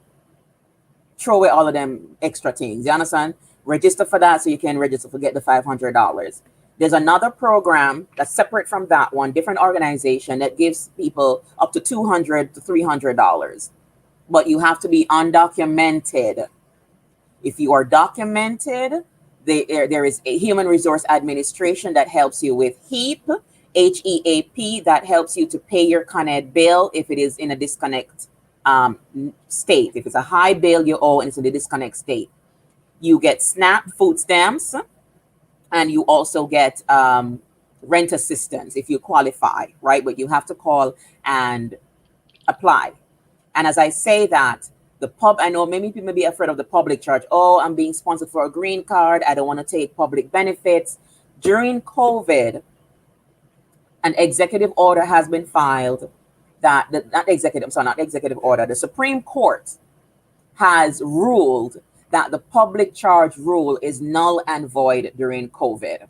Speaker 2: Throw away all of them extra things. You understand? Register for that so you can register for get the $500. There's another program that's separate from that one, different organization that gives people up to $200 to $300. But you have to be undocumented. If you are documented, there is a human resource administration that helps you with HEAP, that helps you to pay your Con Ed bill if it is in a disconnect state. If it's a high bill you owe and it's in the disconnect state, you get SNAP food stamps, and you also get rent assistance if you qualify, right? But you have to call and apply. And as I say that, I know many people may be afraid of the public charge. Oh, I'm being sponsored for a green card. I don't want to take public benefits. During COVID, an executive order has been filed not executive order. The Supreme Court has ruled that the public charge rule is null and void during COVID.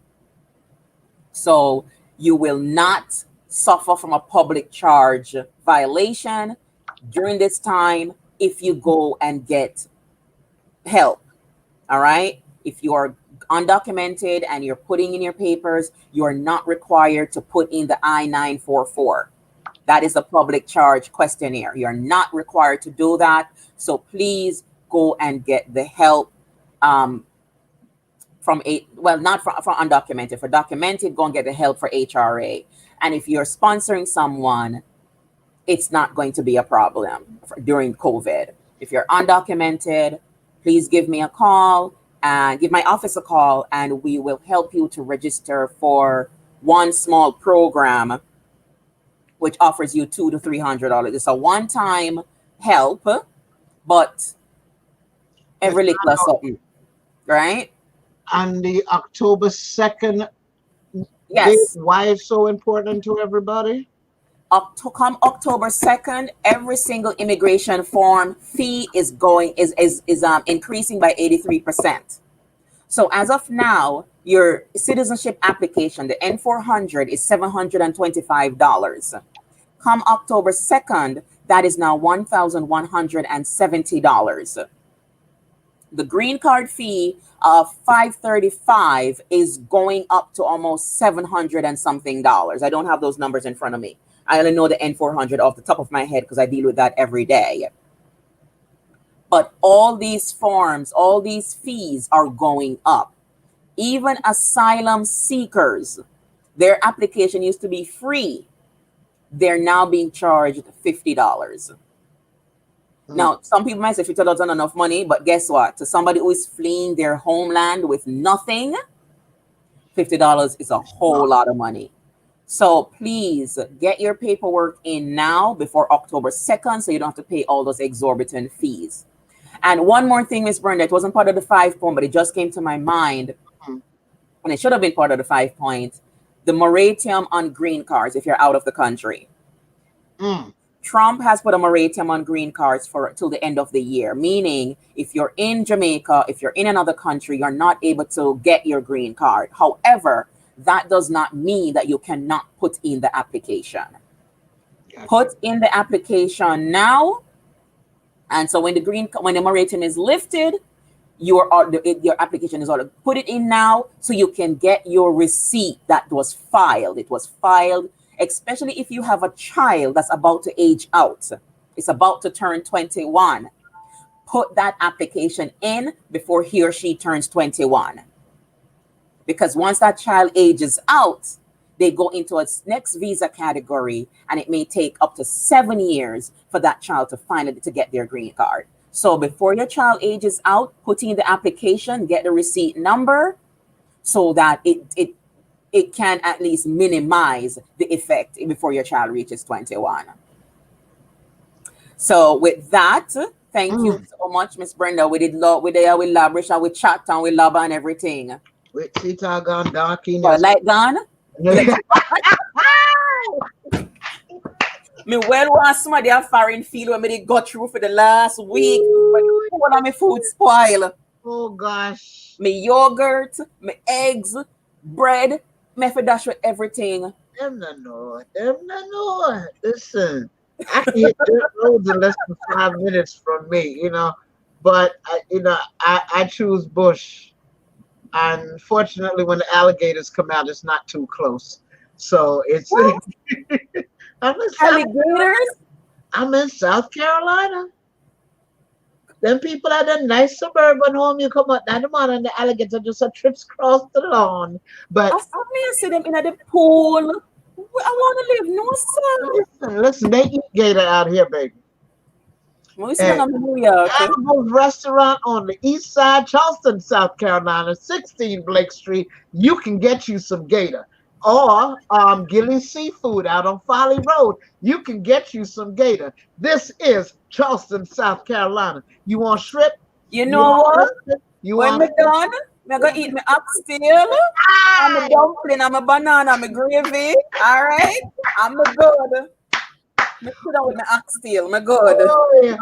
Speaker 2: So you will not suffer from a public charge violation during this time if you go and get help. All right. If you are undocumented and you're putting in your papers, you are not required to put in the I-944. That is a public charge questionnaire. You're not required to do that. So please go and get the help not from undocumented. For documented, go and get the help for HRA. And if you're sponsoring someone, it's not going to be a problem during COVID. If you're undocumented, please give me a call and give my office a call, and we will help you to register for one small program which offers you $200 to $300. It's a one-time help, but every little something, right?
Speaker 1: And the October 2nd date,
Speaker 2: Yes.
Speaker 1: why it's so important to everybody?
Speaker 2: Come October 2nd, every single immigration form fee is increasing by 83%. So as of now, your citizenship application, the N400, is $725. Come October 2nd, that is now $1,170. The green card fee of $535 is going up to almost $700 and something. I don't have those numbers in front of me. I only know the N400 off the top of my head because I deal with that every day. But all these forms, all these fees are going up. Even asylum seekers, their application used to be free. They're now being charged $50. Now, some people might say $50 isn't enough money, but guess what? To somebody who is fleeing their homeland with nothing, $50 is a whole lot of money. So please get your paperwork in now before October 2nd so you don't have to pay all those exorbitant fees. And one more thing, Miss Brenda, it wasn't part of the 5-point, but it just came to my mind, and it should have been part of the 5-point, the moratorium on green cards if you're out of the country. Trump has put a moratorium on green cards for till the end of the year, meaning if you're in Jamaica, if you're in another country, you're not able to get your green card. However, that does not mean that you cannot put in the application. Put in the application now. And so when the moratorium is lifted, your application is ordered. Put it in now so you can get your receipt that was filed. It was filed, especially if you have a child that's about to age out. It's about to turn 21. Put that application in before he or she turns 21. Because once that child ages out, they go into a next visa category, and it may take up to 7 years for that child to finally to get their green card. So before your child ages out, put in the application, get the receipt number so that it can at least minimize the effect before your child reaches 21. So with that, thank you so much, Miss Brenda. We did we there with LABBRISH and we chat and we love and everything.
Speaker 1: With Tita gone dark in
Speaker 2: your light gone? Me well want somebody a foreign feel when me got through for the last week. When all my food spoil.
Speaker 1: Oh gosh.
Speaker 2: Me yogurt, me eggs, bread, me for dash with everything.
Speaker 1: Them no know. Listen, I can hit dirt roads in less than 5 minutes from me, you know. But I choose bush. And fortunately, when the alligators come out, it's not too close. So it's
Speaker 2: alligators?
Speaker 1: I'm in South Carolina. Them people at a nice suburban home, you come out down the morning and the alligator just a trips across the lawn. But
Speaker 2: I see them in the pool. I want to live, no sir.
Speaker 1: Listen, they eat gator out here, baby. Animals Restaurant on the east side, Charleston, South Carolina, 16 Blake Street. You can get you some gator. Or Gilly's Seafood out on Folly Road. You can get you some gator. This is Charleston, South Carolina. You want shrimp?
Speaker 2: You know what? When me done, I'm going to eat my oxtail, I'm a dumpling, I'm a banana, I'm a gravy. All right? I'm good. Me put on with my oxtail. Me good.
Speaker 1: Oh, yeah.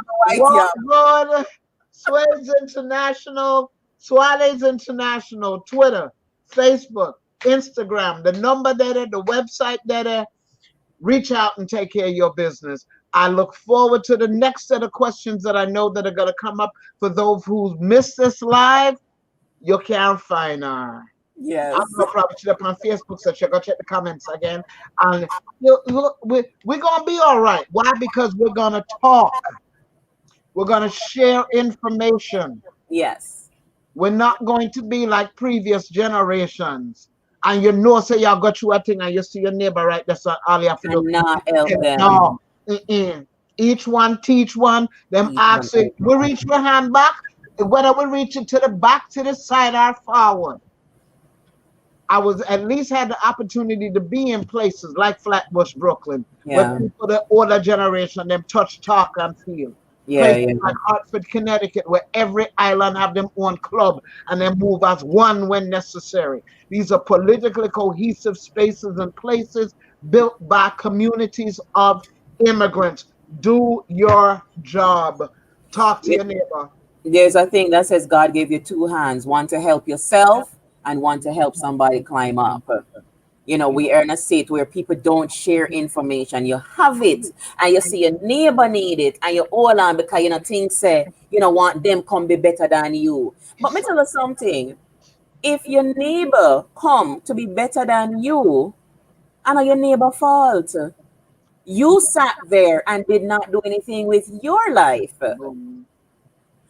Speaker 1: Good. Swaades International, Swaades International, Twitter, Facebook, Instagram, the number there, the website there. Reach out and take care of your business. I look forward to the next set of questions that I know that are going to come up for those who missed this live. You can find her.
Speaker 2: Yes.
Speaker 1: I'm going to put it up on Facebook, so you go check the comments again. And we're going to be all right. Why? Because we're going to talk. We're going to share information.
Speaker 2: Yes.
Speaker 1: We're not going to be like previous generations. And you know, say y'all got you a thing and you see your neighbor right there, so all you have to do.
Speaker 2: Not help them.
Speaker 1: No. Each one teach one. Them asking, we reach your hand back, whether we reach it to the back, to the side, or forward. I was at least had the opportunity to be in places like Flatbush, Brooklyn, where people, the older generation, them touch, talk, and feel. Places like Hartford, Connecticut, where every island have them own club and they move as one when necessary. These are politically cohesive spaces and places built by communities of immigrants. Do your job. Talk to your neighbor.
Speaker 2: There's a thing that says God gave you two hands, one to help yourself and one to help somebody climb up. You know, we are in a state where people don't share information. You have it and you see your neighbor need it and you hold on because you know things say, you know, want them come be better than you. But me tell you something. If your neighbor come to be better than you, I know your neighbor fault. You sat there and did not do anything with your life.
Speaker 1: Boom.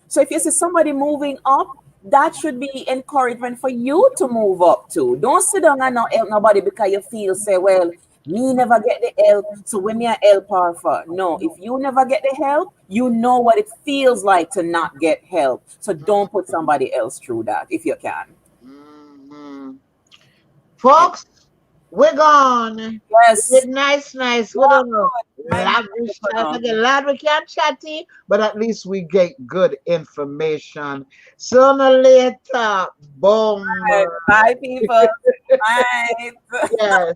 Speaker 2: So if you see somebody moving up, that should be encouragement for you to move up too. Don't sit down and not help nobody because you feel, say, well, me never get the help, so when me a help her for. No, if you never get the help, you know what it feels like to not get help. So don't put somebody else through that if you can.
Speaker 1: Mhm. Folks, we're gone. We
Speaker 2: Yes.
Speaker 1: did nice. We
Speaker 2: Yeah,
Speaker 1: don't know.
Speaker 2: good. My
Speaker 1: Lavish time again. Lad, we can't chatty, but at least we get good information. Sooner or later, boom.
Speaker 2: Bye, people. Bye.
Speaker 1: Yes.